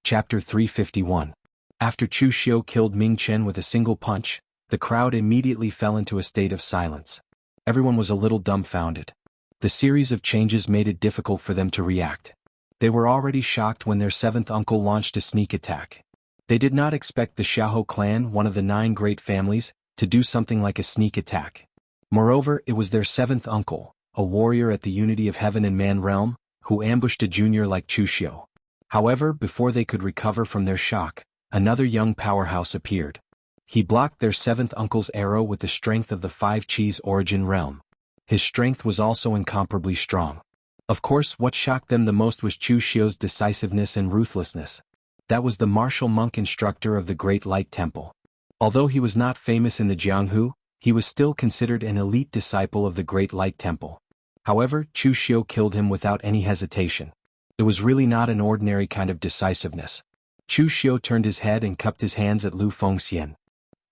Chapter 351. After Chu Xiu killed Ming Chen with a single punch, the crowd immediately fell into a state of silence. Everyone was a little dumbfounded. The series of changes made it difficult for them to react. They were already shocked when their seventh uncle launched a sneak attack. They did not expect the Xiahou clan, one of the 9 great families, to do something like a sneak attack. Moreover, it was their seventh uncle, a warrior at the Unity of Heaven and Man realm, who ambushed a junior like Chu Xiu. However, before they could recover from their shock, another young powerhouse appeared. He blocked their seventh uncle's arrow with the strength of the 5 Qis origin realm. His strength was also incomparably strong. Of course, what shocked them the most was Chu Xiu's decisiveness and ruthlessness. That was the martial monk instructor of the Great Light Temple. Although he was not famous in the Jianghu, he was still considered an elite disciple of the Great Light Temple. However, Chu Xiu killed him without any hesitation. It was really not an ordinary kind of decisiveness. Chu Xiu turned his head and cupped his hands at Lu Fengxian.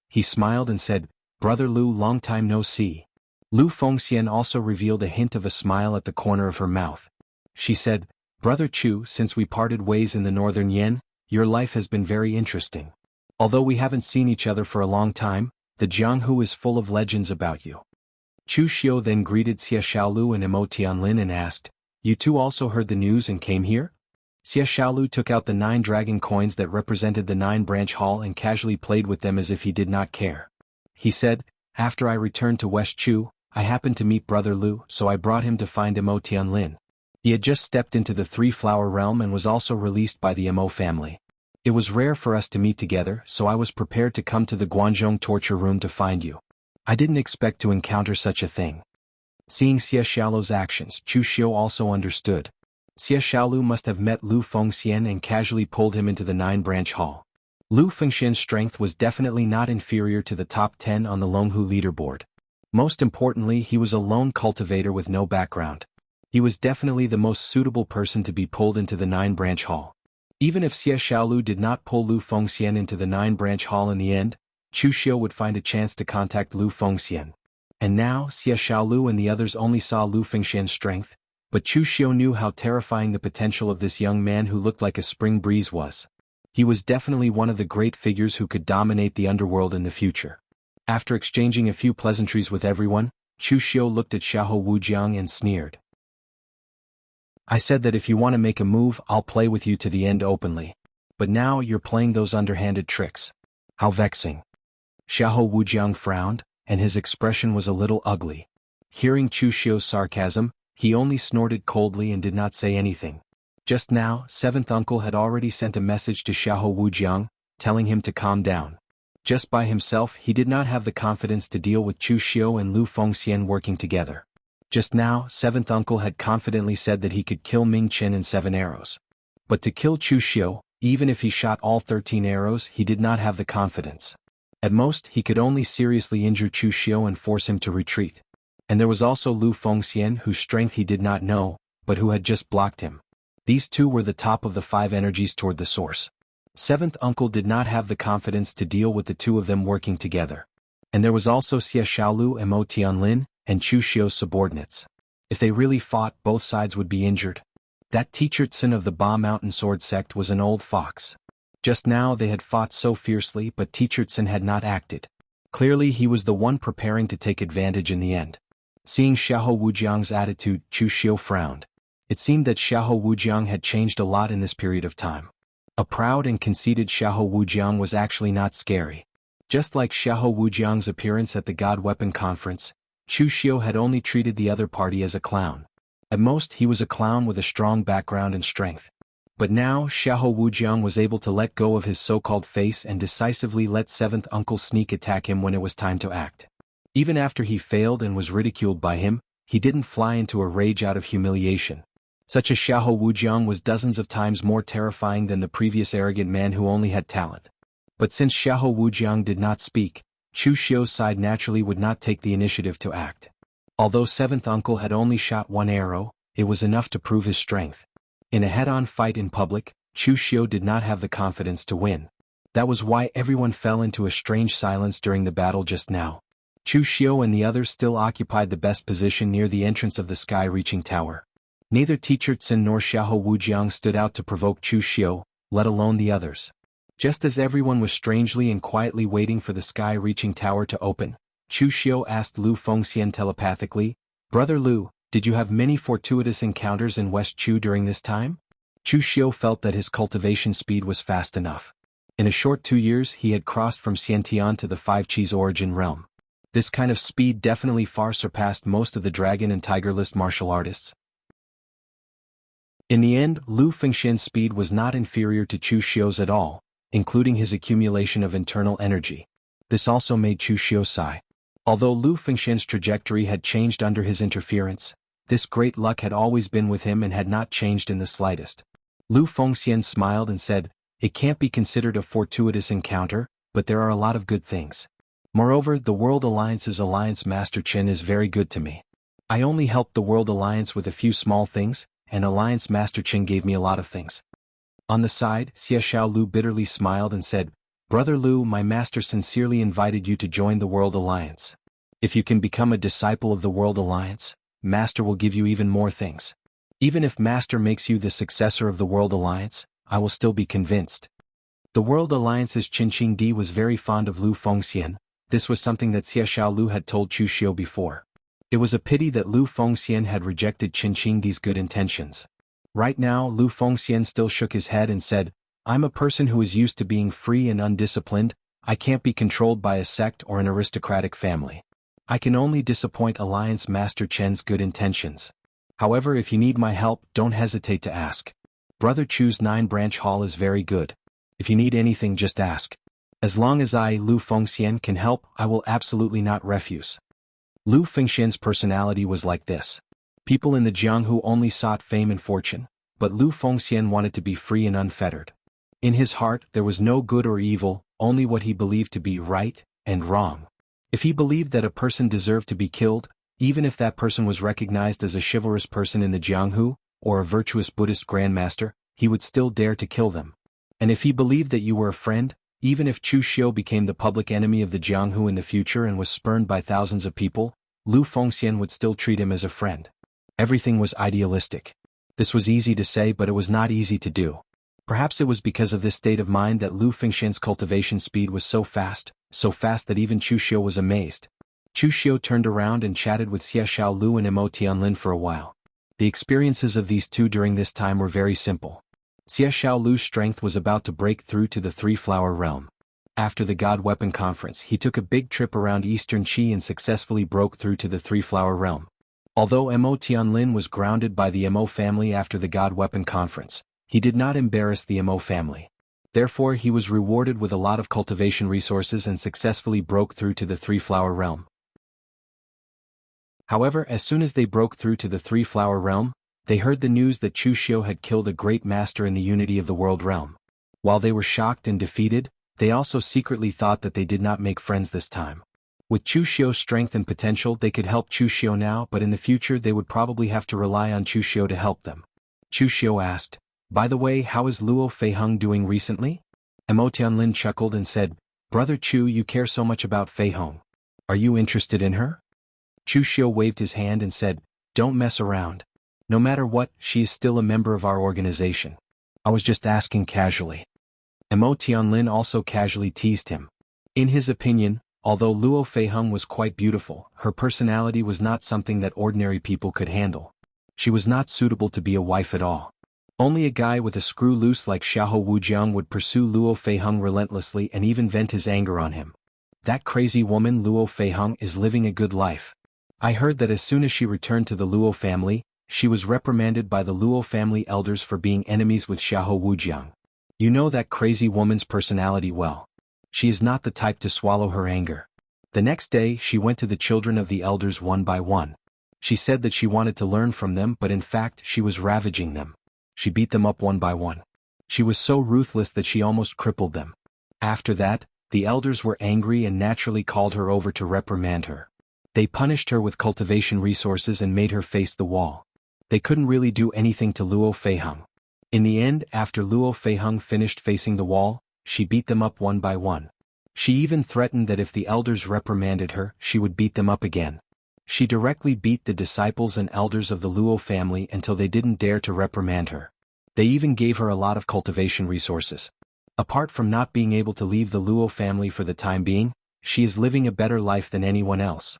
He smiled and said, "Brother Lu, long time no see." Lu Fengxian also revealed a hint of a smile at the corner of her mouth. She said, "Brother Chu, since we parted ways in the northern Yen, your life has been very interesting. Although we haven't seen each other for a long time, the Jianghu is full of legends about you." Chu Xiu then greeted Xie Xiaolu and Mo Tianlin and asked, "You two also heard the news and came here?" Xie Xiaolu took out the 9 dragon coins that represented the 9-branch hall and casually played with them as if he did not care. He said, "After I returned to West Chu, I happened to meet Brother Lu, so I brought him to find Mo Tianlin. He had just stepped into the 3-flower realm and was also released by the Mo family. It was rare for us to meet together, so I was prepared to come to the Guanzhong torture room to find you. I didn't expect to encounter such a thing." Seeing Xie Xiaolu's actions, Chu Xiu also understood. Xie Xiaolu must have met Lu Fengxian and casually pulled him into the 9-branch hall. Lu Fengxian's strength was definitely not inferior to the top 10 on the Longhu leaderboard. Most importantly, he was a lone cultivator with no background. He was definitely the most suitable person to be pulled into the 9-branch hall. Even if Xie Xiaolu did not pull Lu Fengxian into the 9-branch hall in the end, Chu Xiu would find a chance to contact Lu Fengxian. And now, Xie Xiaolu and the others only saw Lu Fengxian's strength, but Chu Xiu knew how terrifying the potential of this young man who looked like a spring breeze was. He was definitely one of the great figures who could dominate the underworld in the future. After exchanging a few pleasantries with everyone, Chu Xiu looked at Xiahou Wujiang and sneered. "I said that if you want to make a move, I'll play with you to the end openly. But now you're playing those underhanded tricks. How vexing." Xiahou Wujiang frowned, and his expression was a little ugly. Hearing Chu Xiu's sarcasm, he only snorted coldly and did not say anything. Just now, 7th uncle had already sent a message to Xiahou Wujiang, telling him to calm down. Just by himself, he did not have the confidence to deal with Chu Xiu and Lu Fengxian working together. Just now, 7th uncle had confidently said that he could kill Ming Chen in 7 arrows. But to kill Chu Xiu, even if he shot all 13 arrows, he did not have the confidence. At most, he could only seriously injure Chu Xiu and force him to retreat. And there was also Lu Fengxian, whose strength he did not know, but who had just blocked him. These two were the top of the 5 energies toward the source. 7th uncle did not have the confidence to deal with the 2 of them working together. And there was also Xie Xiaolu and Mo Tianlin, and Chu Xiu's subordinates. If they really fought, both sides would be injured. That Teachertsen of the Ba Mountain Sword sect was an old fox. Just now they had fought so fiercely, but Teachertsen had not acted. Clearly he was the one preparing to take advantage in the end. Seeing Xiahou Wujiang's attitude, Chu Xiu frowned. It seemed that Xiahou Wujiang had changed a lot in this period of time. A proud and conceited Xiahou Wujiang was actually not scary. Just like Xiahou Wujiang's appearance at the God Weapon Conference, Chu Xiu had only treated the other party as a clown. At most, he was a clown with a strong background and strength. But now, Xiahou Wujiang was able to let go of his so-called face and decisively let 7th uncle sneak attack him when it was time to act. Even after he failed and was ridiculed by him, he didn't fly into a rage out of humiliation. Such a Xiahou Wujiang was dozens of times more terrifying than the previous arrogant man who only had talent. But since Xiahou Wujiang did not speak, Chu Xiu's side naturally would not take the initiative to act. Although 7th uncle had only shot 1 arrow, it was enough to prove his strength. In a head-on fight in public, Chu Xiu did not have the confidence to win. That was why everyone fell into a strange silence during the battle just now. Chu Xiu and the others still occupied the best position near the entrance of the sky-reaching tower. Neither Teachertsen nor Xiahou Wujiang stood out to provoke Chu Xiu, let alone the others. Just as everyone was strangely and quietly waiting for the sky-reaching tower to open, Chu Xiu asked Lu Fengxian telepathically, "Brother Lu, did you have many fortuitous encounters in West Chu during this time?" Chu Xiu felt that his cultivation speed was fast enough. In a short 2 years he had crossed from Xiantian to the Five Qis origin realm. This kind of speed definitely far surpassed most of the dragon and tiger list martial artists. In the end, Lu Fengxian's speed was not inferior to Chu Xiu's at all, including his accumulation of internal energy. This also made Chu Xiu sigh. Although Lu Fengxian's trajectory had changed under his interference, this great luck had always been with him and had not changed in the slightest. Lu Fengxian smiled and said, "It can't be considered a fortuitous encounter, but there are a lot of good things. Moreover, the World Alliance's Alliance Master Qin is very good to me. I only helped the World Alliance with a few small things, and Alliance Master Qin gave me a lot of things." On the side, Xie Xiao Lu bitterly smiled and said, "Brother Lu, my master sincerely invited you to join the World Alliance. If you can become a disciple of the World Alliance, Master will give you even more things. Even if Master makes you the successor of the World Alliance, I will still be convinced." The World Alliance's Qin Qingdi was very fond of Lu Fengxian. This was something that Xie Xiao Lu had told Chu Xiu before. It was a pity that Lu Fengxian had rejected Qin Qingdi's good intentions. Right now, Lu Fengxian still shook his head and said, "I'm a person who is used to being free and undisciplined. I can't be controlled by a sect or an aristocratic family. I can only disappoint Alliance Master Chen's good intentions. However, if you need my help, don't hesitate to ask. Brother Chu's 9-branch hall is very good. If you need anything, just ask. As long as I, Lu Fengxian, can help, I will absolutely not refuse." Lu Fengxian's personality was like this. People in the Jianghu only sought fame and fortune, but Lu Fengxian wanted to be free and unfettered. In his heart there was no good or evil, only what he believed to be right and wrong. If he believed that a person deserved to be killed, even if that person was recognized as a chivalrous person in the Jianghu, or a virtuous Buddhist grandmaster, he would still dare to kill them. And if he believed that you were a friend, even if Chu Xiu became the public enemy of the Jianghu in the future and was spurned by thousands of people, Lu Fengxian would still treat him as a friend. Everything was idealistic. This was easy to say, but it was not easy to do. Perhaps it was because of this state of mind that Lu Fengxian's cultivation speed was so fast that even Chu Xiu was amazed. Chu Xiu turned around and chatted with Xie Xiao Lu and Mo Tianlin for a while. The experiences of these two during this time were very simple. Xie Xiao Lu's strength was about to break through to the Three-Flower Realm. After the God Weapon Conference, he took a big trip around Eastern Qi and successfully broke through to the Three-Flower Realm. Although Mo Tianlin was grounded by the Mo family after the God Weapon Conference, he did not embarrass the Mo family. Therefore he was rewarded with a lot of cultivation resources and successfully broke through to the Three-Flower Realm. However, as soon as they broke through to the Three-Flower Realm, they heard the news that Chu Xiu had killed a great master in the unity of the world realm. While they were shocked and defeated, they also secretly thought that they did not make friends this time. With Chu Xiu's strength and potential, they could help Chu Xiu now, but in the future they would probably have to rely on Chu Xiu to help them. Chu Xiu asked, "By the way, how is Luo Feiheng doing recently?" Mo Tianlin chuckled and said, "Brother Chu, you care so much about Feiheng. Are you interested in her?" Chu Xiu waved his hand and said, "Don't mess around. No matter what, she is still a member of our organization. I was just asking casually." Mo Tianlin also casually teased him. In his opinion, although Luo Feiheng was quite beautiful, her personality was not something that ordinary people could handle. She was not suitable to be a wife at all. Only a guy with a screw loose like Xiahou Wujiang would pursue Luo Feiheng relentlessly and even vent his anger on him. That crazy woman Luo Feiheng is living a good life. I heard that as soon as she returned to the Luo family, she was reprimanded by the Luo family elders for being enemies with Xiahou Wujiang. You know that crazy woman's personality well. She is not the type to swallow her anger. The next day she went to the children of the elders one by one. She said that she wanted to learn from them, but in fact she was ravaging them. She beat them up one by one. She was so ruthless that she almost crippled them. After that, the elders were angry and naturally called her over to reprimand her. They punished her with cultivation resources and made her face the wall. They couldn't really do anything to Luo Feiheng. In the end, after Luo Feiheng finished facing the wall, she beat them up one by one. She even threatened that if the elders reprimanded her, she would beat them up again. She directly beat the disciples and elders of the Luo family until they didn't dare to reprimand her. They even gave her a lot of cultivation resources. Apart from not being able to leave the Luo family for the time being, she is living a better life than anyone else.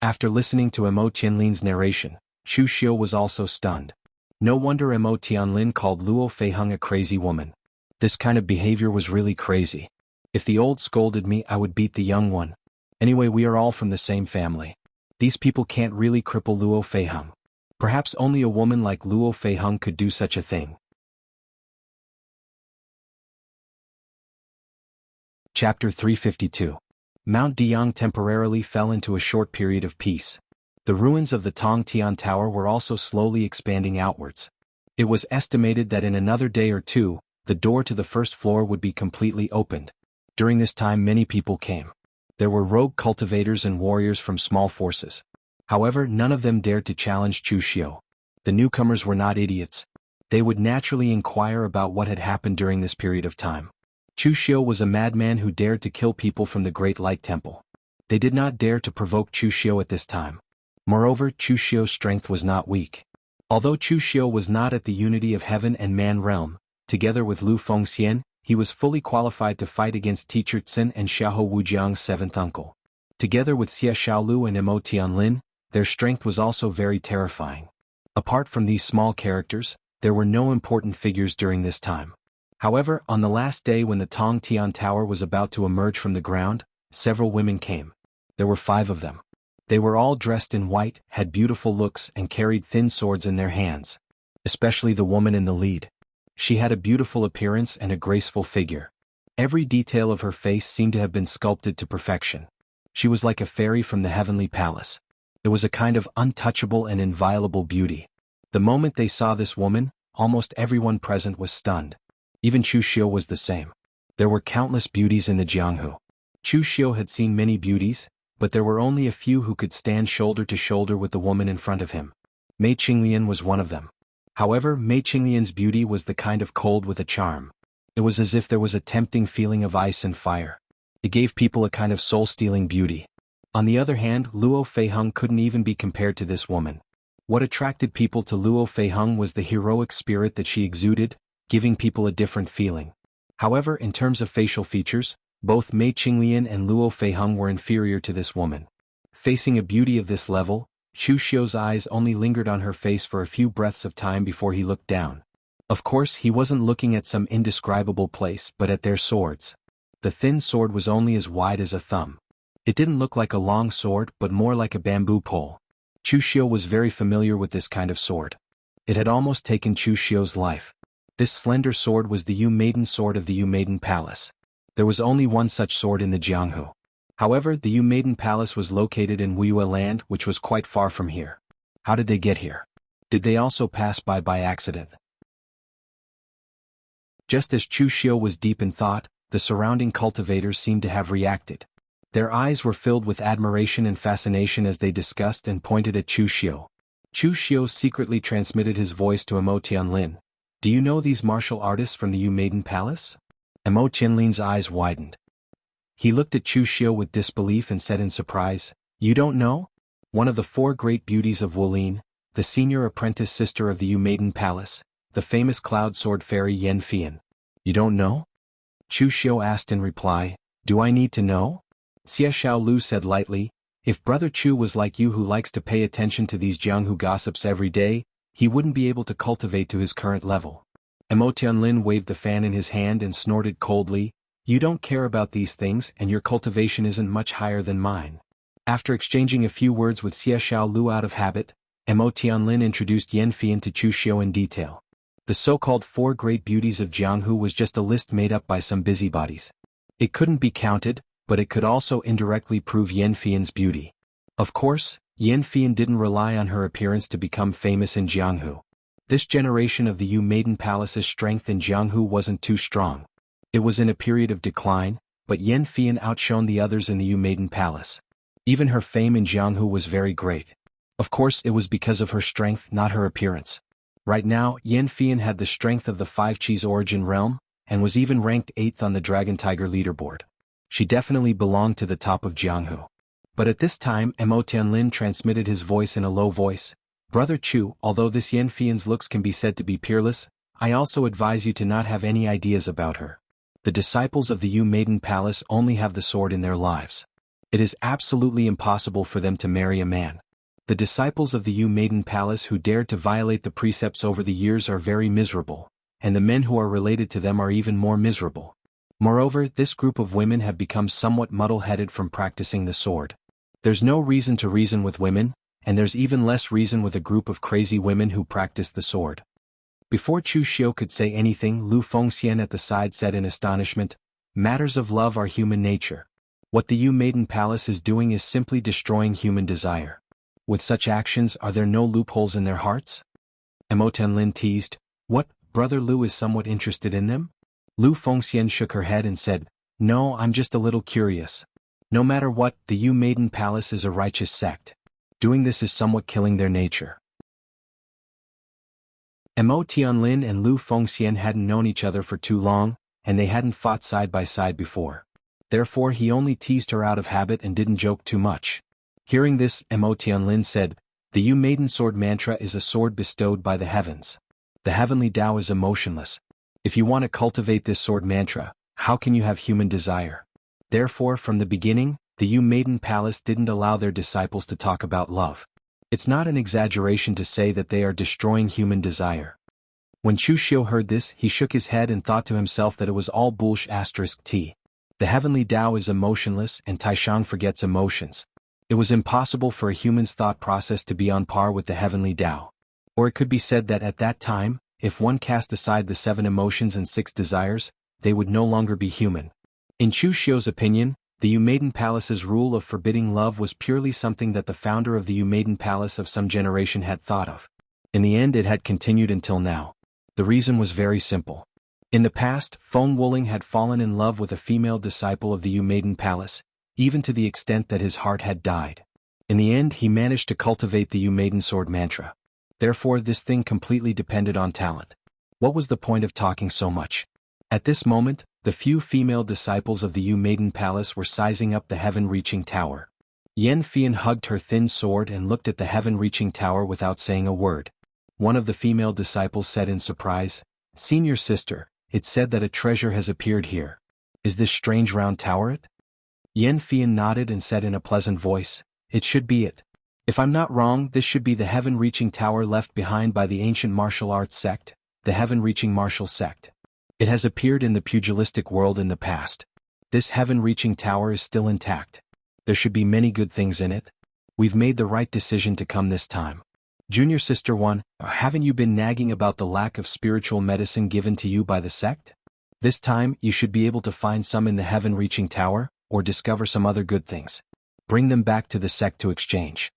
After listening to Mo Tianlin's narration, Chu Xiu was also stunned. No wonder Mo Tianlin called Luo Feiheng a crazy woman. This kind of behavior was really crazy. If the old scolded me, I would beat the young one. Anyway, we are all from the same family. These people can't really cripple Luo Feiheng. Perhaps only a woman like Luo Feiheng could do such a thing. Chapter 352. Mount Diang temporarily fell into a short period of peace. The ruins of the Tongtian Tower were also slowly expanding outwards. It was estimated that in another day or two, the door to the first floor would be completely opened. During this time many people came. There were rogue cultivators and warriors from small forces. However, none of them dared to challenge Chu Xiu. The newcomers were not idiots. They would naturally inquire about what had happened during this period of time. Chu Xiu was a madman who dared to kill people from the Great Light Temple. They did not dare to provoke Chu Xiu at this time. Moreover, Chu Xiu's strength was not weak. Although Chu Xiu was not at the unity of heaven and man realm, together with Lu Fengxian, he was fully qualified to fight against Teacher Tsin and Xiahou Wujiang's seventh uncle. Together with Xie Xiaolu and Mo Tianlin, their strength was also very terrifying. Apart from these small characters, there were no important figures during this time. However, on the last day when the Tongtian Tower was about to emerge from the ground, several women came. There were 5 of them. They were all dressed in white, had beautiful looks and carried thin swords in their hands. Especially the woman in the lead. She had a beautiful appearance and a graceful figure. Every detail of her face seemed to have been sculpted to perfection. She was like a fairy from the heavenly palace. It was a kind of untouchable and inviolable beauty. The moment they saw this woman, almost everyone present was stunned. Even Chu Xiu was the same. There were countless beauties in the Jianghu. Chu Xiu had seen many beauties, but there were only a few who could stand shoulder to shoulder with the woman in front of him. Mei Qinglian was one of them. However, Mei Qinglian's beauty was the kind of cold with a charm. It was as if there was a tempting feeling of ice and fire. It gave people a kind of soul-stealing beauty. On the other hand, Luo Feiheng couldn't even be compared to this woman. What attracted people to Luo Feiheng was the heroic spirit that she exuded, giving people a different feeling. However, in terms of facial features, both Mei Qinglian and Luo Feiheng were inferior to this woman. Facing a beauty of this level, Chu Xiu's eyes only lingered on her face for a few breaths of time before he looked down. Of course, he wasn't looking at some indescribable place but at their swords. The thin sword was only as wide as a thumb. It didn't look like a long sword but more like a bamboo pole. Chu Xiu was very familiar with this kind of sword. It had almost taken Chu Xiu's life. This slender sword was the Yu Maiden sword of the Yu Maiden Palace. There was only one such sword in the Jianghu. However, the Yu Maiden Palace was located in Wuyue land, which was quite far from here. How did they get here? Did they also pass by accident? Just as Chu Xiu was deep in thought, the surrounding cultivators seemed to have reacted. Their eyes were filled with admiration and fascination as they discussed and pointed at Chu Xiu. Chu Xiu secretly transmitted his voice to Mo Tianlin. Do you know these martial artists from the Yu Maiden Palace? Mo Tianlin's eyes widened. He looked at Chu Xiu with disbelief and said in surprise, You don't know? One of the 4 great beauties of Wulin, the senior apprentice sister of the Yu Maiden Palace, the famous cloud sword fairy Yan Fian. You don't know? Chu Xiu asked in reply, Do I need to know? Xie Xiaolu said lightly, If Brother Chu was like you who likes to pay attention to these Jianghu gossips every day, he wouldn't be able to cultivate to his current level. Mo Tianlin waved the fan in his hand and snorted coldly, You don't care about these things and your cultivation isn't much higher than mine. After exchanging a few words with Xie Xiaolu out of habit, Mo Tianlin introduced Yan Fian to Chu Xiu in detail. The so-called 4 great beauties of Jianghu was just a list made up by some busybodies. It couldn't be counted, but it could also indirectly prove Yan Fian's beauty. Of course, Yan Fian didn't rely on her appearance to become famous in Jianghu. This generation of the Yu Maiden Palace's strength in Jianghu wasn't too strong. It was in a period of decline, but Yan Fian outshone the others in the Yu Maiden Palace. Even her fame in Jianghu was very great. Of course, it was because of her strength, not her appearance. Right now, Yan Fian had the strength of the 5 Qis origin realm, and was even ranked 8th on the Dragon Tiger leaderboard. She definitely belonged to the top of Jianghu. But at this time, Mo Tianlin transmitted his voice in a low voice. Brother Chu, although this Yan Fian's looks can be said to be peerless, I also advise you to not have any ideas about her. The disciples of the Yu Maiden Palace only have the sword in their lives. It is absolutely impossible for them to marry a man. The disciples of the Yu Maiden Palace who dared to violate the precepts over the years are very miserable, and the men who are related to them are even more miserable. Moreover, this group of women have become somewhat muddle-headed from practicing the sword. There's no reason to reason with women, and there's even less reason with a group of crazy women who practice the sword. Before Chu Xiu could say anything, Lu Fengxian at the side said in astonishment, "Matters of love are human nature. What the Yu Maiden Palace is doing is simply destroying human desire. With such actions, are there no loopholes in their hearts?" Mo Tianlin teased, "What, Brother Lu is somewhat interested in them?" Lu Fengxian shook her head and said, "No, I'm just a little curious. No matter what, the Yu Maiden Palace is a righteous sect. Doing this is somewhat killing their nature." Mo Tianlin and Lu Fengxian hadn't known each other for too long, and they hadn't fought side by side before. Therefore he only teased her out of habit and didn't joke too much. Hearing this, Mo Tianlin said, "The Yu Maiden Sword mantra is a sword bestowed by the heavens. The heavenly Tao is emotionless. If you want to cultivate this sword mantra, how can you have human desire? Therefore from the beginning, the Yu Maiden Palace didn't allow their disciples to talk about love. It's not an exaggeration to say that they are destroying human desire." When Chu Xiu heard this, he shook his head and thought to himself that it was all bullshit. The heavenly Tao is emotionless and Taishang forgets emotions. It was impossible for a human's thought process to be on par with the heavenly Tao. Or it could be said that at that time, if one cast aside the 7 emotions and 6 desires, they would no longer be human. In Chu Xiu's opinion, the Yu Maiden Palace's rule of forbidding love was purely something that the founder of the Yu Maiden Palace of some generation had thought of. In the end it had continued until now. The reason was very simple. In the past, Feng Wuling had fallen in love with a female disciple of the Yu Maiden Palace, even to the extent that his heart had died. In the end he managed to cultivate the Yu Maiden Sword mantra. Therefore this thing completely depended on talent. What was the point of talking so much? At this moment, the few female disciples of the Yu Maiden Palace were sizing up the heaven-reaching tower. Yan Fian hugged her thin sword and looked at the heaven-reaching tower without saying a word. One of the female disciples said in surprise, "Senior sister, it's said that a treasure has appeared here. Is this strange round tower it?" Yan Fian nodded and said in a pleasant voice, "It should be it. If I'm not wrong, this should be the heaven-reaching tower left behind by the ancient martial arts sect, the heaven-reaching martial sect. It has appeared in the pugilistic world in the past. This heaven-reaching tower is still intact. There should be many good things in it. We've made the right decision to come this time. Junior Sister 1, haven't you been nagging about the lack of spiritual medicine given to you by the sect? This time, you should be able to find some in the heaven-reaching tower, or discover some other good things. Bring them back to the sect to exchange."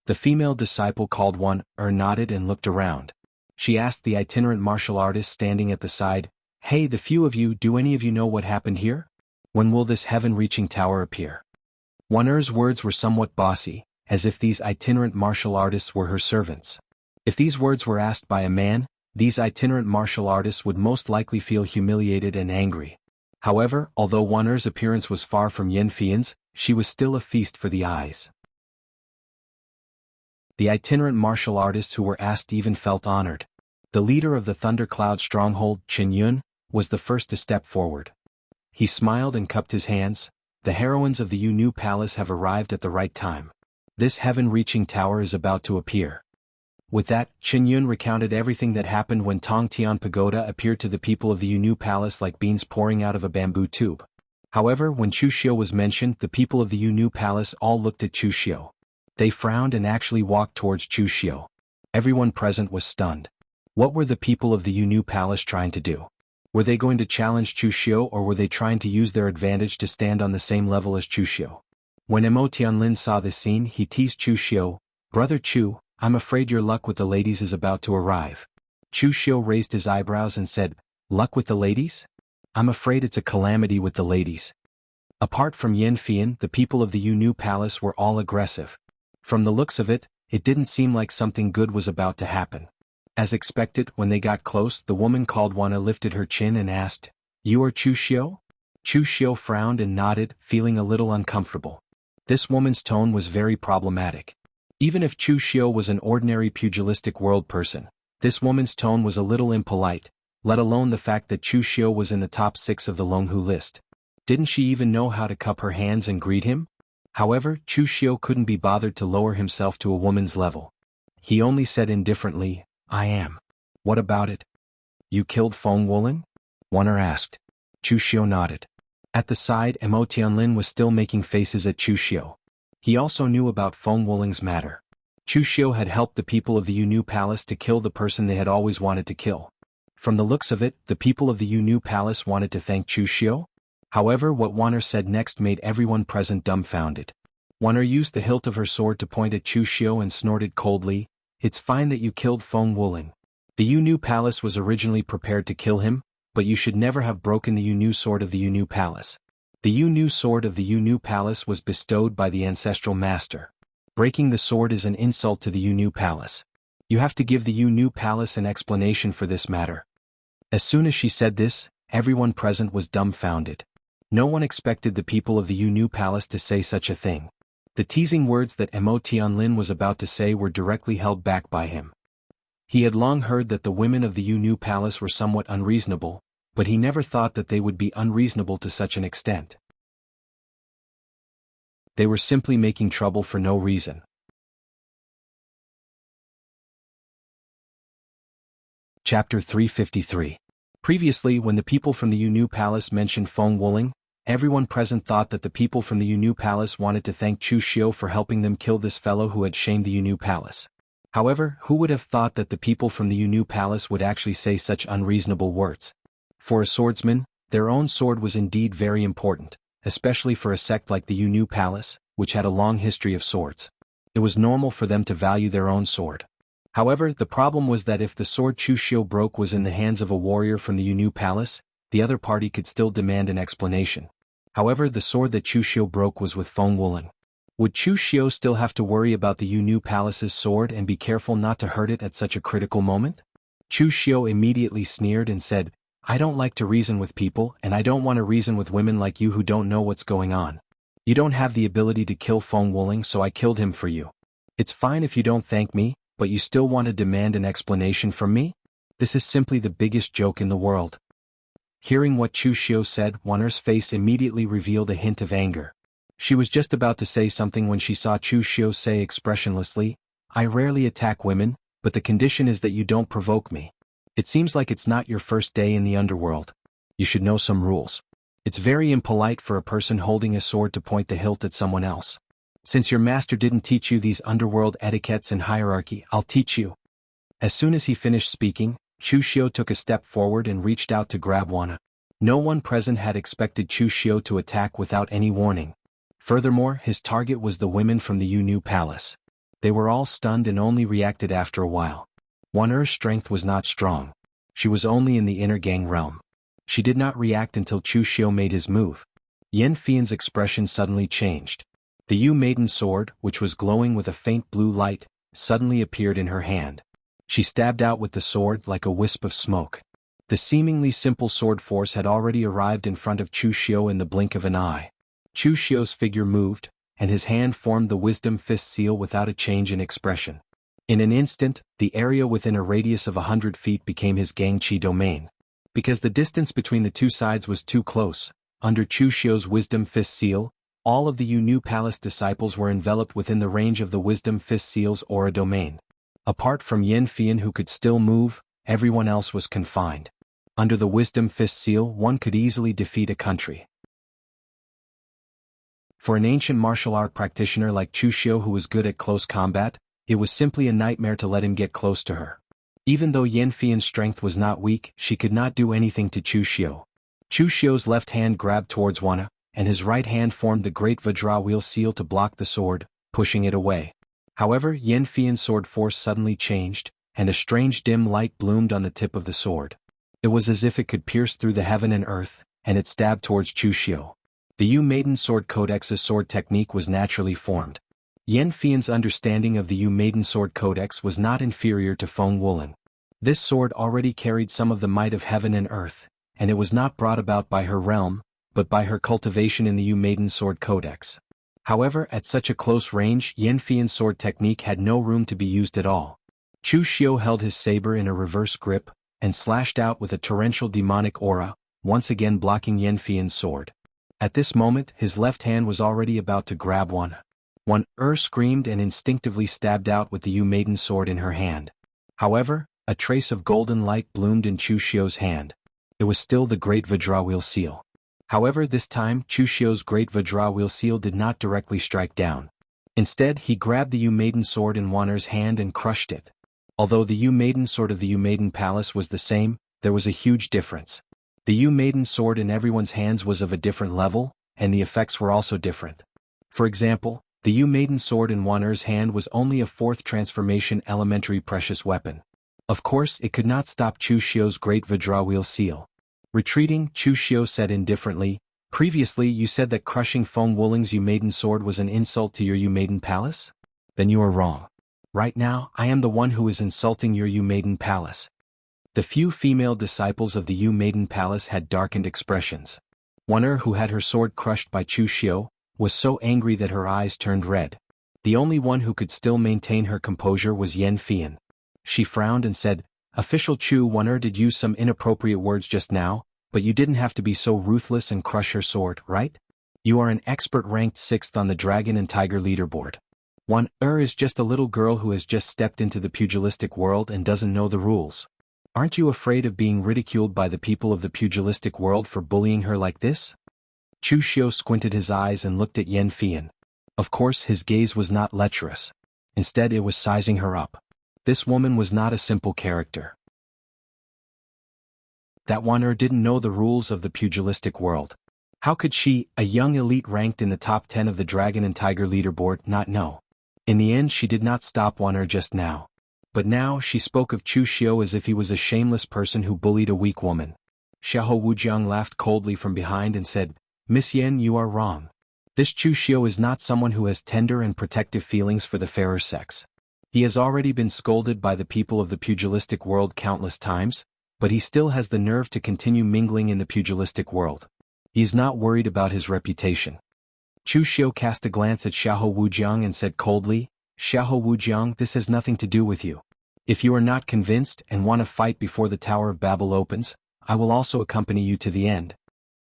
The female disciple called 1, nodded and looked around. She asked the itinerant martial artist standing at the side, "Hey, the few of you, do any of you know what happened here? When will this heaven-reaching tower appear?" 1's words were somewhat bossy, as if these itinerant martial artists were her servants. If these words were asked by a man, these itinerant martial artists would most likely feel humiliated and angry. However, although 1's appearance was far from Yan Fian's, she was still a feast for the eyes. The itinerant martial artists who were asked even felt honored. The leader of the Thundercloud stronghold, Qin Yun, was the first to step forward. He smiled and cupped his hands. "The heroines of the Yu New Palace have arrived at the right time. This heaven-reaching tower is about to appear." With that, Qin Yun recounted everything that happened when Tong Tian Pagoda appeared to the people of the Yu New Palace like beans pouring out of a bamboo tube. However, when Chu Xiu was mentioned, the people of the Yu New Palace all looked at Chu Xiu. They frowned and actually walked towards Chu Xiu. Everyone present was stunned. What were the people of the Yu New Palace trying to do? Were they going to challenge Chu Xiu, or were they trying to use their advantage to stand on the same level as Chu Xiu? When Mo Tianlin saw this scene, he teased Chu Xiu, "Brother Chu, I'm afraid your luck with the ladies is about to arrive." Chu Xiu raised his eyebrows and said, "Luck with the ladies? I'm afraid it's a calamity with the ladies." Apart from Yan Fian, the people of the Yu New Palace were all aggressive. From the looks of it, it didn't seem like something good was about to happen. As expected, when they got close, the woman called Wana lifted her chin and asked, "You are Chu Xiu?" Chu Xiu frowned and nodded, feeling a little uncomfortable. This woman's tone was very problematic. Even if Chu Xiu was an ordinary pugilistic world person, this woman's tone was a little impolite, let alone the fact that Chu Xiu was in the top 6 of the Longhu list. Didn't she even know how to cup her hands and greet him? However, Chu Xiu couldn't be bothered to lower himself to a woman's level. He only said indifferently, "I am." "What about it? You killed Feng Wuling?" Wan'er asked. Chu Xiu nodded. At the side, Mo Tianlin was still making faces at Chu Xiu. He also knew about Feng Wuling's matter. Chu Xiu had helped the people of the Yunnu Palace to kill the person they had always wanted to kill. From the looks of it, the people of the Yunnu Palace wanted to thank Chu Xiu. However, what Wan'er said next made everyone present dumbfounded. Wan'er used the hilt of her sword to point at Chu Xiu and snorted coldly, "It's fine that you killed Feng Wuling. The Yunnu Palace was originally prepared to kill him, but you should never have broken the Yunnu sword of the Yunnu Palace. The Yunnu sword of the Yunnu Palace was bestowed by the ancestral master. Breaking the sword is an insult to the Yunnu Palace. You have to give the Yunnu Palace an explanation for this matter." As soon as she said this, everyone present was dumbfounded. No one expected the people of the Yunnu Palace to say such a thing. The teasing words that Mo Tianlin was about to say were directly held back by him. He had long heard that the women of the Yunnu Palace were somewhat unreasonable, but he never thought that they would be unreasonable to such an extent. They were simply making trouble for no reason. Chapter 353. Previously, when the people from the Yunnu Palace mentioned Feng Wuling, everyone present thought that the people from the Yunnu Palace wanted to thank Chu Xiu for helping them kill this fellow who had shamed the Yunnu Palace. However, who would have thought that the people from the Yunnu Palace would actually say such unreasonable words? For a swordsman, their own sword was indeed very important, especially for a sect like the Yunnu Palace, which had a long history of swords. It was normal for them to value their own sword. However, the problem was that if the sword Chu Xiu broke was in the hands of a warrior from the Yunnu Palace, the other party could still demand an explanation. However, the sword that Chu Xiu broke was with Feng Wuling. Would Chu Xiu still have to worry about the Yunnu Palace's sword and be careful not to hurt it at such a critical moment? Chu Xiu immediately sneered and said, "I don't like to reason with people, and I don't want to reason with women like you who don't know what's going on. You don't have the ability to kill Feng Wuling, so I killed him for you. It's fine if you don't thank me, but you still want to demand an explanation from me? This is simply the biggest joke in the world." Hearing what Chu Xiu said, Wan'er's face immediately revealed a hint of anger. She was just about to say something when she saw Chu Xiu say expressionlessly, "I rarely attack women, but the condition is that you don't provoke me. It seems like it's not your first day in the underworld. You should know some rules. It's very impolite for a person holding a sword to point the hilt at someone else. Since your master didn't teach you these underworld etiquettes and hierarchy, I'll teach you." As soon as he finished speaking, Chu Xiu took a step forward and reached out to grab Wan'er. No one present had expected Chu Xiu to attack without any warning. Furthermore, his target was the women from the Yunnu Palace. They were all stunned and only reacted after a while. Wan'er's strength was not strong. She was only in the inner gang realm. She did not react until Chu Xiu made his move. Yan Fian's expression suddenly changed. The Yu Maiden sword, which was glowing with a faint blue light, suddenly appeared in her hand. She stabbed out with the sword like a wisp of smoke. The seemingly simple sword force had already arrived in front of Chu Xiu in the blink of an eye. Chu Xiu's figure moved, and his hand formed the wisdom fist seal without a change in expression. In an instant, the area within a radius of 100 feet became his Gangqi domain. Because the distance between the two sides was too close, under Chu Xiu's wisdom fist seal, all of the Yunnu Palace disciples were enveloped within the range of the wisdom fist seal's aura domain. Apart from Yan Fian who could still move, everyone else was confined. Under the wisdom fist seal, one could easily defeat a country. For an ancient martial art practitioner like Chu Xiu who was good at close combat, it was simply a nightmare to let him get close to her. Even though Yan Fian's strength was not weak, she could not do anything to Chu Xiu. Chu Xiu's left hand grabbed towards Wan'er, and his right hand formed the great Vajra wheel seal to block the sword, pushing it away. However, Yan Fian's sword force suddenly changed, and a strange dim light bloomed on the tip of the sword. It was as if it could pierce through the heaven and earth, and it stabbed towards Chu Xiu. The Yu Maiden Sword Codex's sword technique was naturally formed. Yan Fian's understanding of the Yu Maiden Sword Codex was not inferior to Feng Wuling. This sword already carried some of the might of heaven and earth, and it was not brought about by her realm, but by her cultivation in the Yu Maiden Sword Codex. However, at such a close range, Yan Fian's sword technique had no room to be used at all. Chu Xiu held his saber in a reverse grip, and slashed out with a torrential demonic aura, once again blocking Yan Fian's sword. At this moment, his left hand was already about to grab one. Screamed and instinctively stabbed out with the Yu Maiden sword in her hand. However, a trace of golden light bloomed in Chu Xiu's hand. It was still the Great Vajra seal. However, this time, Chu Xiu's Great Vajra seal did not directly strike down. Instead, he grabbed the Yu Maiden sword in Wan'er's hand and crushed it. Although the Yu Maiden sword of the Yu Maiden Palace was the same, there was a huge difference. The Yu Maiden sword in everyone's hands was of a different level, and the effects were also different. For example, the Yu Maiden sword in Wan'er's hand was only a 4th transformation elementary precious weapon. Of course, it could not stop Chu Xiu's Great Vajra seal. Retreating, Chu Xiu said indifferently, "Previously you said that crushing Feng Wuling's Yu Maiden sword was an insult to your Yu Maiden Palace? Then you are wrong. Right now, I am the one who is insulting your Yu Maiden Palace." The few female disciples of the Yu Maiden Palace had darkened expressions. Wan'er, who had her sword crushed by Chu Xiu, was so angry that her eyes turned red. The only one who could still maintain her composure was Yan Fian. She frowned and said, "Official Chu Wan'er did use some inappropriate words just now, but you didn't have to be so ruthless and crush her sword, right? You are an expert ranked 6th on the Dragon and Tiger leaderboard. Wan'er is just a little girl who has just stepped into the pugilistic world and doesn't know the rules. Aren't you afraid of being ridiculed by the people of the pugilistic world for bullying her like this?" Chu Xiu squinted his eyes and looked at Yan Fian. Of course, his gaze was not lecherous. Instead, it was sizing her up. This woman was not a simple character. That Wan'er didn't know the rules of the pugilistic world. How could she, a young elite ranked in the top 10 of the Dragon and Tiger leaderboard, not know? In the end, she did not stop Wan'er just now. But now she spoke of Chu Xiu as if he was a shameless person who bullied a weak woman. Xiahou Wujiang laughed coldly from behind and said, "Miss Yan, you are wrong. This Chu Xiu is not someone who has tender and protective feelings for the fairer sex. He has already been scolded by the people of the pugilistic world countless times, but he still has the nerve to continue mingling in the pugilistic world. He is not worried about his reputation." Chu Xiu cast a glance at Xiahou Wujiang and said coldly, "Xiahou Wujiang, this has nothing to do with you. If you are not convinced and want to fight before the Tower of Babel opens, I will also accompany you to the end."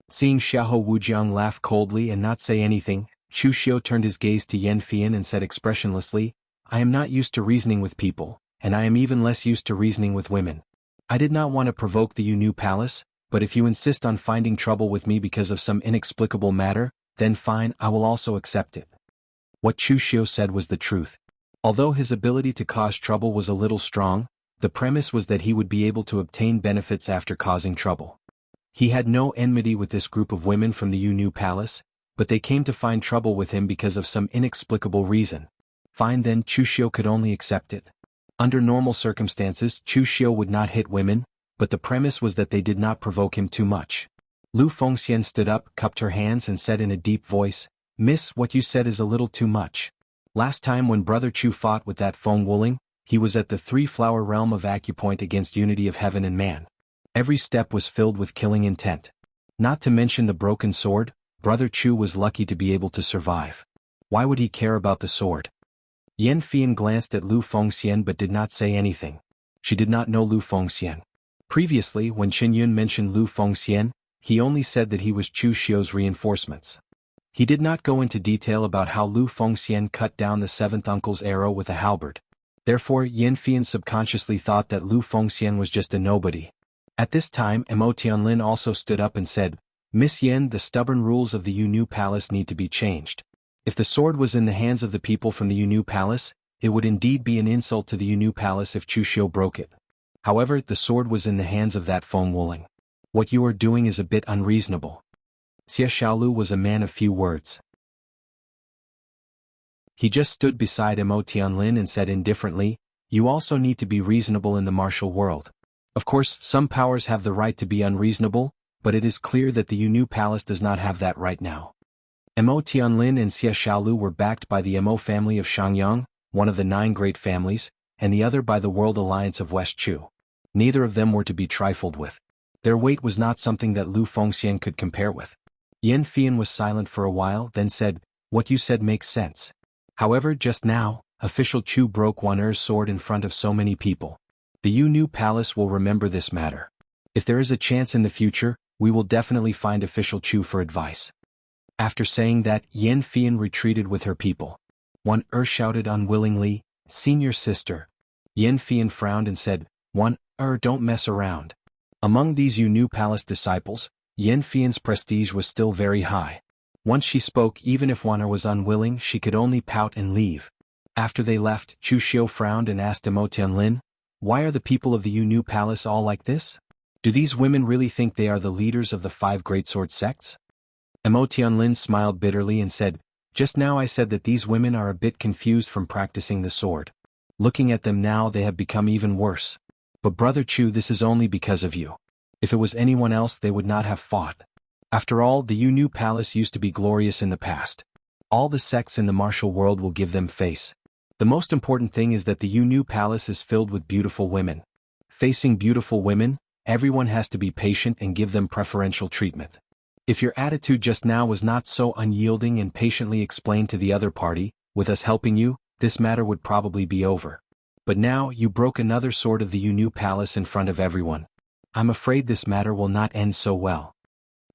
Seeing Xiahou Wujiang laugh coldly and not say anything, Chu Xiu turned his gaze to Yan Fian and said expressionlessly, "I am not used to reasoning with people, and I am even less used to reasoning with women. I did not want to provoke the Yu Palace, but if you insist on finding trouble with me because of some inexplicable matter, then fine, I will also accept it." What Chu Xiu said was the truth. Although his ability to cause trouble was a little strong, the premise was that he would be able to obtain benefits after causing trouble. He had no enmity with this group of women from the Yu Palace, but they came to find trouble with him because of some inexplicable reason. Fine then, Chu Xiu could only accept it. Under normal circumstances, Chu Xiu would not hit women, but the premise was that they did not provoke him too much. Lu Fengxian stood up, cupped her hands and said in a deep voice, "Miss, what you said is a little too much. Last time when Brother Chu fought with that Feng Wuling, he was at the 3-flower realm of acupoint against unity of heaven and man. Every step was filled with killing intent. Not to mention the broken sword, Brother Chu was lucky to be able to survive. Why would he care about the sword?" Yan Fian glanced at Lu Fengxian but did not say anything. She did not know Lu Fengxian. Previously, when Qin Yun mentioned Lu Fengxian, he only said that he was Chu Xiu's reinforcements. He did not go into detail about how Lu Fengxian cut down the 7th uncle's arrow with a halberd. Therefore, Yan Fian subconsciously thought that Lu Fengxian was just a nobody. At this time, Mo Tianlin also stood up and said, "Miss Yan, the stubborn rules of the Yu Palace need to be changed. If the sword was in the hands of the people from the Yu Palace, it would indeed be an insult to the Yu Palace if Chu Xiu broke it. However, the sword was in the hands of that Feng Wuling. What you are doing is a bit unreasonable." Xie Xiaolu was a man of few words. He just stood beside Mo Tianlin and said indifferently, "You also need to be reasonable in the martial world. Of course, some powers have the right to be unreasonable, but it is clear that the Yu Palace does not have that right now." Mo Tianlin and Xie Xiaolu were backed by the Mo family of Shangyang, one of the 9 great families, and the other by the World Alliance of West Chu. Neither of them were to be trifled with. Their weight was not something that Lu Fengxian could compare with. Yan Fian was silent for a while, then said, "What you said makes sense. However, just now, Official Chu broke Wan'er's sword in front of so many people. The Yu Palace will remember this matter. If there is a chance in the future, we will definitely find official Chu for advice. After saying that, Yan Fian retreated with her people. One shouted unwillingly, "Senior sister." Yan Fian frowned and said, "One don't mess around." Among these Yu Palace disciples, Yan Fian's prestige was still very high. Once she spoke, even if Wan was unwilling, she could only pout and leave. After they left, Chu Xiu frowned and asked Emo Tianlin, "Why are the people of the Yu Palace all like this? Do these women really think they are the leaders of the 5 great sword sects?" Emo Tianlin smiled bitterly and said, "Just now I said that these women are a bit confused from practicing the sword. Looking at them now, they have become even worse. But Brother Chu, this is only because of you. If it was anyone else, they would not have fought. After all, the Yu Palace used to be glorious in the past. All the sects in the martial world will give them face. The most important thing is that the Yu Palace is filled with beautiful women. Facing beautiful women, everyone has to be patient and give them preferential treatment. If your attitude just now was not so unyielding and patiently explained to the other party, with us helping you, this matter would probably be over. But now you broke another sword of the Yu Palace in front of everyone. I'm afraid this matter will not end so well."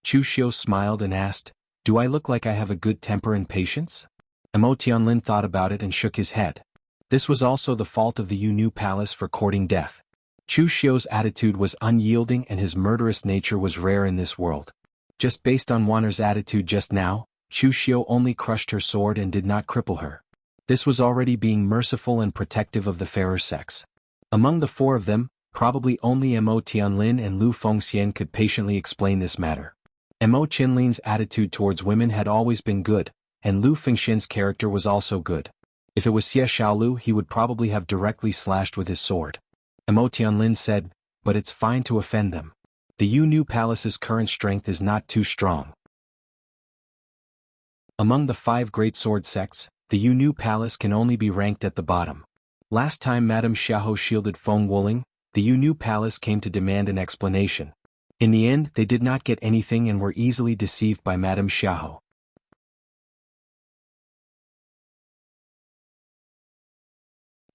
Chu Xiu smiled and asked, "Do I look like I have a good temper and patience?" Emo Tianlin thought about it and shook his head. This was also the fault of the Yu Palace for courting death. Chu Xiu's attitude was unyielding and his murderous nature was rare in this world. Just based on Wanner's attitude just now, Chu Xiu only crushed her sword and did not cripple her. This was already being merciful and protective of the fairer sex. Among the 4 of them, probably only Emo Tianlin and Lu Fengxian could patiently explain this matter. Emo Tianlin's attitude towards women had always been good, and Lu Fengxian's character was also good. If it was Xie Xiaolu, he would probably have directly slashed with his sword. Emo Tianlin said, "But it's fine to offend them. The Yu Palace's current strength is not too strong." Among the 5 great sword sects, the Yu Palace can only be ranked at the bottom. Last time Madame Xiahou shielded Feng Wuling, the Yu Palace came to demand an explanation. In the end, they did not get anything and were easily deceived by Madame Xiahou.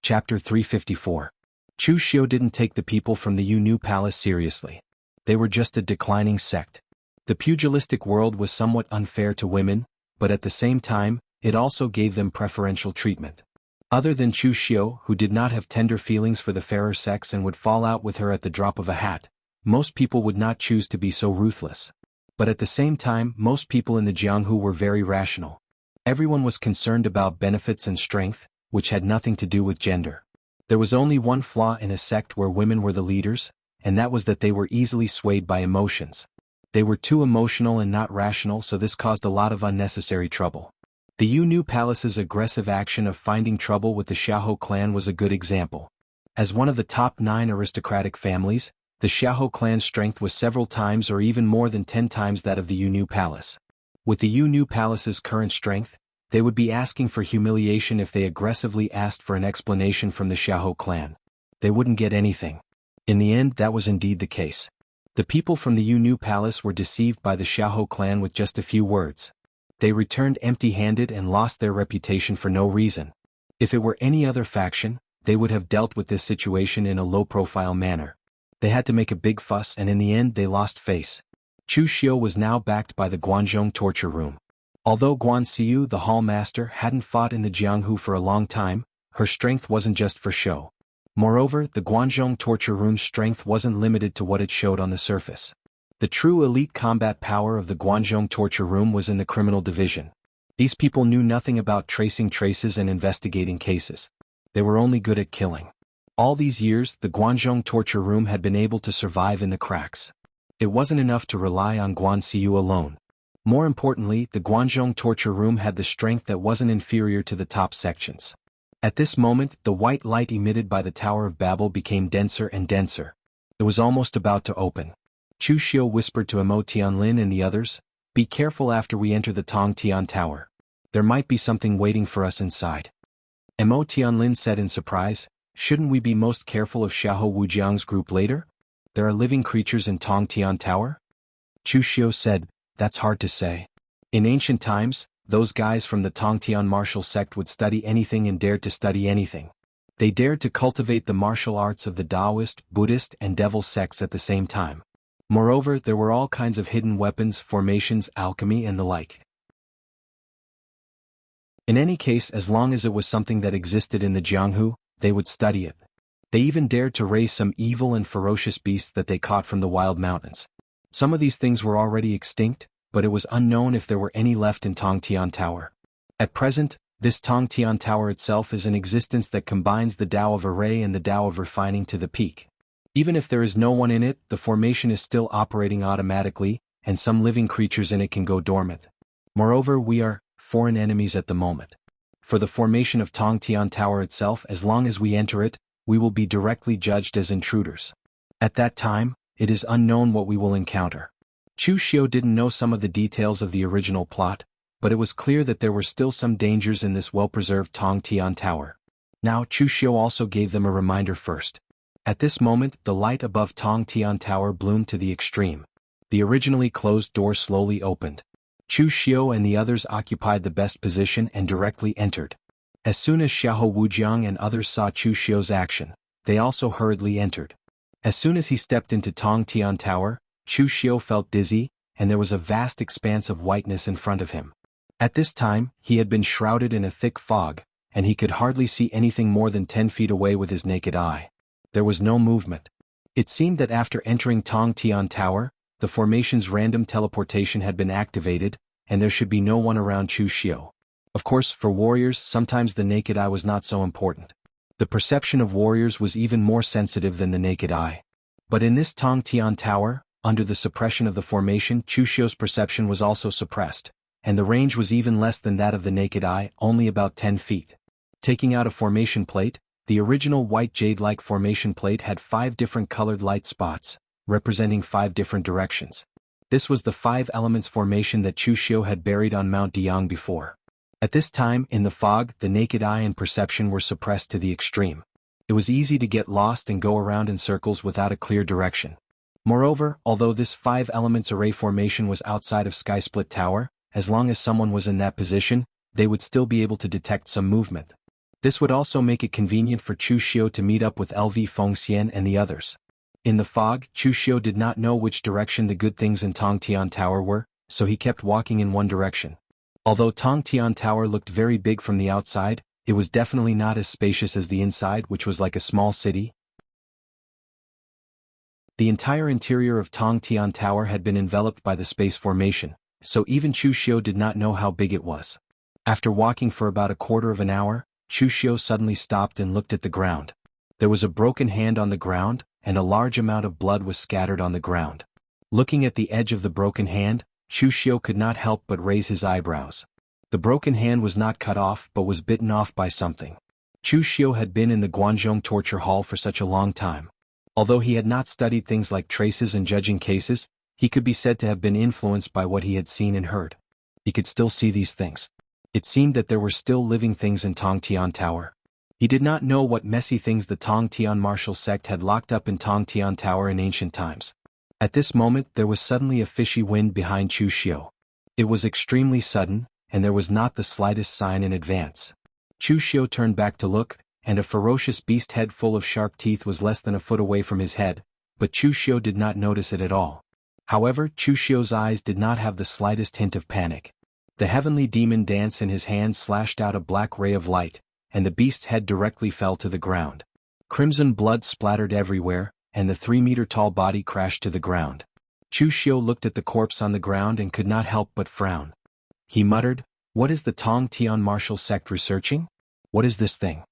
Chapter 354. Chu Xiu didn't take the people from the Yu Palace seriously. They were just a declining sect. The pugilistic world was somewhat unfair to women, but at the same time, it also gave them preferential treatment. Other than Chu Xiu, who did not have tender feelings for the fairer sex and would fall out with her at the drop of a hat, most people would not choose to be so ruthless. But at the same time, most people in the Jianghu were very rational. Everyone was concerned about benefits and strength, which had nothing to do with gender. There was only one flaw in a sect where women were the leaders, and that was that they were easily swayed by emotions. They were too emotional and not rational, so this caused a lot of unnecessary trouble. The Yu Palace's aggressive action of finding trouble with the Xiahou clan was a good example. As one of the top 9 aristocratic families, the Xiahou clan's strength was several times or even more than 10 times that of the Yu Palace. With the Yu Palace's current strength, they would be asking for humiliation if they aggressively asked for an explanation from the Xiahou clan. They wouldn't get anything. In the end, that was indeed the case. The people from the Yu Palace were deceived by the Xiahou clan with just a few words. They returned empty-handed and lost their reputation for no reason. If it were any other faction, they would have dealt with this situation in a low-profile manner. They had to make a big fuss and in the end they lost face. Chu Xiu was now backed by the Guanzhong torture room. Although Guan Xiu, the hall master, hadn't fought in the Jianghu for a long time, her strength wasn't just for show. Moreover, the Guanzhong torture room's strength wasn't limited to what it showed on the surface. The true elite combat power of the Guanzhong torture room was in the criminal division. These people knew nothing about tracing traces and investigating cases. They were only good at killing. All these years, the Guanzhong torture room had been able to survive in the cracks. It wasn't enough to rely on Guan Xiu alone. More importantly, the Guanzhong torture room had the strength that wasn't inferior to the top sections. At this moment, the white light emitted by the Tower of Babel became denser and denser. It was almost about to open. Chu Xiu whispered to Emo Tianlin and the others, "Be careful after we enter the Tong Tian Tower. There might be something waiting for us inside." Emo Tianlin said in surprise, "Shouldn't we be most careful of Xiahou Wujiang's group later? There are living creatures in Tong Tian Tower?" Chu Xiu said, "That's hard to say. In ancient times, those guys from the Tong Tian martial sect would study anything and dared to study anything. They dared to cultivate the martial arts of the Taoist, Buddhist, and devil sects at the same time. Moreover, there were all kinds of hidden weapons, formations, alchemy, and the like. In any case, as long as it was something that existed in the Jianghu, they would study it. They even dared to raise some evil and ferocious beasts that they caught from the wild mountains. Some of these things were already extinct, but it was unknown if there were any left in Tongtian Tower. At present, this Tongtian Tower itself is an existence that combines the Tao of array and the Tao of refining to the peak. Even if there is no one in it, the formation is still operating automatically, and some living creatures in it can go dormant. Moreover, we are foreign enemies at the moment. For the formation of Tongtian Tower itself, as long as we enter it, we will be directly judged as intruders. At that time, it is unknown what we will encounter. Chu Xiu didn't know some of the details of the original plot, but it was clear that there were still some dangers in this well-preserved Tongtian Tower. Now Chu Xiu also gave them a reminder first. At this moment, the light above Tongtian Tower bloomed to the extreme. The originally closed door slowly opened. Chu Xiu and the others occupied the best position and directly entered. As soon as Xiahou Wujiang and others saw Chu Xiu's action, they also hurriedly entered. As soon as he stepped into Tongtian Tower, Chu Xiu felt dizzy, and there was a vast expanse of whiteness in front of him. At this time, he had been shrouded in a thick fog, and he could hardly see anything more than 10 feet away with his naked eye. There was no movement. It seemed that after entering Tongtian Tower, the formation's random teleportation had been activated, and there should be no one around Chu Xiu. Of course, for warriors, sometimes the naked eye was not so important. The perception of warriors was even more sensitive than the naked eye. But in this Tongtian Tower, under the suppression of the formation, Chu Xiu's perception was also suppressed, and the range was even less than that of the naked eye, only about 10 feet. Taking out a formation plate, the original white jade-like formation plate had 5 different colored light spots, representing 5 different directions. This was the 5 elements formation that Chu Xiu had buried on Mount Diang before. At this time, in the fog, the naked eye and perception were suppressed to the extreme. It was easy to get lost and go around in circles without a clear direction. Moreover, although this 5 elements array formation was outside of Sky Split Tower, as long as someone was in that position, they would still be able to detect some movement. This would also make it convenient for Chu Xiu to meet up with LV Fengxian and the others. In the fog, Chu Xiu did not know which direction the good things in Tongtian Tower were, so he kept walking in one direction. Although Tongtian Tower looked very big from the outside, it was definitely not as spacious as the inside, which was like a small city. The entire interior of Tongtian Tower had been enveloped by the space formation, so even Chu Xiu did not know how big it was. After walking for about a quarter of an hour, Chu Xiu suddenly stopped and looked at the ground. There was a broken hand on the ground, and a large amount of blood was scattered on the ground. Looking at the edge of the broken hand, Chu Xiu could not help but raise his eyebrows. The broken hand was not cut off but was bitten off by something. Chu Xiu had been in the Guanzhong torture hall for such a long time. Although he had not studied things like traces and judging cases, he could be said to have been influenced by what he had seen and heard. He could still see these things. It seemed that there were still living things in Tongtian Tower. He did not know what messy things the Tongtian martial sect had locked up in Tongtian Tower in ancient times. At this moment there was suddenly a fishy wind behind Chu Xiu. It was extremely sudden, and there was not the slightest sign in advance. Chu Xiu turned back to look, and a ferocious beast head full of sharp teeth was less than a foot away from his head, but Chu Xiu did not notice it at all. However, Chu Xiu's eyes did not have the slightest hint of panic. The heavenly demon dance in his hand slashed out a black ray of light, and the beast's head directly fell to the ground. Crimson blood splattered everywhere, and the 3-meter-tall body crashed to the ground. Chu Xiu looked at the corpse on the ground and could not help but frown. He muttered, "What is the Tongtian martial sect researching? What is this thing?"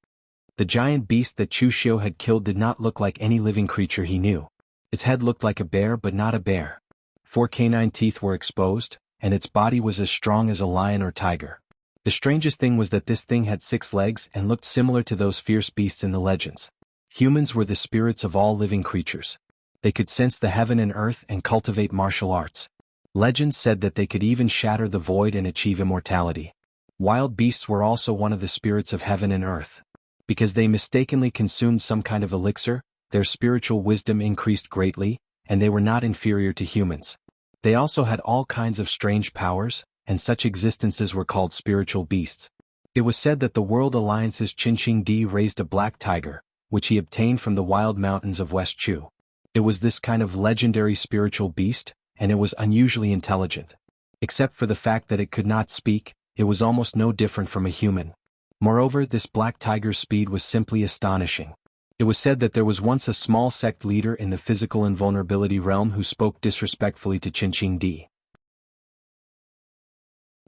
The giant beast that Chu Xiu had killed did not look like any living creature he knew. Its head looked like a bear but not a bear. 4 canine teeth were exposed, and its body was as strong as a lion or tiger. The strangest thing was that this thing had 6 legs and looked similar to those fierce beasts in the legends. Humans were the spirits of all living creatures. They could sense the heaven and earth and cultivate martial arts. Legends said that they could even shatter the void and achieve immortality. Wild beasts were also one of the spirits of heaven and earth. Because they mistakenly consumed some kind of elixir, their spiritual wisdom increased greatly, and they were not inferior to humans. They also had all kinds of strange powers, and such existences were called spiritual beasts. It was said that the World Alliance's Qinqing Di raised a black tiger, which he obtained from the wild mountains of West Chu. It was this kind of legendary spiritual beast, and it was unusually intelligent. Except for the fact that it could not speak, it was almost no different from a human. Moreover, this black tiger's speed was simply astonishing. It was said that there was once a small sect leader in the physical invulnerability realm who spoke disrespectfully to Qinqing Di.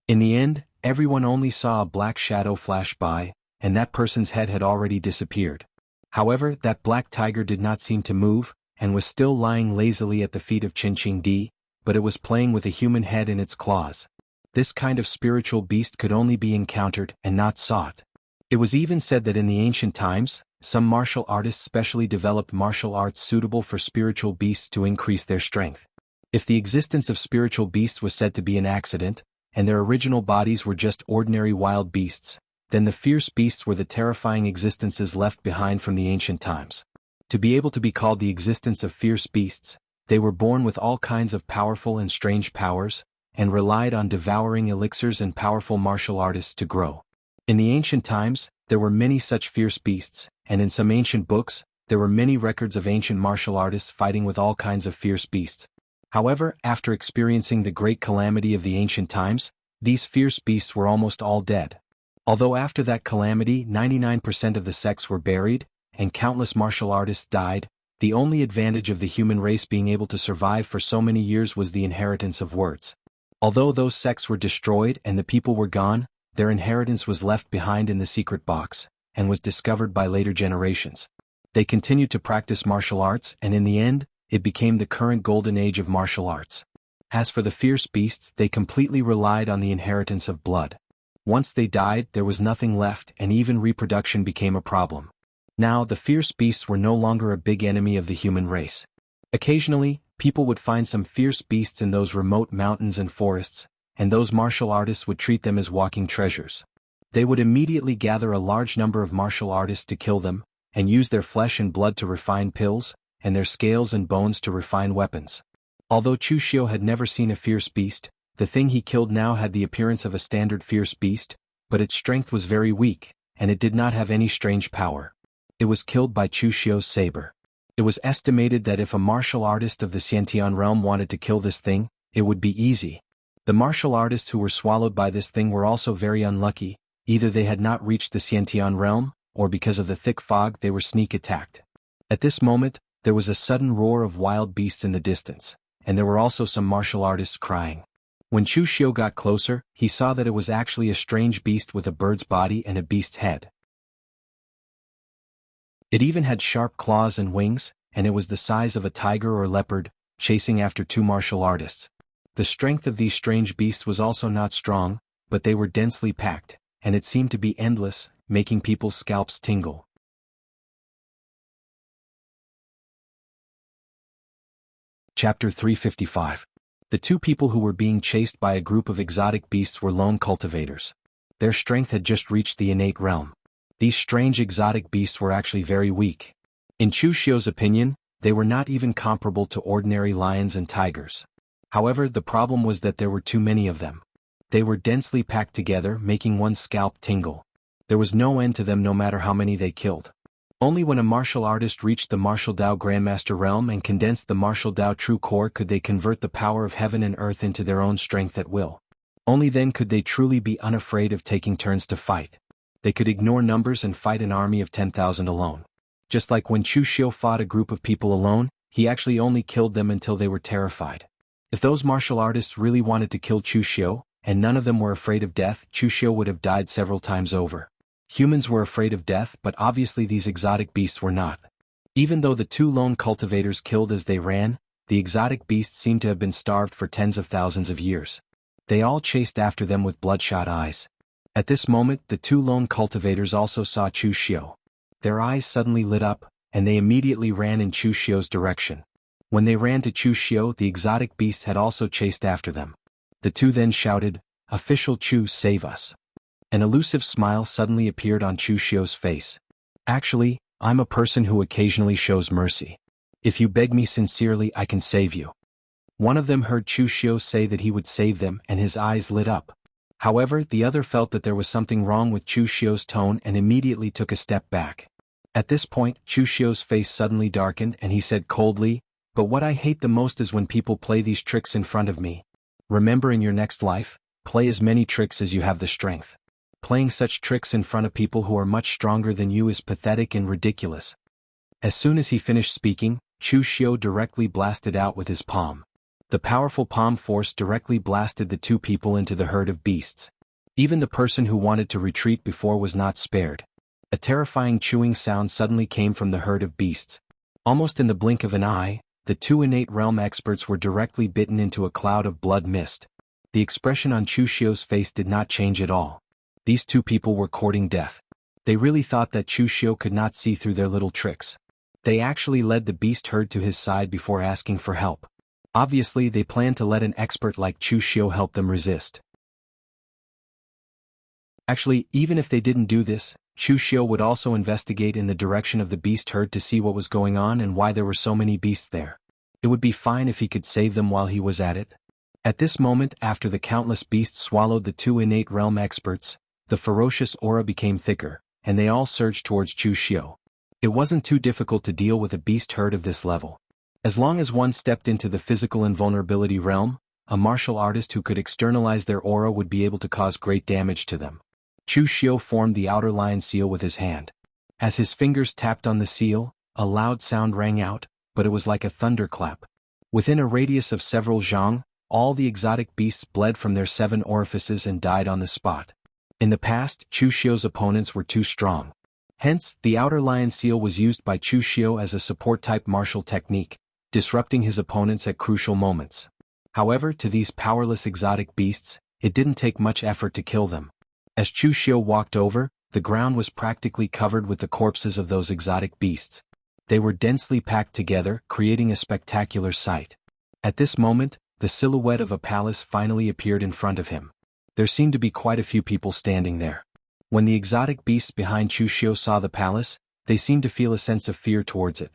In the end, everyone only saw a black shadow flash by, and that person's head had already disappeared. However, that black tiger did not seem to move, and was still lying lazily at the feet of Qinqing Di, but it was playing with a human head in its claws. This kind of spiritual beast could only be encountered and not sought. It was even said that in the ancient times, some martial artists specially developed martial arts suitable for spiritual beasts to increase their strength. If the existence of spiritual beasts was said to be an accident, and their original bodies were just ordinary wild beasts, then the fierce beasts were the terrifying existences left behind from the ancient times. To be able to be called the existence of fierce beasts, they were born with all kinds of powerful and strange powers, and relied on devouring elixirs and powerful martial artists to grow. In the ancient times, there were many such fierce beasts, and in some ancient books, there were many records of ancient martial artists fighting with all kinds of fierce beasts. However, after experiencing the great calamity of the ancient times, these fierce beasts were almost all dead. Although after that calamity 99% of the sects were buried, and countless martial artists died, the only advantage of the human race being able to survive for so many years was the inheritance of words. Although those sects were destroyed and the people were gone, their inheritance was left behind in the secret box, and was discovered by later generations. They continued to practice martial arts, and in the end, it became the current golden age of martial arts. As for the fierce beasts, they completely relied on the inheritance of blood. Once they died, there was nothing left, and even reproduction became a problem. Now, the fierce beasts were no longer a big enemy of the human race. Occasionally, people would find some fierce beasts in those remote mountains and forests, and those martial artists would treat them as walking treasures. They would immediately gather a large number of martial artists to kill them, and use their flesh and blood to refine pills, and their scales and bones to refine weapons. Although Chu Xiu had never seen a fierce beast, the thing he killed now had the appearance of a standard fierce beast, but its strength was very weak, and it did not have any strange power. It was killed by Chu Xiu's saber. It was estimated that if a martial artist of the Xiantian realm wanted to kill this thing, it would be easy. The martial artists who were swallowed by this thing were also very unlucky, either they had not reached the Xiantian realm, or because of the thick fog they were sneak attacked. At this moment, there was a sudden roar of wild beasts in the distance, and there were also some martial artists crying. When Chu Xiu got closer, he saw that it was actually a strange beast with a bird's body and a beast's head. It even had sharp claws and wings, and it was the size of a tiger or leopard, chasing after two martial artists. The strength of these strange beasts was also not strong, but they were densely packed, and it seemed to be endless, making people's scalps tingle. Chapter 355. The two people who were being chased by a group of exotic beasts were lone cultivators. Their strength had just reached the innate realm. These strange exotic beasts were actually very weak. In Chu Xiu's opinion, they were not even comparable to ordinary lions and tigers. However, the problem was that there were too many of them. They were densely packed together, making one's scalp tingle. There was no end to them no matter how many they killed. Only when a martial artist reached the martial Dao Grandmaster realm and condensed the martial Dao true core could they convert the power of heaven and earth into their own strength at will. Only then could they truly be unafraid of taking turns to fight. They could ignore numbers and fight an army of 10,000 alone. Just like when Chu Xiu fought a group of people alone, he actually only killed them until they were terrified. If those martial artists really wanted to kill Chu Xiu, and none of them were afraid of death, Chu Xiu would have died several times over. Humans were afraid of death, but obviously these exotic beasts were not. Even though the two lone cultivators killed as they ran, the exotic beasts seemed to have been starved for tens of thousands of years. They all chased after them with bloodshot eyes. At this moment, the two lone cultivators also saw Chu Xiu. Their eyes suddenly lit up, and they immediately ran in Chu Xiu's direction. When they ran to Chu Xiu, the exotic beasts had also chased after them. The two then shouted, "Official Chu, save us." An elusive smile suddenly appeared on Chu Xiu's face. "Actually, I'm a person who occasionally shows mercy. If you beg me sincerely, I can save you." One of them heard Chu Xiu say that he would save them, and his eyes lit up. However, the other felt that there was something wrong with Chu Xiu's tone and immediately took a step back. At this point, Chu Xiu's face suddenly darkened and he said coldly, "But what I hate the most is when people play these tricks in front of me. Remember, in your next life, play as many tricks as you have the strength. Playing such tricks in front of people who are much stronger than you is pathetic and ridiculous." As soon as he finished speaking, Chu Xiu directly blasted out with his palm. The powerful palm force directly blasted the two people into the herd of beasts. Even the person who wanted to retreat before was not spared. A terrifying chewing sound suddenly came from the herd of beasts. Almost in the blink of an eye, the two innate realm experts were directly bitten into a cloud of blood mist. The expression on Chu Xiu's face did not change at all. These two people were courting death. They really thought that Chu Xiu could not see through their little tricks. They actually led the beast herd to his side before asking for help. Obviously, they planned to let an expert like Chu Xiu help them resist. Actually, even if they didn't do this, Chu Xiu would also investigate in the direction of the beast herd to see what was going on and why there were so many beasts there. It would be fine if he could save them while he was at it. At this moment, after the countless beasts swallowed the two innate realm experts, the ferocious aura became thicker, and they all surged towards Chu Xiu. It wasn't too difficult to deal with a beast herd of this level. As long as one stepped into the physical invulnerability realm, a martial artist who could externalize their aura would be able to cause great damage to them. Chu Xiu formed the outer lion seal with his hand. As his fingers tapped on the seal, a loud sound rang out, but it was like a thunderclap. Within a radius of several zhang, all the exotic beasts bled from their 7 orifices and died on the spot. In the past, Chu Xiu's opponents were too strong. Hence, the outer lion seal was used by Chu Xiu as a support-type martial technique, disrupting his opponents at crucial moments. However, to these powerless exotic beasts, it didn't take much effort to kill them. As Chu Xiu walked over, the ground was practically covered with the corpses of those exotic beasts. They were densely packed together, creating a spectacular sight. At this moment, the silhouette of a palace finally appeared in front of him. There seemed to be quite a few people standing there. When the exotic beasts behind Chu Xiu saw the palace, they seemed to feel a sense of fear towards it.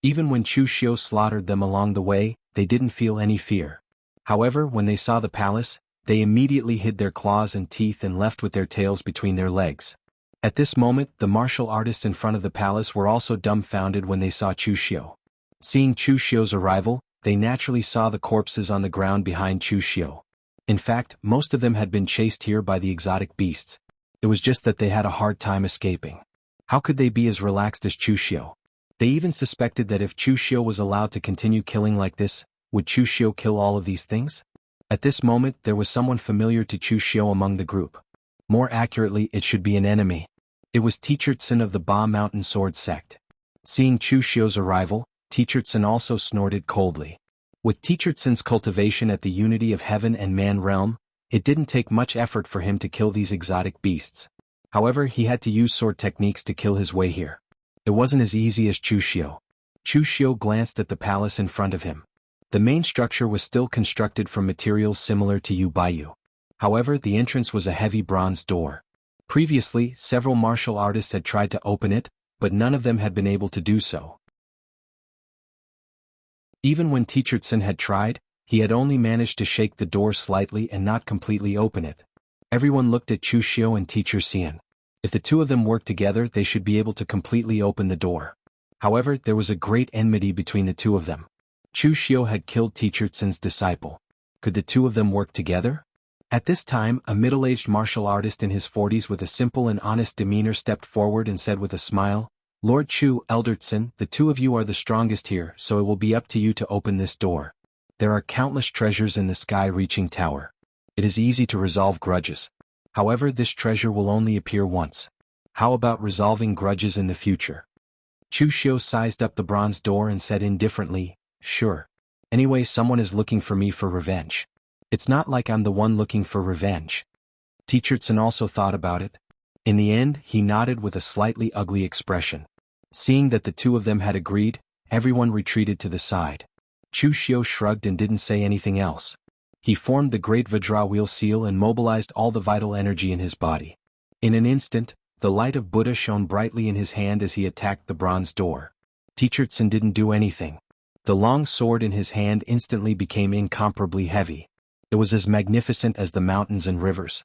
Even when Chu Xiu slaughtered them along the way, they didn't feel any fear. However, when they saw the palace, they immediately hid their claws and teeth and left with their tails between their legs. At this moment, the martial artists in front of the palace were also dumbfounded when they saw Chu Xiu. Seeing Chu Xiu's arrival, they naturally saw the corpses on the ground behind Chu Xiu. In fact, most of them had been chased here by the exotic beasts. It was just that they had a hard time escaping. How could they be as relaxed as Chu Xiu? They even suspected that if Chu Xiu was allowed to continue killing like this, would Chu Xiu kill all of these things? At this moment, there was someone familiar to Chu Xiu among the group. More accurately, it should be an enemy. It was Teachertsen of the Ba Mountain Sword sect. Seeing Chu Xiu's arrival, Teachertsen also snorted coldly. With Teachertsen's cultivation at the unity of heaven and man realm, it didn't take much effort for him to kill these exotic beasts. However, he had to use sword techniques to kill his way here. It wasn't as easy as Chu Xiu. Chu Xiu glanced at the palace in front of him. The main structure was still constructed from materials similar to Yu Baiyu. However, the entrance was a heavy bronze door. Previously, several martial artists had tried to open it, but none of them had been able to do so. Even when Teachertsen had tried, he had only managed to shake the door slightly and not completely open it. Everyone looked at Chu Xiu and Teacher Xian. If the two of them worked together, they should be able to completely open the door. However, there was a great enmity between the two of them. Chu Xiu had killed Teachertsen's disciple. Could the two of them work together? At this time, a middle-aged martial artist in his 40s with a simple and honest demeanor stepped forward and said with a smile, "Lord Chu, Eldertsen, the two of you are the strongest here, so it will be up to you to open this door. There are countless treasures in the sky-reaching tower. It is easy to resolve grudges. However, this treasure will only appear once. How about resolving grudges in the future?" Chu Xiu sized up the bronze door and said indifferently, "Sure. Anyway, someone is looking for me for revenge. It's not like I'm the one looking for revenge." Teachertsen also thought about it. In the end, he nodded with a slightly ugly expression. Seeing that the two of them had agreed, everyone retreated to the side. Chu Xiu shrugged and didn't say anything else. He formed the great Vajra wheel seal and mobilized all the vital energy in his body. In an instant, the light of Buddha shone brightly in his hand as he attacked the bronze door. Teachertsen didn't do anything. The long sword in his hand instantly became incomparably heavy. It was as magnificent as the mountains and rivers.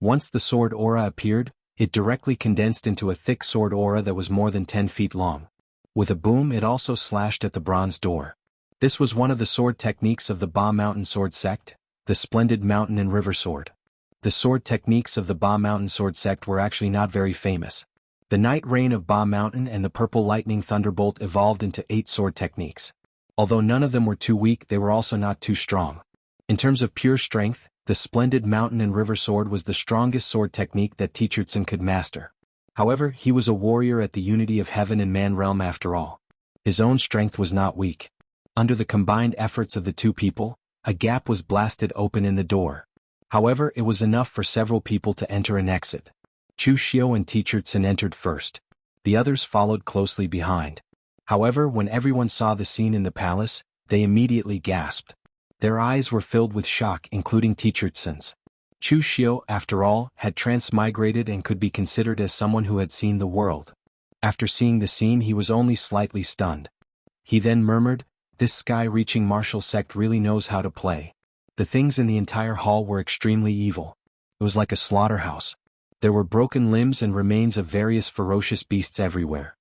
Once the sword aura appeared, it directly condensed into a thick sword aura that was more than 10 feet long. With a boom, it also slashed at the bronze door. This was one of the sword techniques of the Ba Mountain Sword Sect, the Splendid Mountain and River Sword. The sword techniques of the Ba Mountain Sword Sect were actually not very famous. The Night Rain of Ba Mountain and the Purple Lightning Thunderbolt evolved into 8 sword techniques. Although none of them were too weak, they were also not too strong. In terms of pure strength, the Splendid Mountain and River Sword was the strongest sword technique that Teacherson could master. However, he was a warrior at the unity of heaven and man realm after all. His own strength was not weak. Under the combined efforts of the two people, a gap was blasted open in the door. However, it was enough for several people to enter and exit. Chu Xiu and Teacherson entered first. The others followed closely behind. However, when everyone saw the scene in the palace, they immediately gasped. Their eyes were filled with shock, including Teacherson's. Chu Xiu, after all, had transmigrated and could be considered as someone who had seen the world. After seeing the scene, he was only slightly stunned. He then murmured, "This sky-reaching martial sect really knows how to play." The things in the entire hall were extremely evil. It was like a slaughterhouse. There were broken limbs and remains of various ferocious beasts everywhere.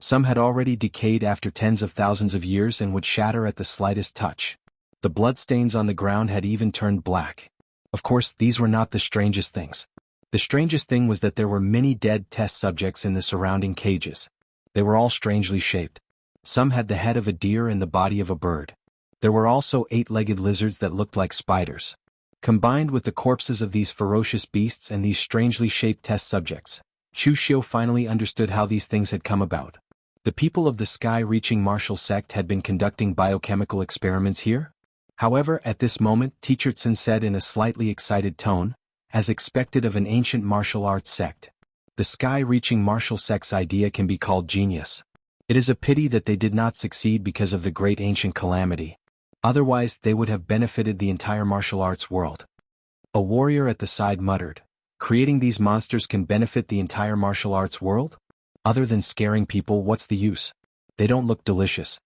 Some had already decayed after tens of thousands of years and would shatter at the slightest touch. The bloodstains on the ground had even turned black. Of course, these were not the strangest things. The strangest thing was that there were many dead test subjects in the surrounding cages. They were all strangely shaped. Some had the head of a deer and the body of a bird. There were also 8-legged lizards that looked like spiders. Combined with the corpses of these ferocious beasts and these strangely shaped test subjects, Chu Xiu finally understood how these things had come about. The people of the sky-reaching martial sect had been conducting biochemical experiments here. However, at this moment, Teacherson said in a slightly excited tone, as expected of an ancient martial arts sect, "The sky-reaching martial sect's idea can be called genius. It is a pity that they did not succeed because of the great ancient calamity. Otherwise, they would have benefited the entire martial arts world." A warrior at the side muttered, "Creating these monsters can benefit the entire martial arts world? Other than scaring people, what's the use? They don't look delicious."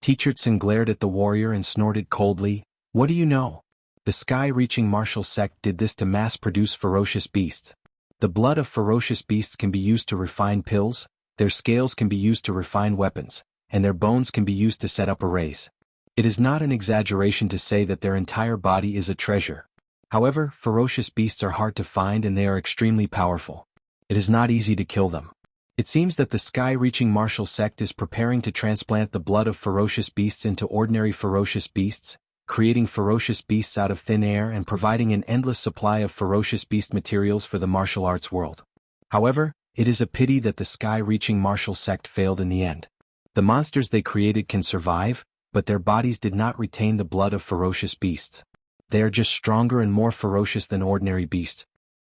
Teacherson glared at the warrior and snorted coldly, "What do you know? The sky-reaching martial sect did this to mass-produce ferocious beasts. The blood of ferocious beasts can be used to refine pills, their scales can be used to refine weapons, and their bones can be used to set up arrays. It is not an exaggeration to say that their entire body is a treasure. However, ferocious beasts are hard to find and they are extremely powerful. It is not easy to kill them. It seems that the sky-reaching martial sect is preparing to transplant the blood of ferocious beasts into ordinary ferocious beasts, creating ferocious beasts out of thin air and providing an endless supply of ferocious beast materials for the martial arts world. However, it is a pity that the sky-reaching martial sect failed in the end. The monsters they created can survive, but their bodies did not retain the blood of ferocious beasts. They are just stronger and more ferocious than ordinary beasts."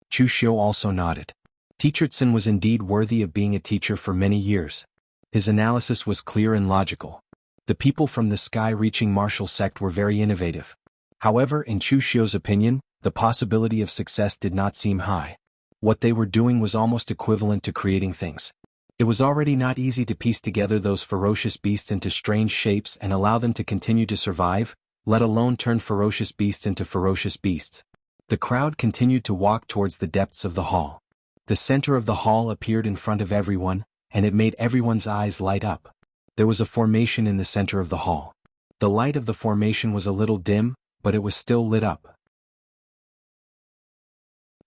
Chu Xiu also nodded. Teacherson was indeed worthy of being a teacher for many years. His analysis was clear and logical. The people from the sky-reaching martial sect were very innovative. However, in Chu Xiu's opinion, the possibility of success did not seem high. What they were doing was almost equivalent to creating things. It was already not easy to piece together those ferocious beasts into strange shapes and allow them to continue to survive, let alone turn ferocious beasts into ferocious beasts. The crowd continued to walk towards the depths of the hall. The center of the hall appeared in front of everyone, and it made everyone's eyes light up. There was a formation in the center of the hall. The light of the formation was a little dim, but it was still lit up.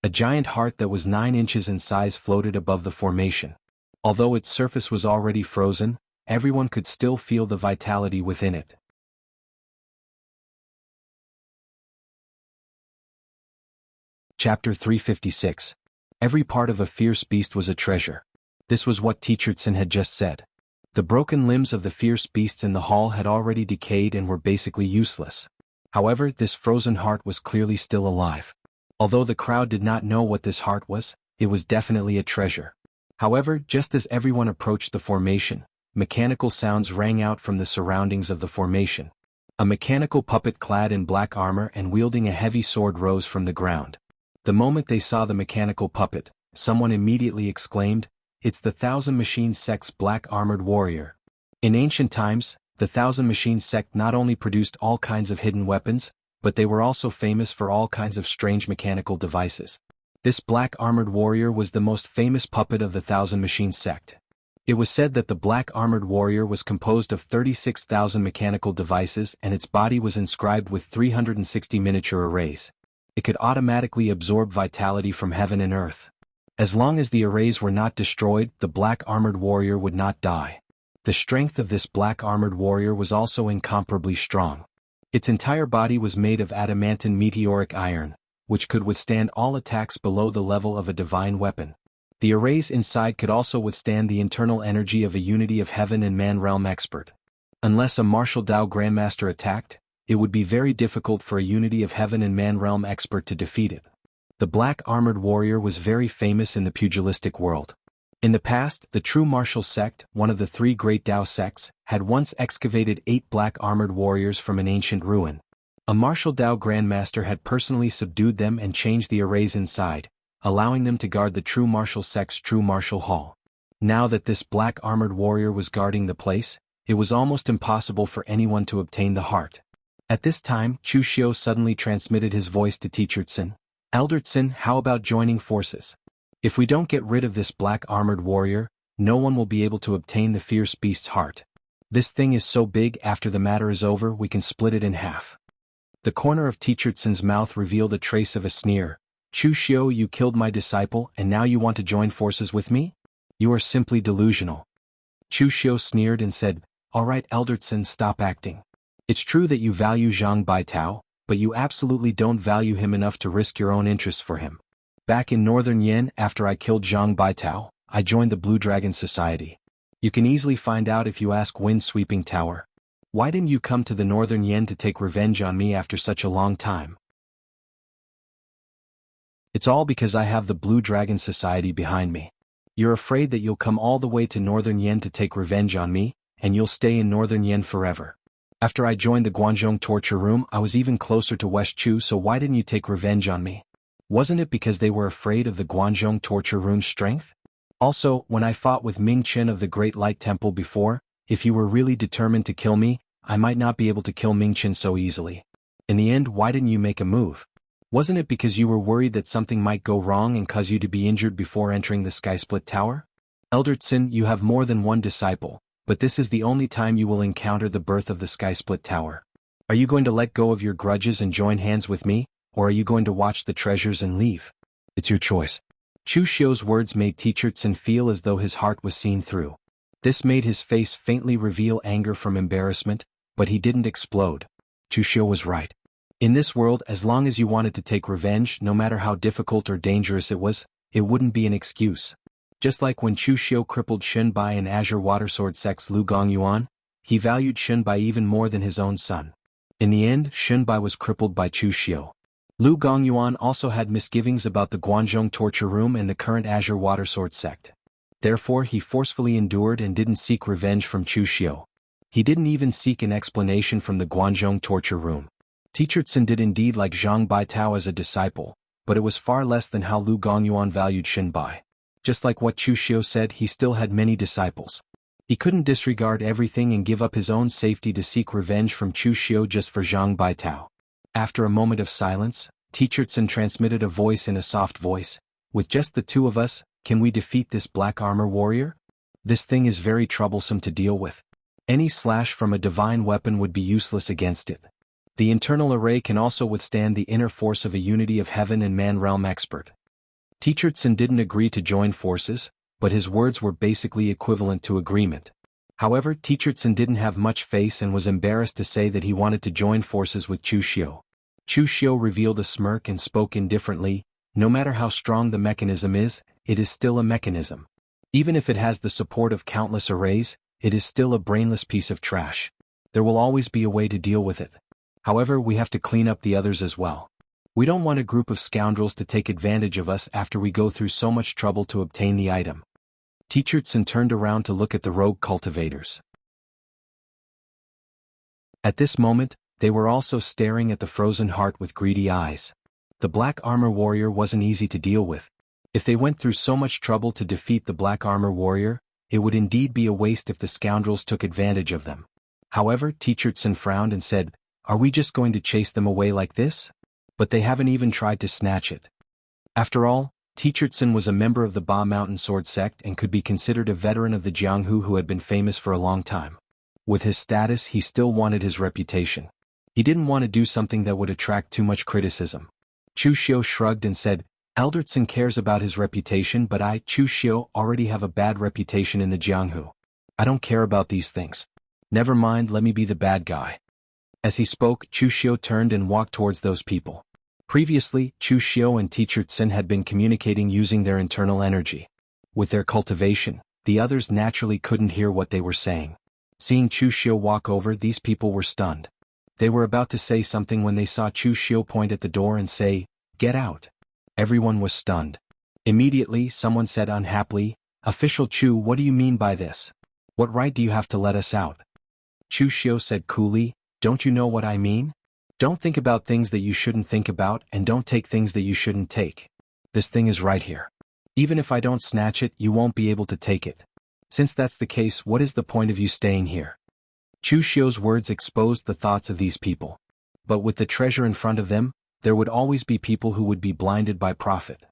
A giant heart that was 9 inches in size floated above the formation. Although its surface was already frozen, everyone could still feel the vitality within it. Chapter 356. Every part of a fierce beast was a treasure. This was what Teacherson had just said. The broken limbs of the fierce beasts in the hall had already decayed and were basically useless. However, this frozen heart was clearly still alive. Although the crowd did not know what this heart was, it was definitely a treasure. However, just as everyone approached the formation, mechanical sounds rang out from the surroundings of the formation. A mechanical puppet clad in black armor and wielding a heavy sword rose from the ground. The moment they saw the mechanical puppet, someone immediately exclaimed, "It's the Thousand Machines Sect's black armored warrior." In ancient times, the Thousand Machines Sect not only produced all kinds of hidden weapons, but they were also famous for all kinds of strange mechanical devices. This black armored warrior was the most famous puppet of the Thousand Machines sect. It was said that the black armored warrior was composed of 36,000 mechanical devices and its body was inscribed with 360 miniature arrays. It could automatically absorb vitality from heaven and earth. As long as the arrays were not destroyed, the black armored warrior would not die. The strength of this black armored warrior was also incomparably strong. Its entire body was made of adamantine meteoric iron, which could withstand all attacks below the level of a divine weapon. The arrays inside could also withstand the internal energy of a unity of heaven and man realm expert. Unless a martial Dao grandmaster attacked, it would be very difficult for a unity of heaven and man realm expert to defeat it. The black armored warrior was very famous in the pugilistic world. In the past, the true martial sect, one of the three great Dao sects, had once excavated 8 black armored warriors from an ancient ruin. A martial Dao grandmaster had personally subdued them and changed the arrays inside, allowing them to guard the true martial sect's true martial hall. Now that this black armored warrior was guarding the place, it was almost impossible for anyone to obtain the heart. At this time, Chu Xiu suddenly transmitted his voice to Teacher Tsin. Elder Tsin, how about joining forces? If we don't get rid of this black armored warrior, no one will be able to obtain the fierce beast's heart. This thing is so big, after the matter is over we can split it in half. The corner of Teacher Tsin's mouth revealed a trace of a sneer. Chu Xiu, you killed my disciple and now you want to join forces with me? You are simply delusional. Chu Xiu sneered and said, Alright Elder Tsin, stop acting. It's true that you value Zhang Baitao, but you absolutely don't value him enough to risk your own interests for him. Back in Northern Yen, after I killed Zhang Baitao, I joined the Blue Dragon Society. You can easily find out if you ask Wind Sweeping Tower. Why didn't you come to the Northern Yen to take revenge on me after such a long time? It's all because I have the Blue Dragon Society behind me. You're afraid that you'll come all the way to Northern Yen to take revenge on me, and you'll stay in Northern Yen forever. After I joined the Guanzhong torture room, I was even closer to West Chu, so why didn't you take revenge on me? Wasn't it because they were afraid of the Guanzhong torture room's strength? Also, when I fought with Ming Chen of the Great Light Temple before, if you were really determined to kill me, I might not be able to kill Ming Chen so easily. In the end, why didn't you make a move? Wasn't it because you were worried that something might go wrong and cause you to be injured before entering the Sky Split Tower? Elder Tsin, you have more than one disciple, but this is the only time you will encounter the birth of the Sky Split Tower. Are you going to let go of your grudges and join hands with me, or are you going to watch the treasures and leave? It's your choice. Chu Xiu's words made Teacher Tsin feel as though his heart was seen through. This made his face faintly reveal anger from embarrassment, but he didn't explode. Chu Xiu was right. In this world, as long as you wanted to take revenge, no matter how difficult or dangerous it was, it wouldn't be an excuse. Just like when Chu Xiu crippled Shunbai and Azure Watersword sect's Lu Gongyuan, he valued Shunbai even more than his own son. In the end, Shunbai was crippled by Chu Xiu. Lu Gongyuan also had misgivings about the Guanzhong torture room and the current Azure Watersword sect. Therefore he forcefully endured and didn't seek revenge from Chu Xiu. He didn't even seek an explanation from the Guanzhong torture room. Teacher Tsin did indeed like Zhang Baitao as a disciple, but it was far less than how Lu Gongyuan valued Shunbai. Just like what Chu Xiu said, he still had many disciples. He couldn't disregard everything and give up his own safety to seek revenge from Chu Xiu just for Zhang Baitao. After a moment of silence, Teacher Tsin transmitted a voice in a soft voice. With just the two of us, can we defeat this black armor warrior? This thing is very troublesome to deal with. Any slash from a divine weapon would be useless against it. The internal array can also withstand the inner force of a unity of heaven and man realm expert. Teacher Tsin didn't agree to join forces, but his words were basically equivalent to agreement. However, Teacher Tsin didn't have much face and was embarrassed to say that he wanted to join forces with Chu Xiu. Chu Xiu revealed a smirk and spoke indifferently, no matter how strong the mechanism is, it is still a mechanism. Even if it has the support of countless arrays, it is still a brainless piece of trash. There will always be a way to deal with it. However, we have to clean up the others as well. We don't want a group of scoundrels to take advantage of us after we go through so much trouble to obtain the item. Teacher Tsin turned around to look at the rogue cultivators. At this moment, they were also staring at the frozen heart with greedy eyes. The black armor warrior wasn't easy to deal with. If they went through so much trouble to defeat the black armor warrior, it would indeed be a waste if the scoundrels took advantage of them. However, Teacher Tsin frowned and said, Are we just going to chase them away like this? But they haven't even tried to snatch it. After all, Teacher Tsun was a member of the Ba Mountain Sword sect and could be considered a veteran of the Jianghu who had been famous for a long time. With his status, he still wanted his reputation. He didn't want to do something that would attract too much criticism. Chu Xiu shrugged and said, Elder Tsun cares about his reputation, but I, Chu Xiu, already have a bad reputation in the Jianghu. I don't care about these things. Never mind, let me be the bad guy. As he spoke, Chu Xiu turned and walked towards those people. Previously, Chu Xiu and Teacher Tsun had been communicating using their internal energy. With their cultivation, the others naturally couldn't hear what they were saying. Seeing Chu Xiu walk over, these people were stunned. They were about to say something when they saw Chu Xiu point at the door and say, "Get out." Everyone was stunned. Immediately, someone said unhappily, "Official Chu, what do you mean by this? What right do you have to let us out?" Chu Xiu said coolly, "Don't you know what I mean? Don't think about things that you shouldn't think about, and don't take things that you shouldn't take. This thing is right here. Even if I don't snatch it, you won't be able to take it. Since that's the case, what is the point of you staying here?" Chu Xiu's words exposed the thoughts of these people. But with the treasure in front of them, there would always be people who would be blinded by profit.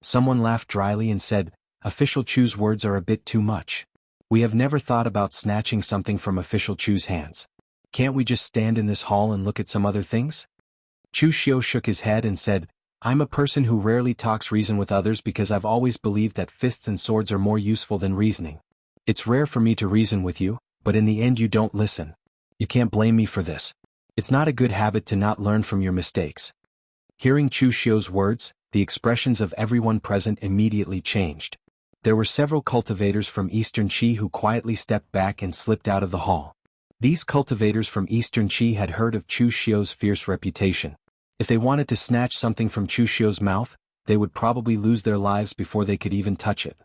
Someone laughed dryly and said, "Official Chu's words are a bit too much. We have never thought about snatching something from Official Chu's hands. Can't we just stand in this hall and look at some other things?" Chu Xiu shook his head and said, "I'm a person who rarely talks reason with others because I've always believed that fists and swords are more useful than reasoning. It's rare for me to reason with you, but in the end you don't listen. You can't blame me for this. It's not a good habit to not learn from your mistakes." Hearing Chu Xiu's words, the expressions of everyone present immediately changed. There were several cultivators from Eastern Qi who quietly stepped back and slipped out of the hall. These cultivators from Eastern Qi had heard of Chu Xiu's fierce reputation. If they wanted to snatch something from Chu Xiu's mouth, they would probably lose their lives before they could even touch it.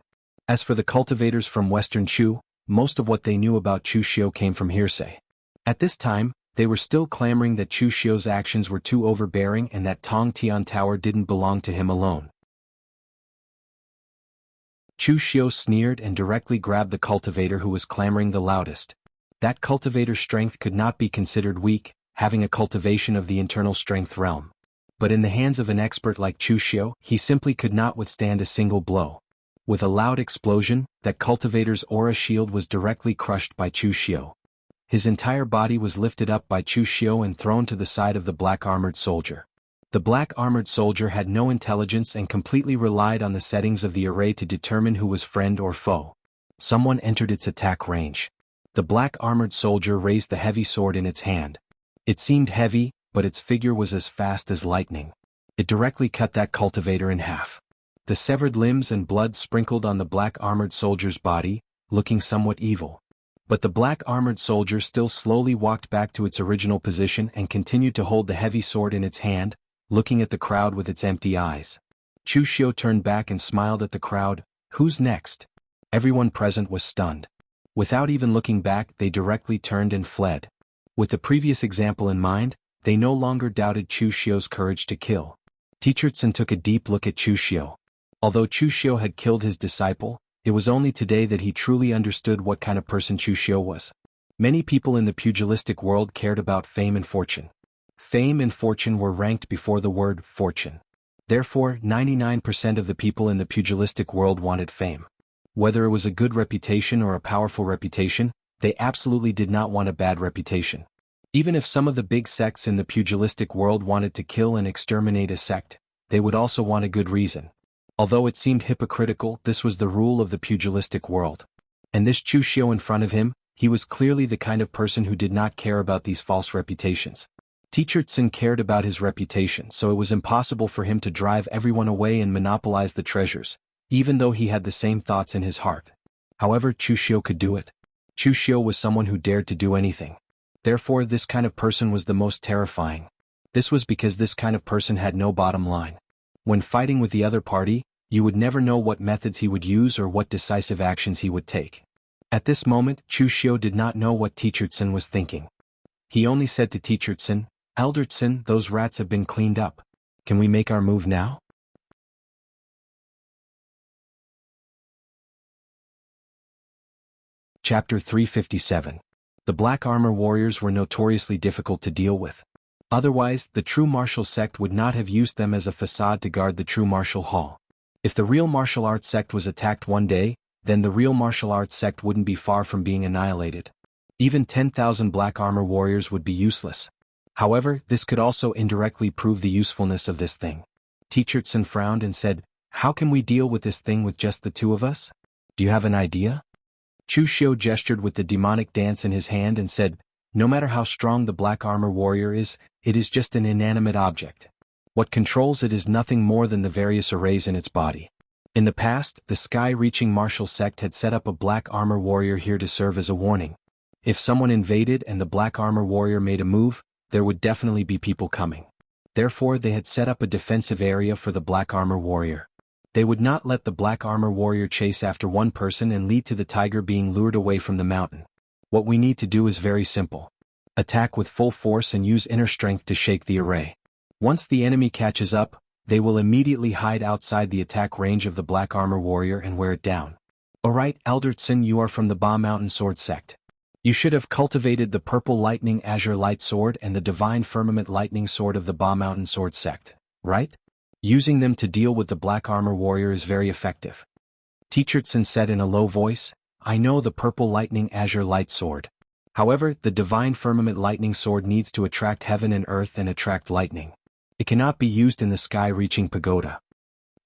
As for the cultivators from Western Chu, most of what they knew about Chu Xiu came from hearsay. At this time, they were still clamoring that Chu Xiu's actions were too overbearing and that Tong Tian Tower didn't belong to him alone. Chu Xiu sneered and directly grabbed the cultivator who was clamoring the loudest. That cultivator's strength could not be considered weak, having a cultivation of the internal strength realm. But in the hands of an expert like Chu Xiu, he simply could not withstand a single blow. With a loud explosion, that cultivator's aura shield was directly crushed by Chu Xiu. His entire body was lifted up by Chu Xiu and thrown to the side of the black-armored soldier. The black-armored soldier had no intelligence and completely relied on the settings of the array to determine who was friend or foe. Someone entered its attack range. The black-armored soldier raised the heavy sword in its hand. It seemed heavy, but its figure was as fast as lightning. It directly cut that cultivator in half. The severed limbs and blood sprinkled on the black-armored soldier's body, looking somewhat evil. But the black-armored soldier still slowly walked back to its original position and continued to hold the heavy sword in its hand, looking at the crowd with its empty eyes. Chu Xiu turned back and smiled at the crowd. "Who's next?" Everyone present was stunned. Without even looking back, they directly turned and fled. With the previous example in mind, they no longer doubted Chu Xiu's courage to kill. Teacher Tsun took a deep look at Chu Xiu. Although Chu Xiu had killed his disciple, it was only today that he truly understood what kind of person Chu Xiu was. Many people in the pugilistic world cared about fame and fortune. Fame and fortune were ranked before the word fortune. Therefore, 99% of the people in the pugilistic world wanted fame. Whether it was a good reputation or a powerful reputation, they absolutely did not want a bad reputation. Even if some of the big sects in the pugilistic world wanted to kill and exterminate a sect, they would also want a good reason. Although it seemed hypocritical, this was the rule of the pugilistic world. And this Chu Xiu in front of him, he was clearly the kind of person who did not care about these false reputations. Teacher Tsun cared about his reputation, so it was impossible for him to drive everyone away and monopolize the treasures, even though he had the same thoughts in his heart. However, Chu Xiu could do it. Chu Xiu was someone who dared to do anything. Therefore, this kind of person was the most terrifying. This was because this kind of person had no bottom line. When fighting with the other party, you would never know what methods he would use or what decisive actions he would take. At this moment, Chu Xiu did not know what Teacher Tsun was thinking. He only said to Teacher Tsun, "Elder Tsun, those rats have been cleaned up. Can we make our move now?" Chapter 357. The Black Armor Warriors were notoriously difficult to deal with. Otherwise, the true martial sect would not have used them as a facade to guard the true martial hall. If the real martial arts sect was attacked one day, then the real martial arts sect wouldn't be far from being annihilated. Even 10,000 black armor warriors would be useless. However, this could also indirectly prove the usefulness of this thing. Teacher Tsun frowned and said, "How can we deal with this thing with just the two of us? Do you have an idea?" Chu Xiu gestured with the demonic dance in his hand and said, "No matter how strong the black armor warrior is, it is just an inanimate object. What controls it is nothing more than the various arrays in its body. In the past, the sky-reaching martial sect had set up a black armor warrior here to serve as a warning. If someone invaded and the black armor warrior made a move, there would definitely be people coming. Therefore, they had set up a defensive area for the black armor warrior. They would not let the black armor warrior chase after one person and lead to the tiger being lured away from the mountain. What we need to do is very simple. Attack with full force and use inner strength to shake the array. Once the enemy catches up, they will immediately hide outside the attack range of the black armor warrior and wear it down. Alright, Elder Tsun, you are from the Ba Mountain Sword sect. You should have cultivated the Purple Lightning Azure Light Sword and the Divine Firmament Lightning Sword of the Ba Mountain Sword sect, right? Using them to deal with the black armor warrior is very effective." Teacher Tsun said in a low voice, "I know the Purple Lightning Azure Light Sword. However, the Divine Firmament Lightning Sword needs to attract heaven and earth and attract lightning. It cannot be used in the sky-reaching pagoda."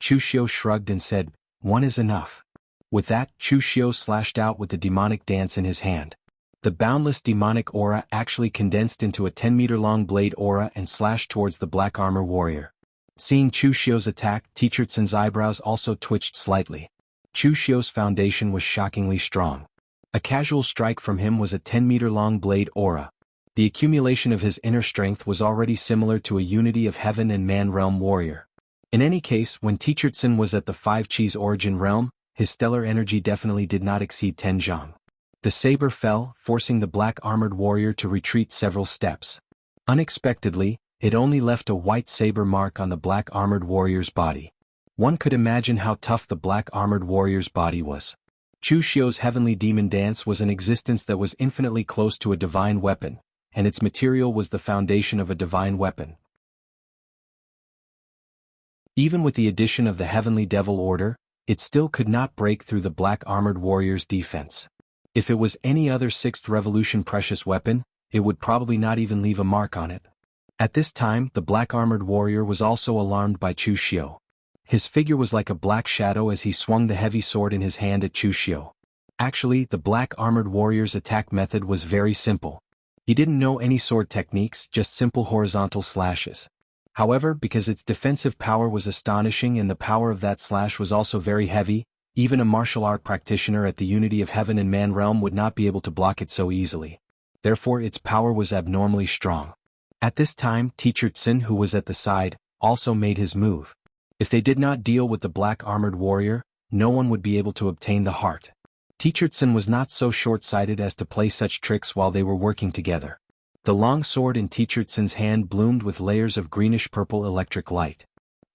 Chu Xiu shrugged and said, "One is enough." With that, Chu Xiu slashed out with the demonic dance in his hand. The boundless demonic aura actually condensed into a 10-meter-long blade aura and slashed towards the black armor warrior. Seeing Chu Xiu's attack, Teacher Tsun's eyebrows also twitched slightly. Chu Xiu's foundation was shockingly strong. A casual strike from him was a 10-meter-long blade aura. The accumulation of his inner strength was already similar to a unity of heaven and man realm warrior. In any case, when Teacher Tsun was at the 5 Chi's origin realm, his stellar energy definitely did not exceed 10 zhang. The saber fell, forcing the black-armored warrior to retreat several steps. Unexpectedly, it only left a white saber mark on the black-armored warrior's body. One could imagine how tough the black-armored warrior's body was. Chu Xiu's heavenly demon dance was an existence that was infinitely close to a divine weapon, and its material was the foundation of a divine weapon. Even with the addition of the heavenly devil order, it still could not break through the black-armored warrior's defense. If it was any other 6th Revolution precious weapon, it would probably not even leave a mark on it. At this time, the black-armored warrior was also alarmed by Chu Xiu. His figure was like a black shadow as he swung the heavy sword in his hand at Chu Xiu. Actually, the black-armored warrior's attack method was very simple. He didn't know any sword techniques, just simple horizontal slashes. However, because its defensive power was astonishing and the power of that slash was also very heavy, even a martial art practitioner at the unity of heaven and man realm would not be able to block it so easily. Therefore its power was abnormally strong. At this time, Teacher Tsun, who was at the side, also made his move. If they did not deal with the black-armored warrior, no one would be able to obtain the heart. Teacher Tsun was not so short-sighted as to play such tricks while they were working together. The long sword in Teacher Tsun's hand bloomed with layers of greenish-purple electric light.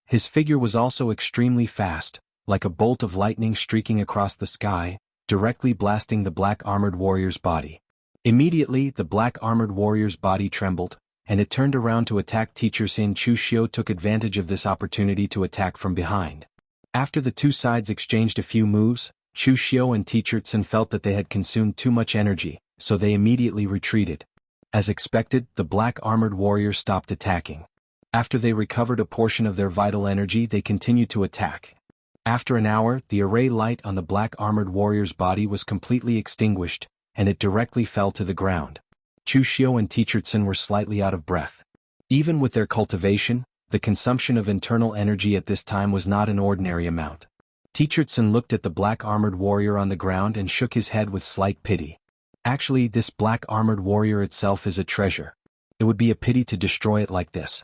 His figure was also extremely fast, like a bolt of lightning streaking across the sky, directly blasting the black-armored warrior's body. Immediately, the black-armored warrior's body trembled, and it turned around to attack Teacher Tsun. Chu Xiu took advantage of this opportunity to attack from behind. After the two sides exchanged a few moves, Chu Xiu and Teacher Tsun felt that they had consumed too much energy, so they immediately retreated. As expected, the black-armored warrior stopped attacking. After they recovered a portion of their vital energy, they continued to attack. After an hour, the array light on the black-armored warrior's body was completely extinguished, and it directly fell to the ground. Chu Xiu and Teacher Tsun were slightly out of breath. Even with their cultivation, the consumption of internal energy at this time was not an ordinary amount. Teacher Tsun looked at the black-armored warrior on the ground and shook his head with slight pity. Actually, this black-armored warrior itself is a treasure. It would be a pity to destroy it like this.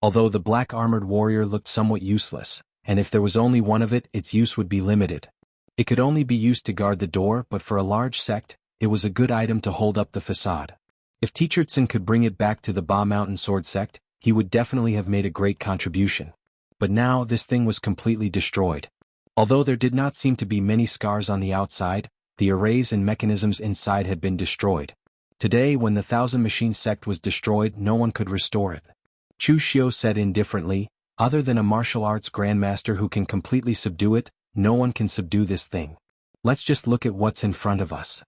Although the black-armored warrior looked somewhat useless, and if there was only one of it, its use would be limited. It could only be used to guard the door, but for a large sect, it was a good item to hold up the facade. If Teacher Tsun could bring it back to the Ba Mountain Sword sect, he would definitely have made a great contribution. But now this thing was completely destroyed. Although there did not seem to be many scars on the outside, the arrays and mechanisms inside had been destroyed. Today, when the Thousand Machine sect was destroyed, no one could restore it. Chu Xiu said indifferently, other than a martial arts grandmaster who can completely subdue it, no one can subdue this thing. Let's just look at what's in front of us.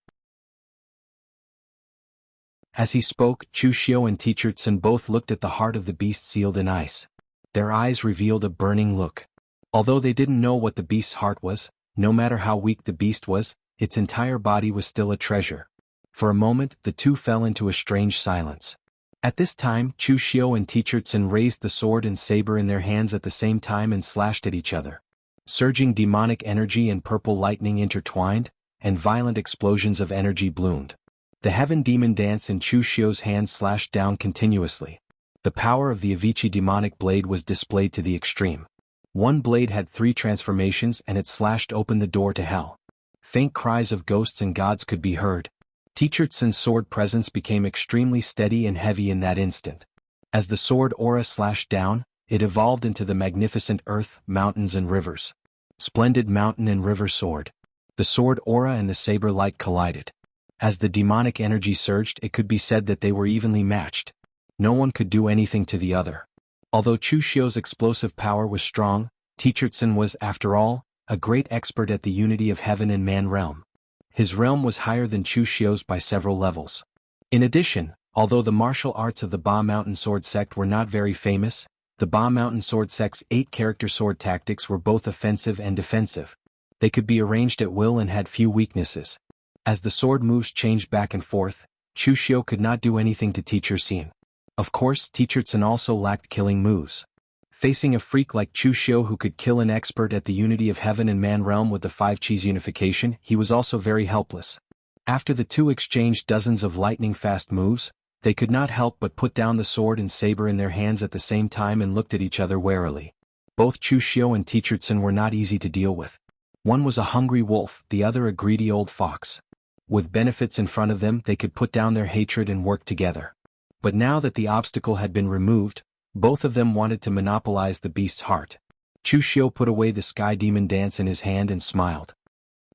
As he spoke, Chu Xiu and Teacher Tsun both looked at the heart of the beast sealed in ice. Their eyes revealed a burning look. Although they didn't know what the beast's heart was, no matter how weak the beast was, its entire body was still a treasure. For a moment, the two fell into a strange silence. At this time, Chu Xiu and Teacher Tsun raised the sword and saber in their hands at the same time and slashed at each other. Surging demonic energy and purple lightning intertwined, and violent explosions of energy bloomed. The heaven demon dance in Chu Xiu's hands slashed down continuously. The power of the Avicii demonic blade was displayed to the extreme. One blade had 3 transformations and it slashed open the door to hell. Faint cries of ghosts and gods could be heard. Teacher Tsun's sword presence became extremely steady and heavy in that instant. As the sword aura slashed down, it evolved into the magnificent earth, mountains and rivers. Splendid mountain and river sword. The sword aura and the saber light collided. As the demonic energy surged, it could be said that they were evenly matched. No one could do anything to the other. Although Chu Xiu's explosive power was strong, Teacher Tsun was, after all, a great expert at the unity of heaven and man realm. His realm was higher than Chu Xiu's by several levels. In addition, although the martial arts of the Ba Mountain Sword sect were not very famous, the Ba Mountain Sword sect's 8-character sword tactics were both offensive and defensive. They could be arranged at will and had few weaknesses. As the sword moves changed back and forth, Chu Xiu could not do anything to Teacher Tsun. Of course, Teacher Tsun also lacked killing moves. Facing a freak like Chu Xiu who could kill an expert at the unity of heaven and man realm with the 5 Qis unification, he was also very helpless. After the two exchanged dozens of lightning-fast moves, they could not help but put down the sword and saber in their hands at the same time and looked at each other warily. Both Chu Xiu and Teacher Tsun were not easy to deal with. One was a hungry wolf, the other a greedy old fox. With benefits in front of them, they could put down their hatred and work together. But now that the obstacle had been removed, both of them wanted to monopolize the beast's heart. Chu Xiu put away the sky demon dance in his hand and smiled.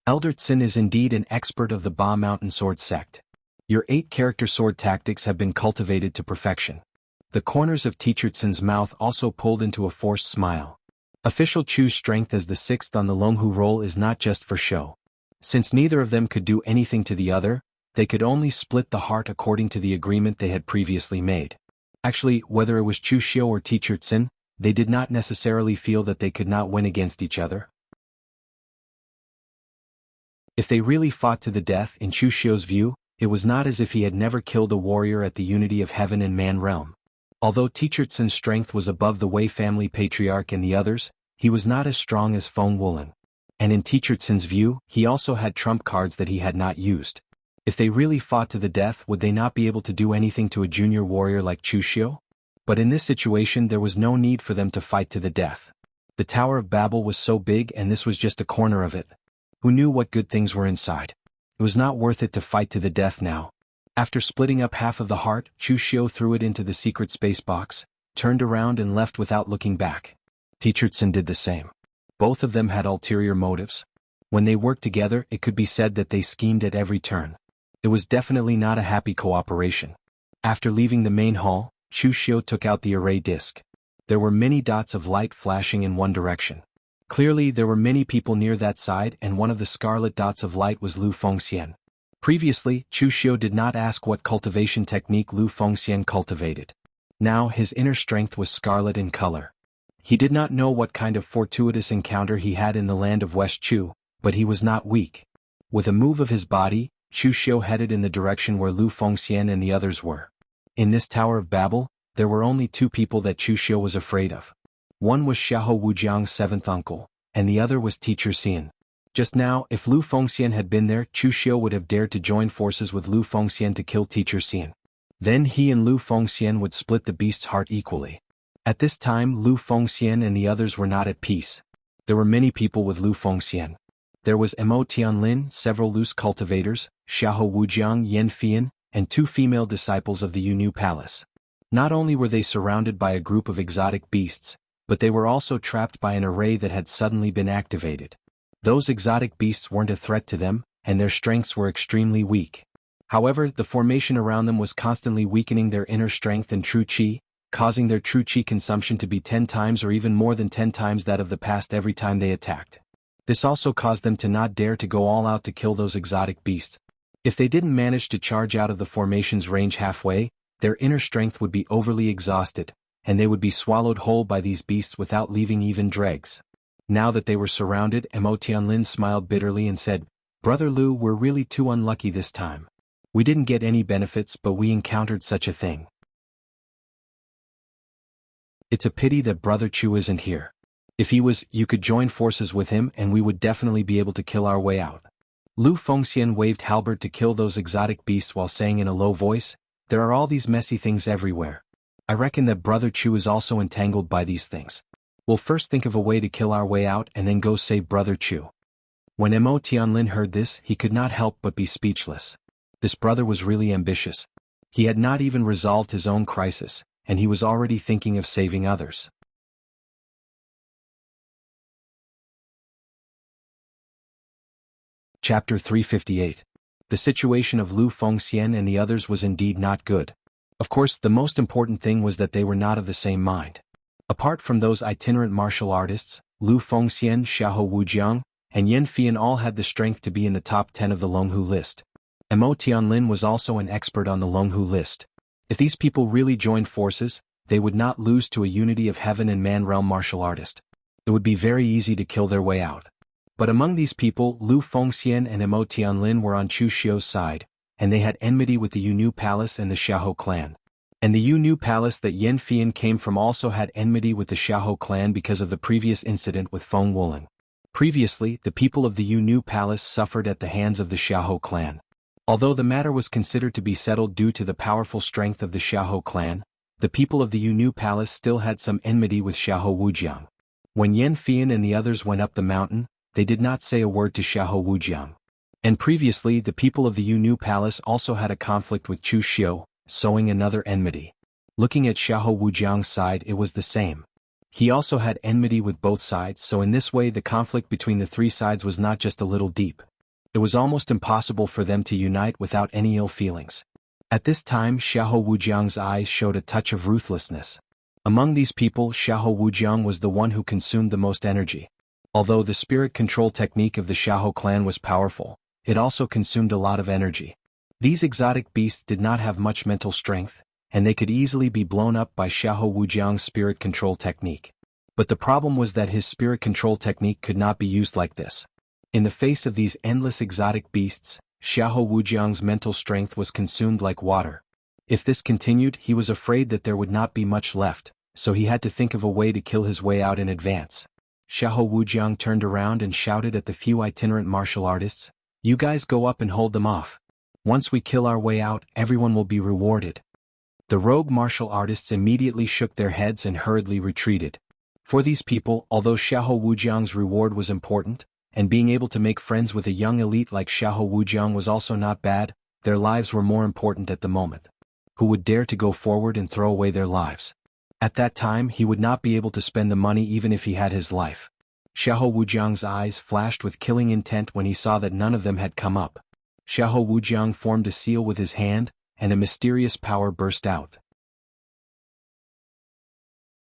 Elder Tsun is indeed an expert of the Ba Mountain Sword sect. Your 8-character sword tactics have been cultivated to perfection. The corners of Teacher Tsun's mouth also pulled into a forced smile. Official Chu's strength as the 6th on the Longhu roll is not just for show. Since neither of them could do anything to the other, they could only split the heart according to the agreement they had previously made. Actually, whether it was Chu Xiu or Teacher Tsun, they did not necessarily feel that they could not win against each other. If they really fought to the death, in Chu Xiu's view, it was not as if he had never killed a warrior at the unity of heaven and man realm. Although Teacher Tsun's strength was above the Wei family patriarch and the others, he was not as strong as Feng Wulin. And in Teacher Tsun's view, he also had trump cards that he had not used. If they really fought to the death, would they not be able to do anything to a junior warrior like Chu Xiu? But in this situation there was no need for them to fight to the death. The Tower of Babel was so big and this was just a corner of it. Who knew what good things were inside? It was not worth it to fight to the death now. After splitting up half of the heart, Chu Xiu threw it into the secret space box, turned around and left without looking back. Teacher Tsun did the same. Both of them had ulterior motives. When they worked together, it could be said that they schemed at every turn. It was definitely not a happy cooperation. After leaving the main hall, Chu Xiu took out the array disc. There were many dots of light flashing in one direction. Clearly there were many people near that side and one of the scarlet dots of light was Lu Fengxian. Previously, Chu Xiu did not ask what cultivation technique Lu Fengxian cultivated. Now his inner strength was scarlet in color. He did not know what kind of fortuitous encounter he had in the land of West Chu, but he was not weak. With a move of his body, Chu Xiu headed in the direction where Lu Fengxian and the others were. In this Tower of Babel, there were only 2 people that Chu Xiu was afraid of. One was Xiahou Wujiang's 7th uncle, and the other was Teacher Xian. Just now, if Lu Fengxian had been there, Chu Xiu would have dared to join forces with Lu Fengxian to kill Teacher Xian. Then he and Lu Fengxian would split the beast's heart equally. At this time, Lu Fengxian and the others were not at peace. There were many people with Lu Fengxian. There was Mo Tianlin, several loose cultivators, Xiahou Wujiang, Yan Fian, and 2 female disciples of the Yunyu Palace. Not only were they surrounded by a group of exotic beasts, but they were also trapped by an array that had suddenly been activated. Those exotic beasts weren't a threat to them, and their strengths were extremely weak. However, the formation around them was constantly weakening their inner strength and true chi, causing their true chi consumption to be 10 times or even more than 10 times that of the past every time they attacked. This also caused them to not dare to go all out to kill those exotic beasts. If they didn't manage to charge out of the formation's range halfway, their inner strength would be overly exhausted, and they would be swallowed whole by these beasts without leaving even dregs. Now that they were surrounded, Mo Tianlin smiled bitterly and said, "Brother Lu, we're really too unlucky this time. We didn't get any benefits, but we encountered such a thing. It's a pity that Brother Chu isn't here. If he was, you could join forces with him and we would definitely be able to kill our way out." Lu Fengxian waved halberd to kill those exotic beasts while saying in a low voice, "There are all these messy things everywhere. I reckon that Brother Chu is also entangled by these things. We'll first think of a way to kill our way out and then go save Brother Chu." When Mo Tianlin heard this, he could not help but be speechless. This brother was really ambitious. He had not even resolved his own crisis, and he was already thinking of saving others. Chapter 358. The situation of Lu Fengxian and the others was indeed not good. Of course, the most important thing was that they were not of the same mind. Apart from those itinerant martial artists, Lu Fengxian, Xiahou Wujiang, and Yan Fian all had the strength to be in the top 10 of the Longhu list. Mo Tianlin was also an expert on the Longhu list. If these people really joined forces, they would not lose to a unity of heaven and man realm martial artist. It would be very easy to kill their way out. But among these people, Lu Fengxian and Mo Tianlin were on Chu Xiu's side, and they had enmity with the Yunu Palace and the Xiahou clan. And the Yunu Palace that Yan Fian came from also had enmity with the Xiahou clan because of the previous incident with Feng Wuling. Previously, the people of the Yunu Palace suffered at the hands of the Xiahou clan. Although the matter was considered to be settled due to the powerful strength of the Xiahou clan, the people of the Yunu Palace still had some enmity with Xiahou Wujiang. When Yan Fian and the others went up the mountain, they did not say a word to Xiahou Wujiang. And previously the people of the Yunu Palace also had a conflict with Chu Xiu, sowing another enmity. Looking at Xiahou Wujiang's side, it was the same. He also had enmity with both sides, so in this way the conflict between the three sides was not just a little deep. It was almost impossible for them to unite without any ill feelings. At this time Xiahou Wujiang's eyes showed a touch of ruthlessness. Among these people, Xiahou Wujiang was the one who consumed the most energy. Although the spirit control technique of the Xiahou clan was powerful, it also consumed a lot of energy. These exotic beasts did not have much mental strength, and they could easily be blown up by Xiahou Wujiang's spirit control technique. But the problem was that his spirit control technique could not be used like this. In the face of these endless exotic beasts, Xiahou Wujiang's mental strength was consumed like water. If this continued, he was afraid that there would not be much left, so he had to think of a way to kill his way out in advance. Xiahou Wujiang turned around and shouted at the few itinerant martial artists, "You guys go up and hold them off. Once we kill our way out, everyone will be rewarded." The rogue martial artists immediately shook their heads and hurriedly retreated. For these people, although Xiahou Wujiang's reward was important, and being able to make friends with a young elite like Xiahou Wujiang was also not bad, their lives were more important at the moment. Who would dare to go forward and throw away their lives? At that time he would not be able to spend the money even if he had his life. Xiahou Wujiang's eyes flashed with killing intent when he saw that none of them had come up. Xiahou Wujiang formed a seal with his hand, and a mysterious power burst out.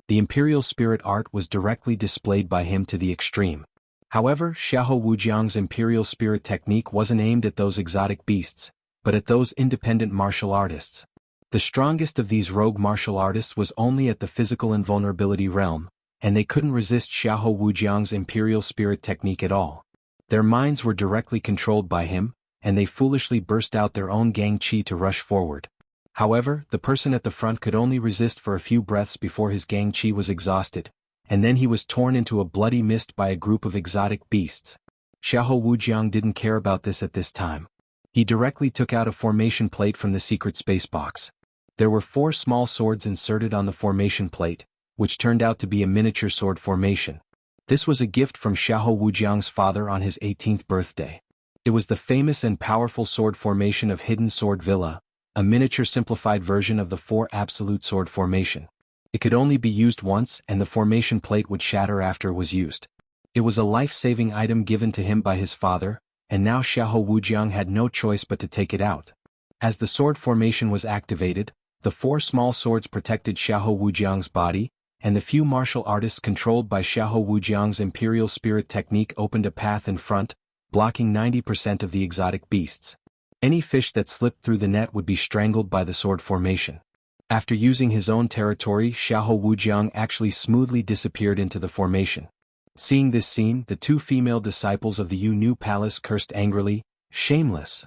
The imperial spirit art was directly displayed by him to the extreme. However, Xiahou Wujiang's imperial spirit technique wasn't aimed at those exotic beasts, but at those independent martial artists. The strongest of these rogue martial artists was only at the physical invulnerability realm, and they couldn't resist Xiahou Wujiang's imperial spirit technique at all. Their minds were directly controlled by him, and they foolishly burst out their own gang chi to rush forward. However, the person at the front could only resist for a few breaths before his gang chi was exhausted, and then he was torn into a bloody mist by a group of exotic beasts. Xiahou Wujiang didn't care about this at this time. He directly took out a formation plate from the secret space box. There were 4 small swords inserted on the formation plate, which turned out to be a miniature sword formation. This was a gift from Xiahou Wujiang's father on his 18th birthday. It was the famous and powerful sword formation of Hidden Sword Villa, a miniature simplified version of the 4 absolute sword formation. It could only be used once and the formation plate would shatter after it was used. It was a life-saving item given to him by his father, and now Xiahou Wujiang had no choice but to take it out. As the sword formation was activated, the 4 small swords protected Xiahou Wujiang's body, and the few martial artists controlled by Xiahou Wujiang's imperial spirit technique opened a path in front, blocking 90% of the exotic beasts. Any fish that slipped through the net would be strangled by the sword formation. After using his own territory, Xiahou Wujiang actually smoothly disappeared into the formation. Seeing this scene, the 2 female disciples of the Yu Palace cursed angrily, "Shameless!"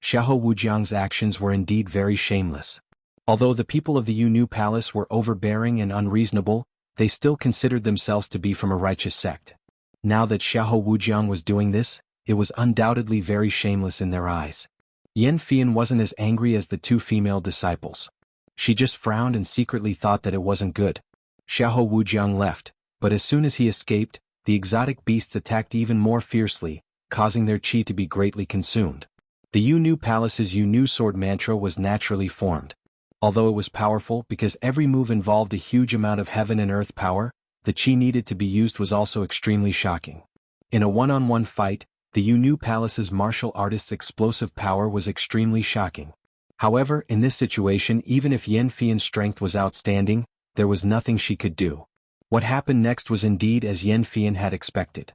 Xiahou Wujiang's actions were indeed very shameless. Although the people of the Yu Palace were overbearing and unreasonable, they still considered themselves to be from a righteous sect. Now that Xiahou Wujiang was doing this, it was undoubtedly very shameless in their eyes. Yan Fian wasn't as angry as the 2 female disciples. She just frowned and secretly thought that it wasn't good. Xiahou Wujiang left, but as soon as he escaped, the exotic beasts attacked even more fiercely, causing their qi to be greatly consumed. The Yu Palace's Yu sword mantra was naturally formed. Although it was powerful because every move involved a huge amount of heaven and earth power, the qi needed to be used was also extremely shocking. In a one-on-one fight, the Yu Palace's martial artist's explosive power was extremely shocking. However, in this situation, even if Yan Fian's strength was outstanding, there was nothing she could do. What happened next was indeed as Yan Fian had expected.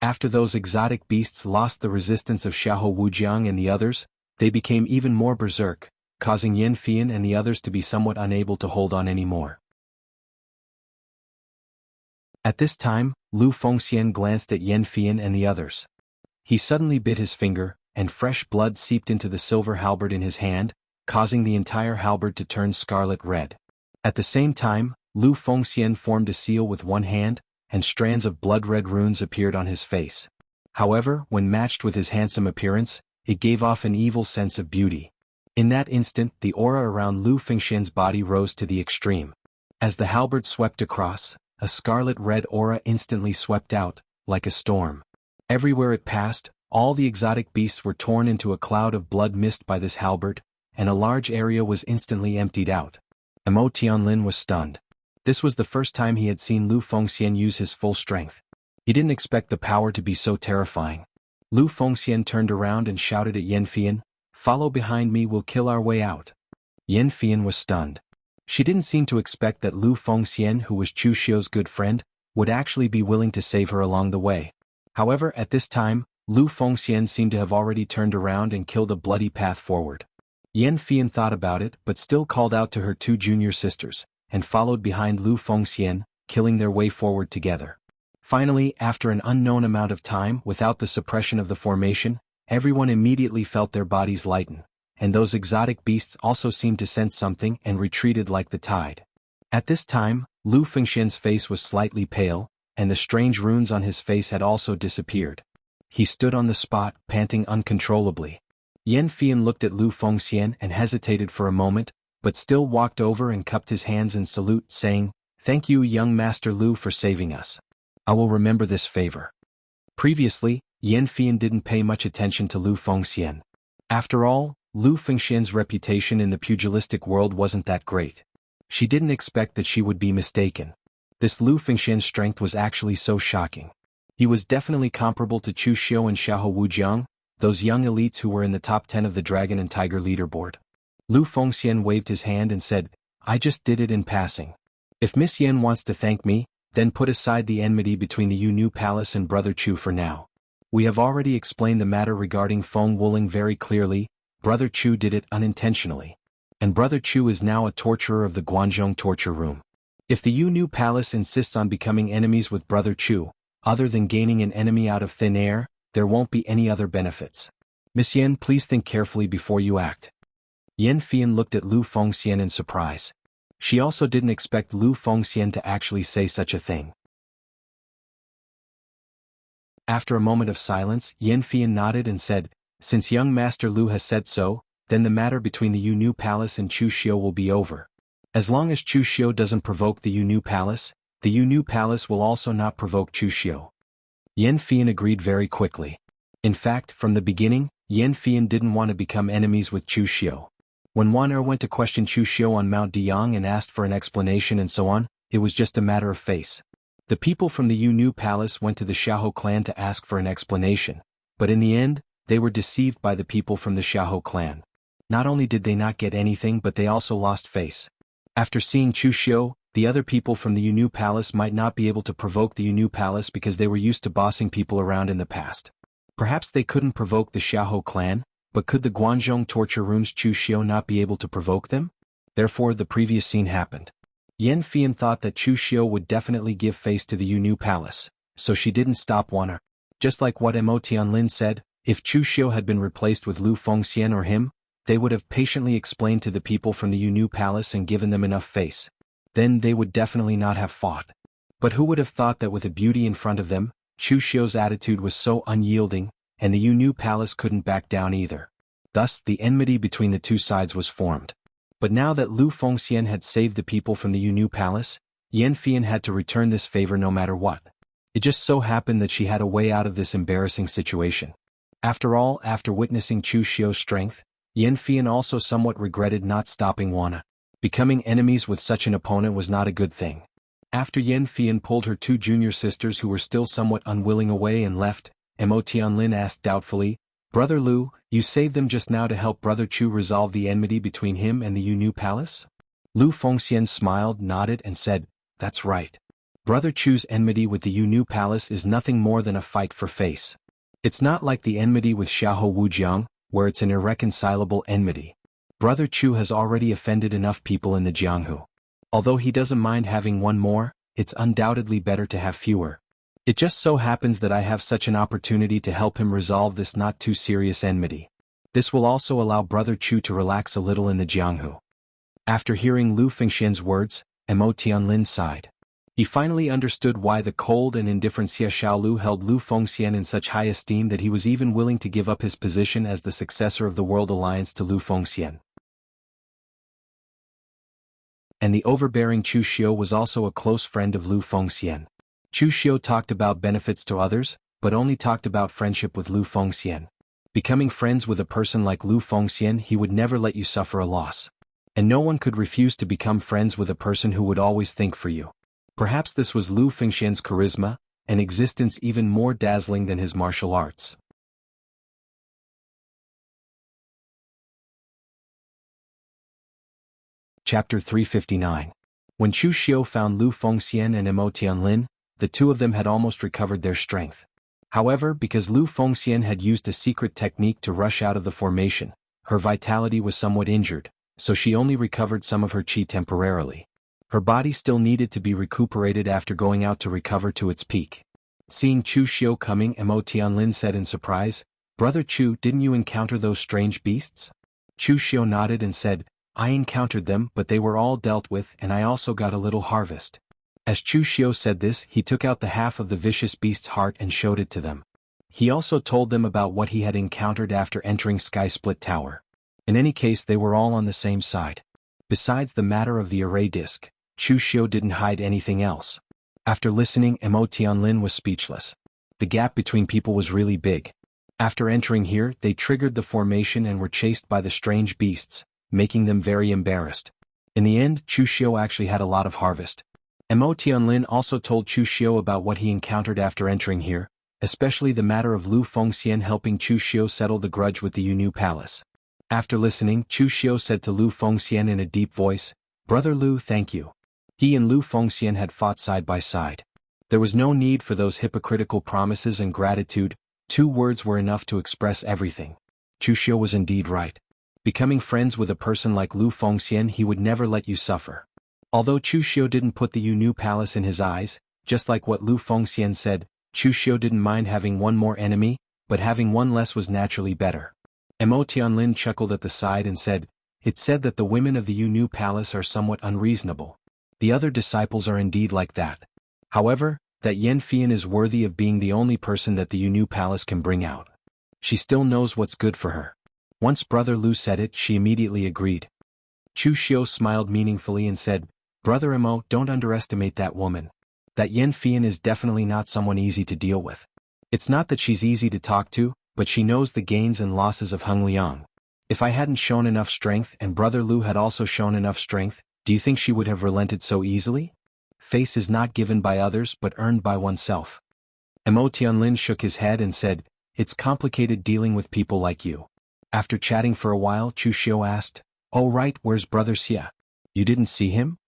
After those exotic beasts lost the resistance of Xiahou Wujiang and the others, they became even more berserk, causing Yan Fian and the others to be somewhat unable to hold on anymore. At this time, Lu Fengxian glanced at Yan Fian and the others. He suddenly bit his finger, and fresh blood seeped into the silver halberd in his hand, causing the entire halberd to turn scarlet red. At the same time, Lu Fengxian formed a seal with one hand, and strands of blood-red runes appeared on his face. However, when matched with his handsome appearance, it gave off an evil sense of beauty. In that instant, the aura around Lu Fengxian's body rose to the extreme. As the halberd swept across, a scarlet-red aura instantly swept out, like a storm. Everywhere it passed, all the exotic beasts were torn into a cloud of blood mist by this halberd, and a large area was instantly emptied out. Mo Tianlin was stunned. This was the first time he had seen Lu Fengxian use his full strength. He didn't expect the power to be so terrifying. Lu Fengxian turned around and shouted at Yan Fian, "Follow behind me, we'll kill our way out." Yan Fian was stunned. She didn't seem to expect that Lu Fengxian, who was Chu Xiu's good friend, would actually be willing to save her along the way. However, at this time, Lu Fengxian seemed to have already turned around and killed a bloody path forward. Yan Fian thought about it but still called out to her 2 junior sisters, and followed behind Lu Fengxian, killing their way forward together. Finally, after an unknown amount of time without the suppression of the formation, everyone immediately felt their bodies lighten, and those exotic beasts also seemed to sense something and retreated like the tide. At this time, Lu Fengxian's face was slightly pale, and the strange runes on his face had also disappeared. He stood on the spot, panting uncontrollably. Yan Fian looked at Lu Fengxian and hesitated for a moment, but still walked over and cupped his hands in salute, saying, "Thank you, young Master Lu, for saving us. I will remember this favor." Previously, Yan Fian didn't pay much attention to Lu Fengxian. After all, Lu Fengxian's reputation in the pugilistic world wasn't that great. She didn't expect that she would be mistaken. This Lu Fengxian's strength was actually so shocking. He was definitely comparable to Chu Xiu and Xiahou Wujiang, those young elites who were in the top 10 of the Dragon and Tiger leaderboard. Lu Fengxian waved his hand and said, "I just did it in passing. If Miss Yan wants to thank me, then put aside the enmity between the Yu Palace and Brother Chu for now. We have already explained the matter regarding Feng Wuling very clearly. Brother Chu did it unintentionally. And Brother Chu is now a torturer of the Guanzhong torture room. If the Yu Palace insists on becoming enemies with Brother Chu, other than gaining an enemy out of thin air, there won't be any other benefits. Miss Yan, please think carefully before you act." Yan Fian looked at Lu Fengxian in surprise. She also didn't expect Lu Fengxian to actually say such a thing. After a moment of silence, Yan Fian nodded and said, "Since young Master Lu has said so, then the matter between the Yu Palace and Chu Xiu will be over. As long as Chu Xiu doesn't provoke the Yu Palace, the Yu Palace will also not provoke Chu Xiu." Yan Fian agreed very quickly. In fact, from the beginning, Yan Fian didn't want to become enemies with Chu Xiu. When Wan Er went to question Chu Xiu on Mount Deyang and asked for an explanation and so on, it was just a matter of face. The people from the Yu Palace went to the Xiahou clan to ask for an explanation, but in the end, they were deceived by the people from the Xiahou clan. Not only did they not get anything but they also lost face. After seeing Chu Xiu, the other people from the Yunnu Palace might not be able to provoke the Yunnu Palace because they were used to bossing people around in the past. Perhaps they couldn't provoke the Xiahou clan, but could the Guanzhong torture room's Chu Xiu not be able to provoke them? Therefore the previous scene happened. Yan Fian thought that Chu Xiu would definitely give face to the Yunnu Palace, so she didn't stop Wana. Just like what Mo Tianlin said, if Chu Xiu had been replaced with Lu Fengxian or him, they would have patiently explained to the people from the Yunnu Palace and given them enough face. Then they would definitely not have fought. But who would have thought that with a beauty in front of them, Chu Xiu's attitude was so unyielding, and the Yunnu Palace couldn't back down either. Thus, the enmity between the two sides was formed. But now that Lu Fengxian had saved the people from the Yunnu Palace, Yan Fian had to return this favor no matter what. It just so happened that she had a way out of this embarrassing situation. After all, after witnessing Chu Xiu's strength, Yan Fian also somewhat regretted not stopping Wana. Becoming enemies with such an opponent was not a good thing. After Yan Fian pulled her two junior sisters who were still somewhat unwilling away and left, Mo Tianlin asked doubtfully, "Brother Lu, you saved them just now to help Brother Chu resolve the enmity between him and the Yunnu Palace?" Lu Fengxian smiled, nodded and said, "That's right. Brother Chu's enmity with the Yunnu Palace is nothing more than a fight for face. It's not like the enmity with Xiahou Wujiang, where it's an irreconcilable enmity. Brother Chu has already offended enough people in the Jianghu. Although he doesn't mind having one more, it's undoubtedly better to have fewer. It just so happens that I have such an opportunity to help him resolve this not too serious enmity. This will also allow Brother Chu to relax a little in the Jianghu." After hearing Lu Fengxian's words, Mo Tianlin sighed. He finally understood why the cold and indifferent Xie Xiaolu held Lu Fengxian in such high esteem that he was even willing to give up his position as the successor of the World Alliance to Lu Fengxian. And the overbearing Chu Xiu was also a close friend of Lu Fengxian. Chu Xiu talked about benefits to others, but only talked about friendship with Lu Fengxian. Becoming friends with a person like Lu Fengxian, he would never let you suffer a loss. And no one could refuse to become friends with a person who would always think for you. Perhaps this was Lu Fengxian's charisma, an existence even more dazzling than his martial arts. Chapter 359. When Chu Xiu found Lu Fengxian and Mo Tianlin, the two of them had almost recovered their strength. However, because Lu Fengxian had used a secret technique to rush out of the formation, her vitality was somewhat injured, so she only recovered some of her qi temporarily. Her body still needed to be recuperated after going out to recover to its peak. Seeing Chu Xiu coming, Mo Tianlin said in surprise, "Brother Chu, didn't you encounter those strange beasts?" Chu Xiu nodded and said, "I encountered them, but they were all dealt with, and I also got a little harvest." As Chu Xiu said this, he took out the half of the vicious beast's heart and showed it to them. He also told them about what he had encountered after entering Sky Split Tower. In any case, they were all on the same side. Besides the matter of the array disc, Chu Xiu didn't hide anything else. After listening, Mo Tianlin was speechless. The gap between people was really big. After entering here, they triggered the formation and were chased by the strange beasts, making them very embarrassed. In the end, Chu Xiu actually had a lot of harvest. Mo Tianlin also told Chu Xiu about what he encountered after entering here, especially the matter of Lu Fengxian helping Chu Xiu settle the grudge with the Yunnu Palace. After listening, Chu Xiu said to Lu Fengxian in a deep voice, "Brother Lu, thank you." He and Lu Fengxian had fought side by side. There was no need for those hypocritical promises and gratitude, 2 words were enough to express everything. Chu Xiu was indeed right. Becoming friends with a person like Lu Fengxian, he would never let you suffer. Although Chu Xiu didn't put the Yunnu Palace in his eyes, just like what Lu Fengxian said, Chu Xiu didn't mind having one more enemy, but having one less was naturally better. Mo Tianlin chuckled at the side and said, "It's said that the women of the Yunnu Palace are somewhat unreasonable. The other disciples are indeed like that. However, that Yan Fian is worthy of being the only person that the Yunnu Palace can bring out. She still knows what's good for her." Once Brother Lu said it, she immediately agreed. Chu Xiu smiled meaningfully and said, "Brother Mo, don't underestimate that woman. That Yan Fian is definitely not someone easy to deal with. It's not that she's easy to talk to, but she knows the gains and losses of Heng Liang. If I hadn't shown enough strength and Brother Lu had also shown enough strength, do you think she would have relented so easily? Face is not given by others but earned by oneself." Mo Tianlin shook his head and said, "It's complicated dealing with people like you. After chatting for a while, Chu Xiu asked, "Oh right, where's Brother Xia? You didn't see him?"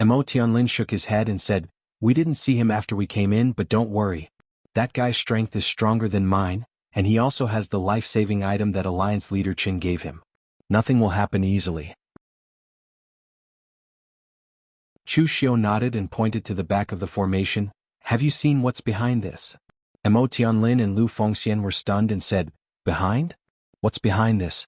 Mo Tianlin shook his head and said, "We didn't see him after we came in, but don't worry. That guy's strength is stronger than mine, and he also has the life-saving item that Alliance leader Qin gave him. Nothing will happen easily." Chu Xiu nodded and pointed to the back of the formation. "Have you seen what's behind this?" Mo Tianlin and Lu Fengxian were stunned and said, "Behind? What's behind this?"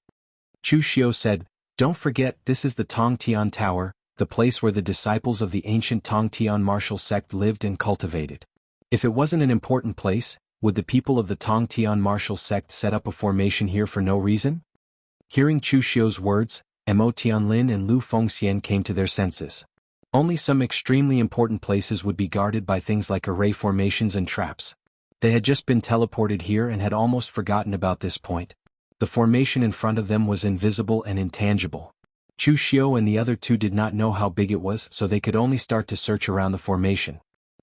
Chu Xiu said, "Don't forget, this is the Tong Tian Tower, the place where the disciples of the ancient Tong Tian martial sect lived and cultivated. If it wasn't an important place, would the people of the Tong Tian martial sect set up a formation here for no reason?" Hearing Chu Xiu's words, Mo Tianlin and Lu Fengxian came to their senses. Only some extremely important places would be guarded by things like array formations and traps. They had just been teleported here and had almost forgotten about this point. The formation in front of them was invisible and intangible. Chu Xiu and the other two did not know how big it was, so they could only start to search around the formation.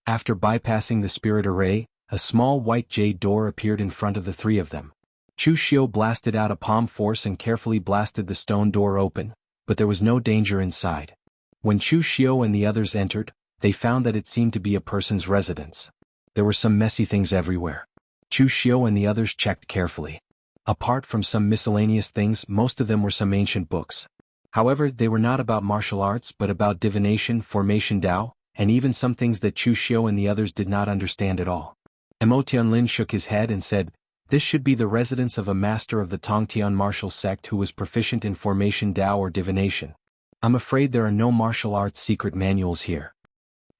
After bypassing the spirit array, a small white jade door appeared in front of the three of them. Chu Xiu blasted out a palm force and carefully blasted the stone door open, but there was no danger inside. When Chu Xiu and the others entered, they found that it seemed to be a person's residence. There were some messy things everywhere. Chu Xiu and the others checked carefully. Apart from some miscellaneous things, most of them were some ancient books. However, they were not about martial arts but about divination, formation Dao, and even some things that Chu Xiu and the others did not understand at all. Mo Tianlin shook his head and said, "This should be the residence of a master of the Tongtian martial sect who was proficient in formation Dao or divination. I'm afraid there are no martial arts secret manuals here."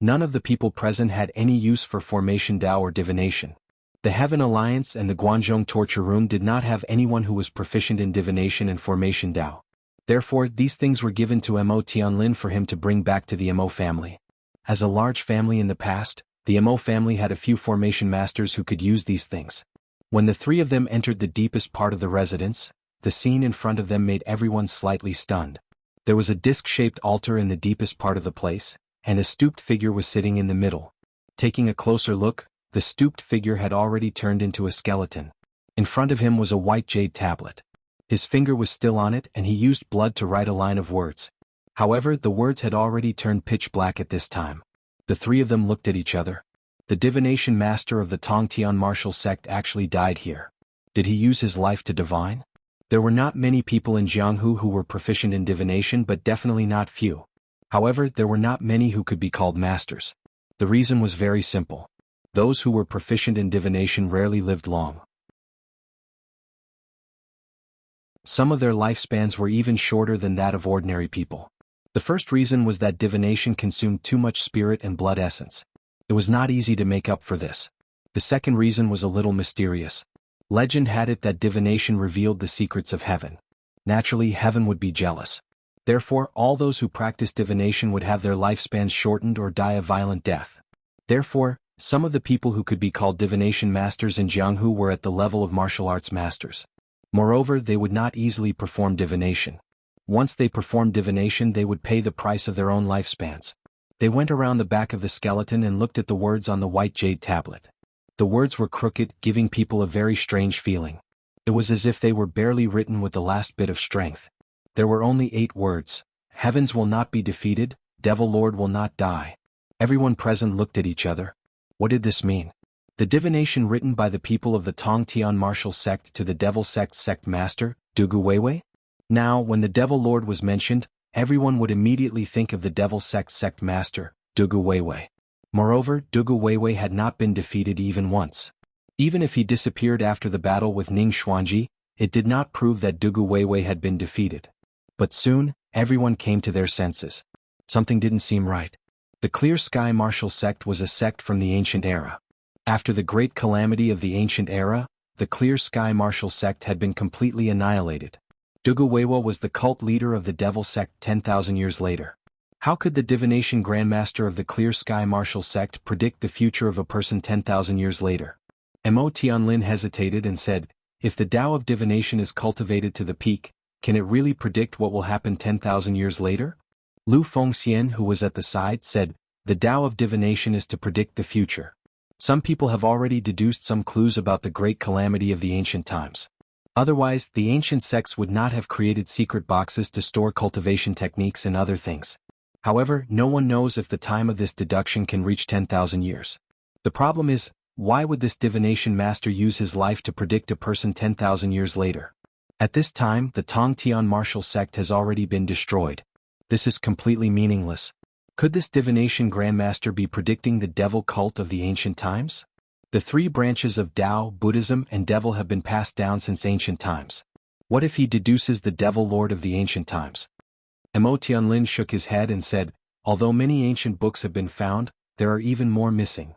None of the people present had any use for formation Dao or divination. The Heaven Alliance and the Guanzhong torture room did not have anyone who was proficient in divination and formation Dao. Therefore, these things were given to Mo Tianlin for him to bring back to the Mo family. As a large family in the past, the Mo family had a few formation masters who could use these things. When the three of them entered the deepest part of the residence, the scene in front of them made everyone slightly stunned. There was a disc-shaped altar in the deepest part of the place, and a stooped figure was sitting in the middle. Taking a closer look, the stooped figure had already turned into a skeleton. In front of him was a white jade tablet. His finger was still on it and he used blood to write a line of words. However, the words had already turned pitch black at this time. The three of them looked at each other. The divination master of the Tongtian martial sect actually died here. Did he use his life to divine? There were not many people in Jianghu who were proficient in divination, but definitely not few. However, there were not many who could be called masters. The reason was very simple. Those who were proficient in divination rarely lived long. Some of their lifespans were even shorter than that of ordinary people. The first reason was that divination consumed too much spirit and blood essence. It was not easy to make up for this. The second reason was a little mysterious. Legend had it that divination revealed the secrets of heaven. Naturally, heaven would be jealous. Therefore, all those who practiced divination would have their lifespans shortened or die a violent death. Therefore, some of the people who could be called divination masters in Jianghu were at the level of martial arts masters. Moreover, they would not easily perform divination. Once they performed divination, they would pay the price of their own lifespans. They went around the back of the skeleton and looked at the words on the white jade tablet. The words were crooked, giving people a very strange feeling. It was as if they were barely written with the last bit of strength. There were only 8 words. Heavens will not be defeated, Devil Lord will not die. Everyone present looked at each other. What did this mean? The divination written by the people of the Tongtian martial sect to the Devil Sect's sect master, Dugu Weiwei? Now, when the Devil Lord was mentioned, everyone would immediately think of the Devil Sect's sect master, Dugu Weiwei. Moreover, Dugu Weiwei had not been defeated even once. Even if he disappeared after the battle with Ning Xuanji, it did not prove that Dugu Weiwei had been defeated. But soon, everyone came to their senses. Something didn't seem right. The Clear Sky martial sect was a sect from the ancient era. After the great calamity of the ancient era, the Clear Sky martial sect had been completely annihilated. Dugu Weiwei was the cult leader of the Devil Sect 10,000 years later. How could the divination grandmaster of the Clear Sky martial sect predict the future of a person 10,000 years later? Mo Tianlin hesitated and said, "If the Tao of divination is cultivated to the peak, can it really predict what will happen 10,000 years later?" Lu Fengxian, who was at the side, said, "The Tao of divination is to predict the future. Some people have already deduced some clues about the great calamity of the ancient times. Otherwise, the ancient sects would not have created secret boxes to store cultivation techniques and other things. However, no one knows if the time of this deduction can reach 10,000 years. The problem is, why would this divination master use his life to predict a person 10,000 years later? At this time, the Tong Tian martial sect has already been destroyed. This is completely meaningless. Could this divination grandmaster be predicting the devil cult of the ancient times? The three branches of Tao, Buddhism, and devil have been passed down since ancient times. What if he deduces the devil lord of the ancient times? Mo Tianlin shook his head and said, although many ancient books have been found, there are even more missing.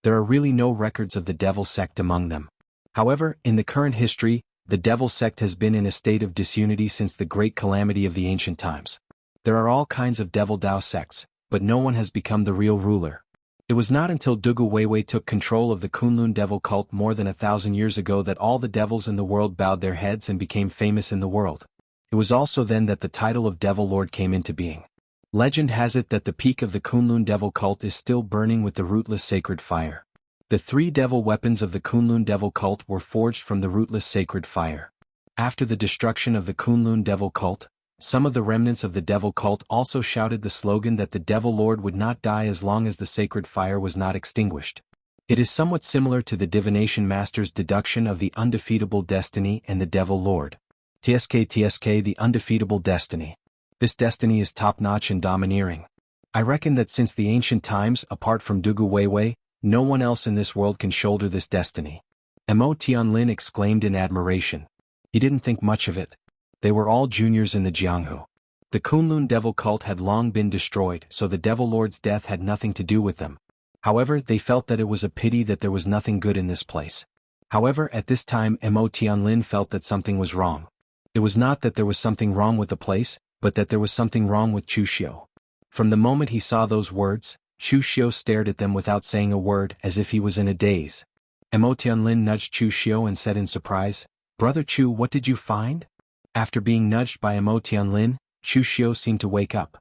There are really no records of the devil sect among them. However, in the current history, the devil sect has been in a state of disunity since the great calamity of the ancient times. There are all kinds of devil Tao sects, but no one has become the real ruler. It was not until Dugu Weiwei took control of the Kunlun devil cult more than 1,000 years ago that all the devils in the world bowed their heads and became famous in the world. It was also then that the title of Devil Lord came into being. Legend has it that the peak of the Kunlun devil cult is still burning with the rootless sacred fire. The three devil weapons of the Kunlun devil cult were forged from the rootless sacred fire. After the destruction of the Kunlun devil cult, some of the remnants of the devil cult also shouted the slogan that the devil lord would not die as long as the sacred fire was not extinguished. It is somewhat similar to the divination master's deduction of the undefeatable destiny and the devil lord. TSK the undefeatable destiny. This destiny is top-notch and domineering. I reckon that since the ancient times, apart from Dugu Weiwei, no one else in this world can shoulder this destiny. Mo Tianlin exclaimed in admiration. He didn't think much of it. They were all juniors in the Jianghu. The Kunlun devil cult had long been destroyed, so the devil lord's death had nothing to do with them. However, they felt that it was a pity that there was nothing good in this place. However, at this time Mo Tianlin felt that something was wrong. It was not that there was something wrong with the place, but that there was something wrong with Chu Xiu. From the moment he saw those words, Chu Xiu stared at them without saying a word, as if he was in a daze. Mo Tianlin nudged Chu Xiu and said in surprise, "Brother Chu, what did you find?" After being nudged by Mo Tianlin, Chu Xiu seemed to wake up.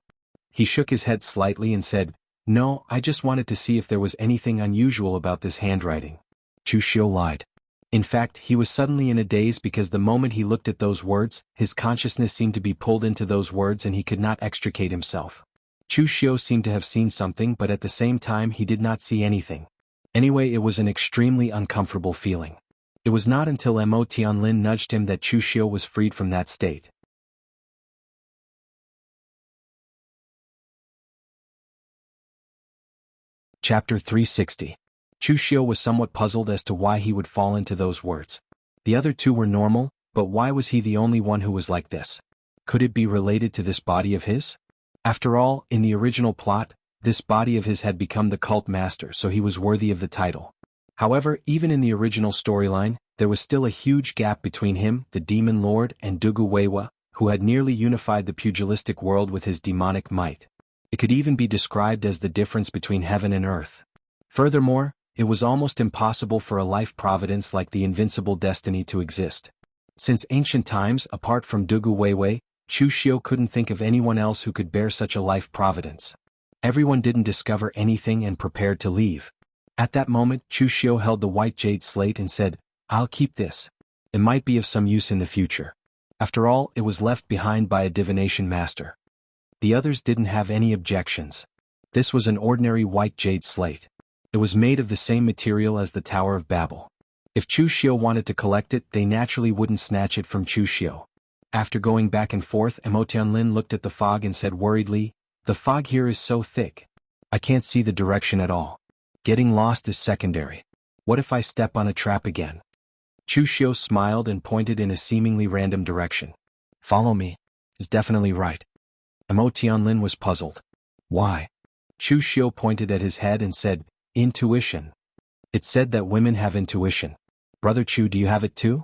He shook his head slightly and said, "No, I just wanted to see if there was anything unusual about this handwriting." Chu Xiu lied. In fact, he was suddenly in a daze because the moment he looked at those words, his consciousness seemed to be pulled into those words and he could not extricate himself. Chu Xiu seemed to have seen something, but at the same time he did not see anything. Anyway, it was an extremely uncomfortable feeling. It was not until Mo Tianlin nudged him that Chu Xiu was freed from that state. Chapter 360. Chu Xiu was somewhat puzzled as to why he would fall into those words. The other two were normal, but why was he the only one who was like this? Could it be related to this body of his? After all, in the original plot, this body of his had become the cult master, so he was worthy of the title. However, even in the original storyline, there was still a huge gap between him, the demon lord, and Dugu Weiwei, who had nearly unified the pugilistic world with his demonic might. It could even be described as the difference between heaven and earth. Furthermore, it was almost impossible for a life providence like the invincible destiny to exist. Since ancient times, apart from Dugu Weiwei, Chu Xiu couldn't think of anyone else who could bear such a life providence. Everyone didn't discover anything and prepared to leave. At that moment, Chu Xiu held the white jade slate and said, "I'll keep this. It might be of some use in the future." After all, it was left behind by a divination master. The others didn't have any objections. This was an ordinary white jade slate. It was made of the same material as the Tower of Babel. If Chu Xiu wanted to collect it, they naturally wouldn't snatch it from Chu Xiu. After going back and forth, Mo Tianlin looked at the fog and said worriedly, "The fog here is so thick. I can't see the direction at all. Getting lost is secondary. What if I step on a trap again?" Chu Xiu smiled and pointed in a seemingly random direction. "Follow me. Is definitely right." Mo Tianlin was puzzled. "Why?" Chu Xiu pointed at his head and said, "Intuition. It said that women have intuition. Brother Chu, do you have it too?"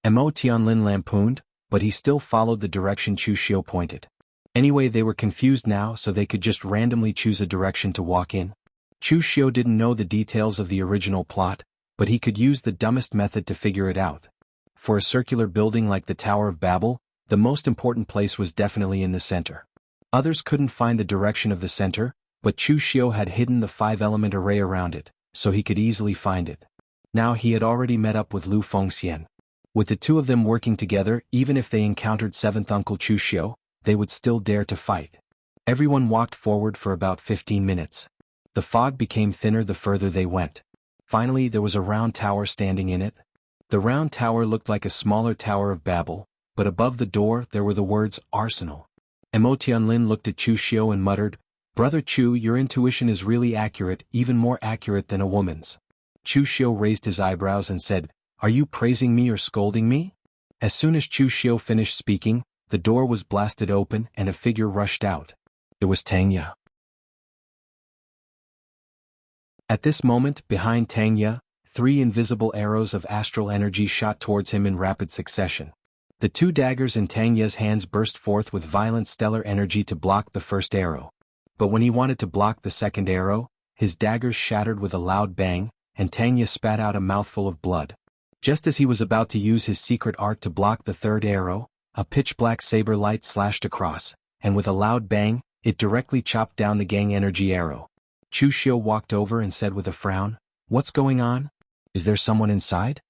Mo Tianlin lampooned, but he still followed the direction Chu Xiu pointed. Anyway, they were confused now, so they could just randomly choose a direction to walk in. Chu Xiu didn't know the details of the original plot, but he could use the dumbest method to figure it out. For a circular building like the Tower of Babel, the most important place was definitely in the center. Others couldn't find the direction of the center, but Chu Xiu had hidden the 5-element array around it, so he could easily find it. Now he had already met up with Lu Fengxian. With the two of them working together, even if they encountered 7th Uncle Chu Xiu, they would still dare to fight. Everyone walked forward for about 15 minutes. The fog became thinner the further they went. Finally there was a round tower standing in it. The round tower looked like a smaller Tower of Babel, but above the door there were the words, Arsenal. Mo Tianlin looked at Chu Xiu and muttered, "Brother Chu, your intuition is really accurate, even more accurate than a woman's." Chu Xiu raised his eyebrows and said, "Are you praising me or scolding me?" As soon as Chu Xiu finished speaking, the door was blasted open and a figure rushed out. It was Tang Ye. At this moment, behind Tang Ye, 3 invisible arrows of astral energy shot towards him in rapid succession. The 2 daggers in Tang Ye's hands burst forth with violent stellar energy to block the first arrow. But when he wanted to block the second arrow, his daggers shattered with a loud bang, and Tang Ye spat out a mouthful of blood. Just as he was about to use his secret art to block the third arrow, a pitch-black saber light slashed across, and with a loud bang, it directly chopped down the gang energy arrow. Chu Xiu walked over and said with a frown, "What's going on? Is there someone inside?"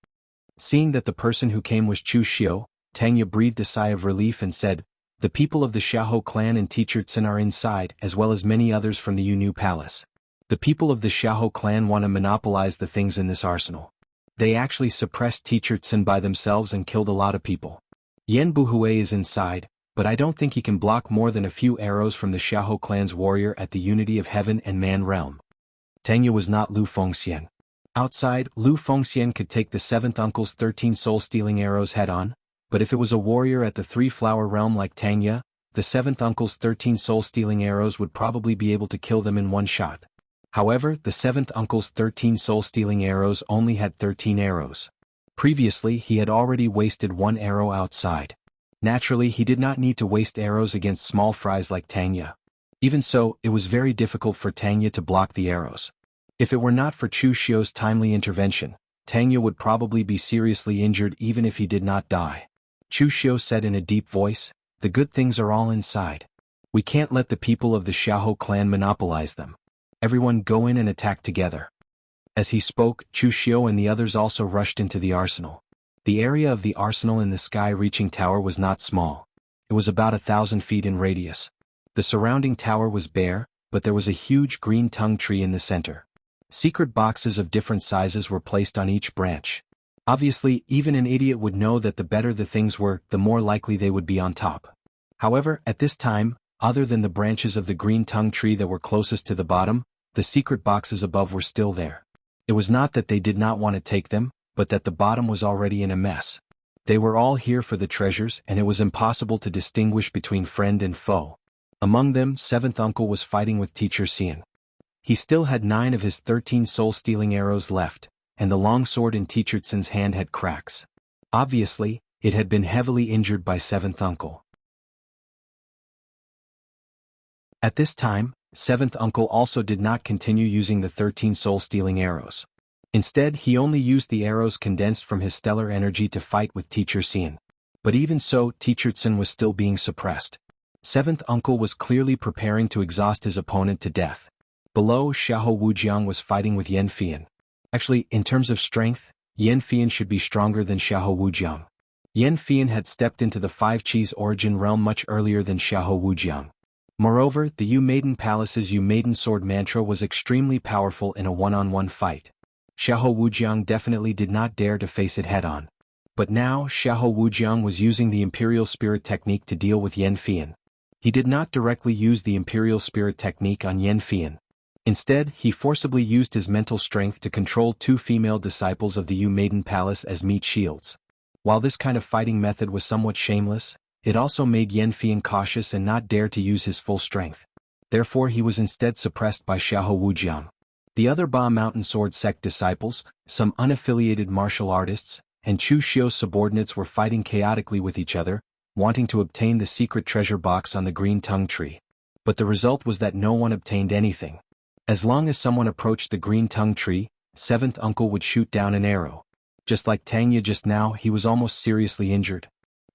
Seeing that the person who came was Chu Xiu, Tang Ye breathed a sigh of relief and said, "The people of the Xiahou clan and Teacher Tsun are inside, as well as many others from the Yunyu Palace. The people of the Xiahou clan want to monopolize the things in this arsenal. They actually suppressed Teacher Tsun by themselves and killed a lot of people. Yan Buhui is inside, but I don't think he can block more than a few arrows from the Xiahou clan's warrior at the unity of heaven and man realm." Tang Ye was not Lu Fengxian. Outside, Lu Fengxian could take the 7th Uncle's 13 soul-stealing arrows head-on, but if it was a warrior at the 3-flower realm like Tang Ye, the 7th Uncle's 13 soul-stealing arrows would probably be able to kill them in one shot. However, the 7th Uncle's 13 soul-stealing arrows only had 13 arrows. Previously he had already wasted 1 arrow outside. Naturally he did not need to waste arrows against small fries like Tang Ye. Even so, it was very difficult for Tang Ye to block the arrows. If it were not for Chu Xiu's timely intervention, Tang Ye would probably be seriously injured even if he did not die. Chu Xiu said in a deep voice, "The good things are all inside. We can't let the people of the Xiahou clan monopolize them. Everyone go in and attack together." As he spoke, Chu Xiu and the others also rushed into the arsenal. The area of the arsenal in the sky-reaching tower was not small. It was about 1,000 feet in radius. The surrounding tower was bare, but there was a huge green tongue tree in the center. Secret boxes of different sizes were placed on each branch. Obviously, even an idiot would know that the better the things were, the more likely they would be on top. However, at this time, other than the branches of the green tongue tree that were closest to the bottom, the secret boxes above were still there. It was not that they did not want to take them, but that the bottom was already in a mess. They were all here for the treasures and it was impossible to distinguish between friend and foe. Among them, 7th Uncle was fighting with Teacher Xian. He still had 9 of his 13 soul-stealing arrows left, and the long sword in Teacher Tsun's hand had cracks. Obviously, it had been heavily injured by 7th Uncle. At this time, 7th Uncle also did not continue using the 13 soul-stealing arrows. Instead, he only used the arrows condensed from his stellar energy to fight with Teacher Xian. But even so, Teacher Tsun was still being suppressed. 7th Uncle was clearly preparing to exhaust his opponent to death. Below, Xiahou Wujiang was fighting with Yan Fian. Actually, in terms of strength, Yan Fian should be stronger than Xiahou Wujiang. Yan Fian had stepped into the 5 Chi's origin realm much earlier than Xiahou Wujiang. Moreover, the Yu Maiden Palace's Yu Maiden Sword mantra was extremely powerful in a one-on-one fight. Xiahou Wujiang definitely did not dare to face it head-on. But now, Xiahou Wujiang was using the Imperial Spirit technique to deal with Yan Fian. He did not directly use the Imperial Spirit technique on Yan Fian. Instead, he forcibly used his mental strength to control 2 female disciples of the Yu Maiden Palace as meat shields. While this kind of fighting method was somewhat shameless, it also made Yan Fian cautious and not dare to use his full strength. Therefore he was instead suppressed by Xiahou Wujiang. The other Ba Mountain Sword sect disciples, some unaffiliated martial artists, and Chu Xiu's subordinates were fighting chaotically with each other, wanting to obtain the secret treasure box on the green tongue tree. But the result was that no one obtained anything. As long as someone approached the green tongue tree, 7th Uncle would shoot down an arrow. Just like Tang Ye just now, he was almost seriously injured.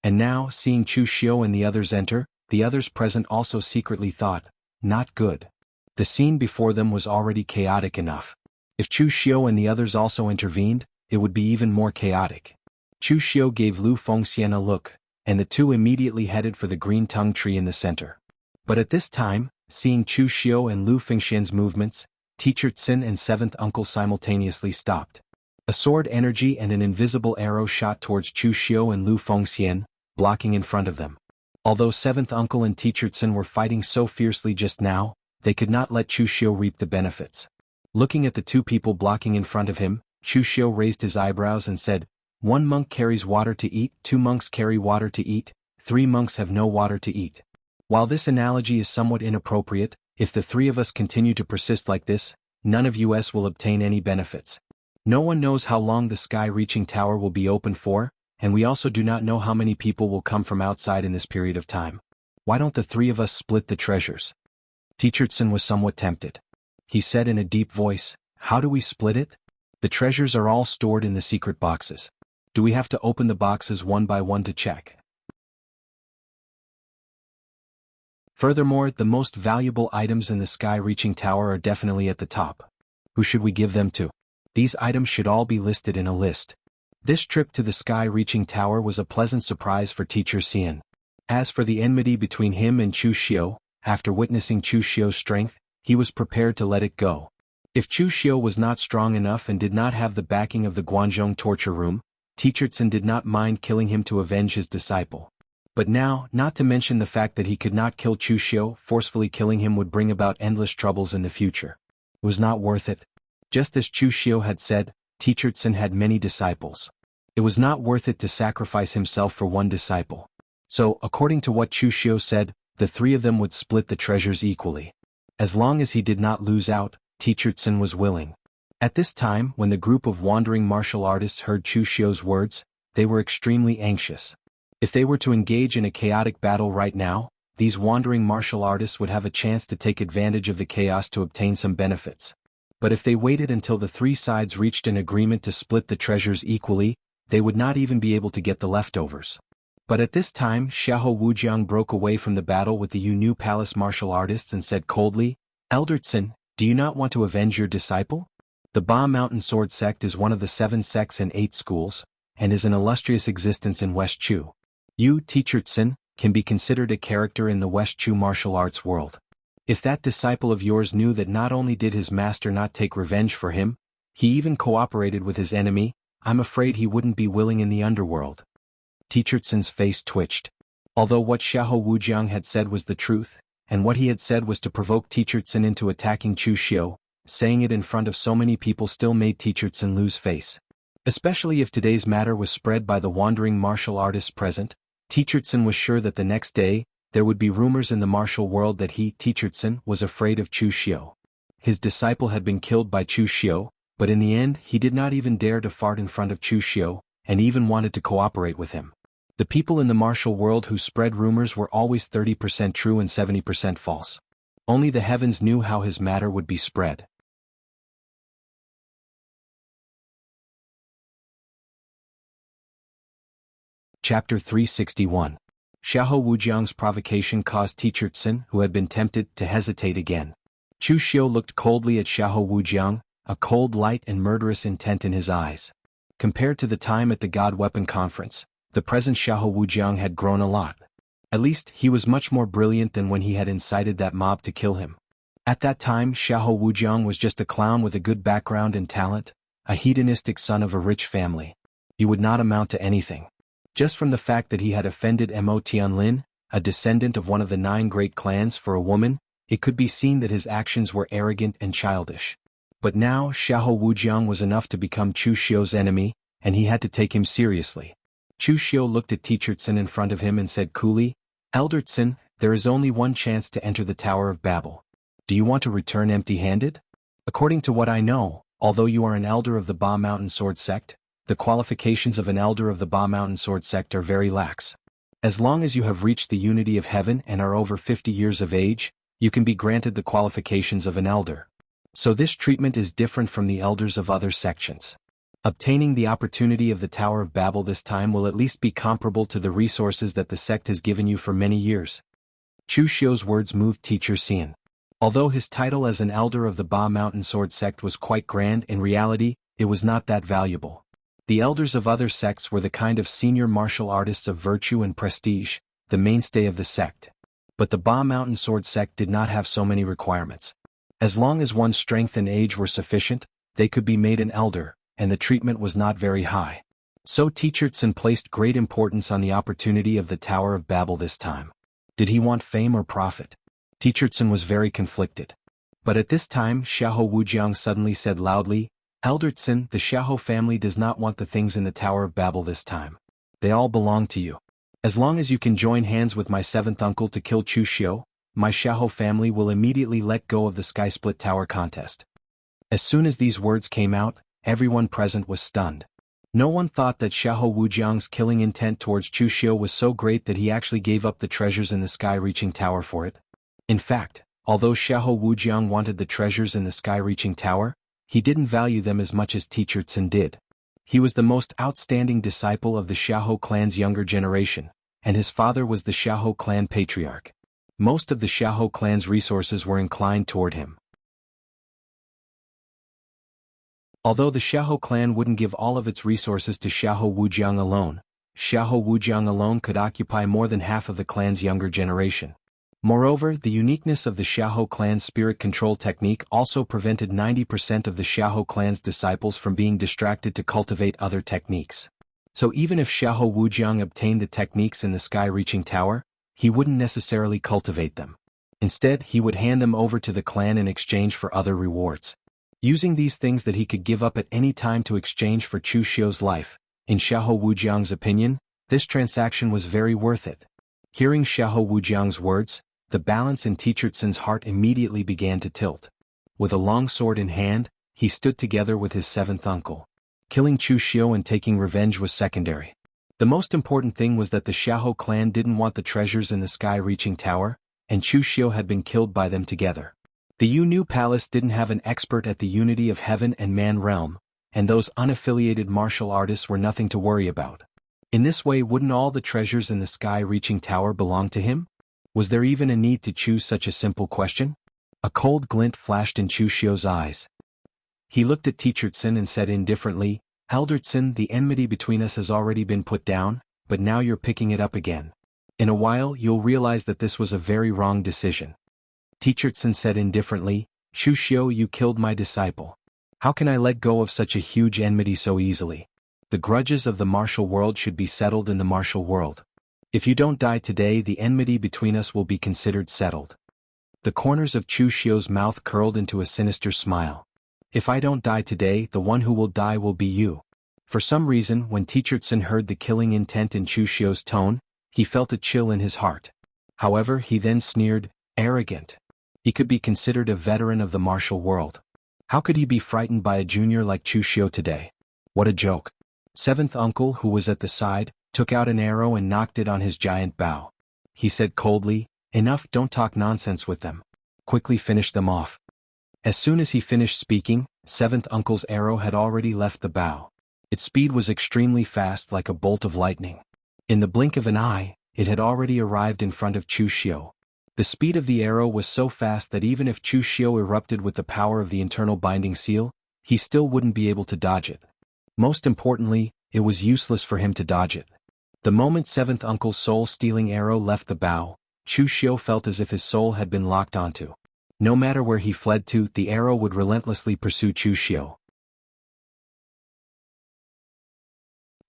And now, seeing Chu Xiu and the others enter, the others present also secretly thought, not good. The scene before them was already chaotic enough. If Chu Xiu and the others also intervened, it would be even more chaotic. Chu Xiu gave Lu Fengxian a look, and the two immediately headed for the green tongue tree in the center. But at this time, seeing Chu Xiu and Lu Fengxian's movements, Teacher Tsin and seventh uncle simultaneously stopped. A sword energy and an invisible arrow shot towards Chu Xiu and Lu Fengxian, blocking in front of them. Although seventh uncle and Teacher Tsin were fighting so fiercely just now, they could not let Chu Xiu reap the benefits. Looking at the two people blocking in front of him, Chu Xiu raised his eyebrows and said, "One monk carries water to eat, 2 monks carry water to eat, 3 monks have no water to eat." While this analogy is somewhat inappropriate, if the 3 of us continue to persist like this, none of us will obtain any benefits. No one knows how long the sky-reaching tower will be open for, and we also do not know how many people will come from outside in this period of time. Why don't the 3 of us split the treasures? Teacher Tsin was somewhat tempted. He said in a deep voice, "How do we split it? The treasures are all stored in the secret boxes. Do we have to open the boxes one by one to check? Furthermore, the most valuable items in the sky-reaching tower are definitely at the top. Who should we give them to? These items should all be listed in a list." This trip to the sky-reaching tower was a pleasant surprise for Teacher Xian. As for the enmity between him and Chu Xiu, after witnessing Chu Xiu's strength, he was prepared to let it go. If Chu Xiu was not strong enough and did not have the backing of the Guanzhong torture room, Teacher Tsin did not mind killing him to avenge his disciple. But now, not to mention the fact that he could not kill Chu Xiu, forcefully killing him would bring about endless troubles in the future. It was not worth it. Just as Chu Xiu had said, Teacher Tsin had many disciples. It was not worth it to sacrifice himself for one disciple. So, according to what Chu Xiu said, the 3 of them would split the treasures equally. As long as he did not lose out, Teacher Tsin was willing. At this time, when the group of wandering martial artists heard Chu Xiu's words, they were extremely anxious. If they were to engage in a chaotic battle right now, these wandering martial artists would have a chance to take advantage of the chaos to obtain some benefits. But if they waited until the 3 sides reached an agreement to split the treasures equally, they would not even be able to get the leftovers. But at this time, Xiahou Wujiang broke away from the battle with the Yu Palace martial artists and said coldly, "Elder Tsin, do you not want to avenge your disciple? The Ba Mountain Sword Sect is one of the 7 sects and 8 schools, and is an illustrious existence in West Chu. You, Teacher Tsin, can be considered a character in the West Chu martial arts world. If that disciple of yours knew that not only did his master not take revenge for him, he even cooperated with his enemy, I'm afraid he wouldn't be willing in the underworld." Teacher Tsin's face twitched. Although what Xiahou Wujiang had said was the truth, and what he had said was to provoke Teacher Tsin into attacking Chu Xiu, saying it in front of so many people still made Teacher Tsin lose face. Especially if today's matter was spread by the wandering martial artists present, Teacher Tsin was sure that the next day, there would be rumors in the martial world that he, Teacher Tsin, was afraid of Chu Xiu. His disciple had been killed by Chu Xiu, but in the end he did not even dare to fart in front of Chu Xiu, and even wanted to cooperate with him. The people in the martial world who spread rumors were always 30% true and 70% false. Only the heavens knew how his matter would be spread. Chapter 361. Xiahou Wujiang's provocation caused Teacher Tsin, who had been tempted, to hesitate again. Chu Xiu looked coldly at Xiahou Wujiang, a cold light and murderous intent in his eyes. Compared to the time at the God Weapon Conference, the present Xiahou Wujiang had grown a lot. At least, he was much more brilliant than when he had incited that mob to kill him. At that time, Xiahou Wujiang was just a clown with a good background and talent, a hedonistic son of a rich family. He would not amount to anything. Just from the fact that he had offended Mo Tianlin, a descendant of one of the 9 great clans, for a woman, it could be seen that his actions were arrogant and childish. But now Xiahou Wujiang was enough to become Chu Xiu's enemy, and he had to take him seriously. Chu Xiu looked at Teacher Tsin in front of him and said coolly, "Elder Tsin, there is only one chance to enter the Tower of Babel. Do you want to return empty-handed? According to what I know, although you are an elder of the Ba Mountain Sword Sect, the qualifications of an elder of the Ba Mountain Sword Sect are very lax. As long as you have reached the unity of heaven and are over 50 years of age, you can be granted the qualifications of an elder. So this treatment is different from the elders of other sections. Obtaining the opportunity of the Tower of Babel this time will at least be comparable to the resources that the sect has given you for many years." Chu Xiu's words moved Teacher Xian. Although his title as an elder of the Ba Mountain Sword Sect was quite grand, in reality, it was not that valuable. The elders of other sects were the kind of senior martial artists of virtue and prestige, the mainstay of the sect. But the Ba Mountain Sword sect did not have so many requirements. As long as one's strength and age were sufficient, they could be made an elder, and the treatment was not very high. So Teachertson placed great importance on the opportunity of the Tower of Babel this time. Did he want fame or profit? Teachertson was very conflicted. But at this time Xiahou Wujiang suddenly said loudly, "Eldertson, the Xiahou family does not want the things in the Tower of Babel this time. They all belong to you. As long as you can join hands with my seventh uncle to kill Chu Xiu, my Xiahou family will immediately let go of the Sky Split Tower contest." As soon as these words came out, everyone present was stunned. No one thought that Xiahou Wujiang's killing intent towards Chu Xiu was so great that he actually gave up the treasures in the sky-reaching tower for it. In fact, although Xiahou Wujiang wanted the treasures in the sky-reaching tower, he didn't value them as much as Teachertson did. He was the most outstanding disciple of the Xiahou clan's younger generation, and his father was the Xiahou clan patriarch. Most of the Xiahou clan's resources were inclined toward him. Although the Xiahou clan wouldn't give all of its resources to Xiahou Wujiang alone, Xiahou Wujiang alone could occupy more than half of the clan's younger generation. Moreover, the uniqueness of the Xiahou clan's spirit control technique also prevented 90% of the Xiahou clan's disciples from being distracted to cultivate other techniques. So even if Xiahou Wujiang obtained the techniques in the sky-reaching tower, he wouldn't necessarily cultivate them. Instead, he would hand them over to the clan in exchange for other rewards. Using these things that he could give up at any time to exchange for Chu Xiu's life, in Xiahou Wujiang's opinion, this transaction was very worth it. Hearing Xiahou Wujiang's words, the balance in Teachertson's heart immediately began to tilt. With a long sword in hand, he stood together with his seventh uncle. Killing Chu Xiu and taking revenge was secondary. The most important thing was that the Xiahou clan didn't want the treasures in the sky-reaching tower, and Chu Xiu had been killed by them together. The Yu Palace didn't have an expert at the unity of heaven and man realm, and those unaffiliated martial artists were nothing to worry about. In this way, wouldn't all the treasures in the sky-reaching tower belong to him? Was there even a need to choose such a simple question? A cold glint flashed in Chu Xiu's eyes. He looked at Teachertson and said indifferently, "Eldertson, the enmity between us has already been put down, but now you're picking it up again. In a while you'll realize that this was a very wrong decision." Teachertson said indifferently, "Chu Xiu, you killed my disciple. How can I let go of such a huge enmity so easily? The grudges of the martial world should be settled in the martial world. If you don't die today, the enmity between us will be considered settled." The corners of Chu Xiu's mouth curled into a sinister smile. "If I don't die today, the one who will die will be you." For some reason, when Teachertson heard the killing intent in Chu Xiu's tone, he felt a chill in his heart. However, he then sneered, "Arrogant. He could be considered a veteran of the martial world. How could he be frightened by a junior like Chu Xiu today? What a joke." Seventh uncle, who was at the side, took out an arrow and knocked it on his giant bow. He said coldly, "Enough, don't talk nonsense with them. Quickly finish them off." As soon as he finished speaking, seventh uncle's arrow had already left the bow. Its speed was extremely fast, like a bolt of lightning. In the blink of an eye, it had already arrived in front of Chu Xiu. The speed of the arrow was so fast that even if Chu Xiu erupted with the power of the internal binding seal, he still wouldn't be able to dodge it. Most importantly, it was useless for him to dodge it. The moment seventh uncle's soul-stealing arrow left the bow, Chu Xiu felt as if his soul had been locked onto. No matter where he fled to, the arrow would relentlessly pursue Chu Xiu.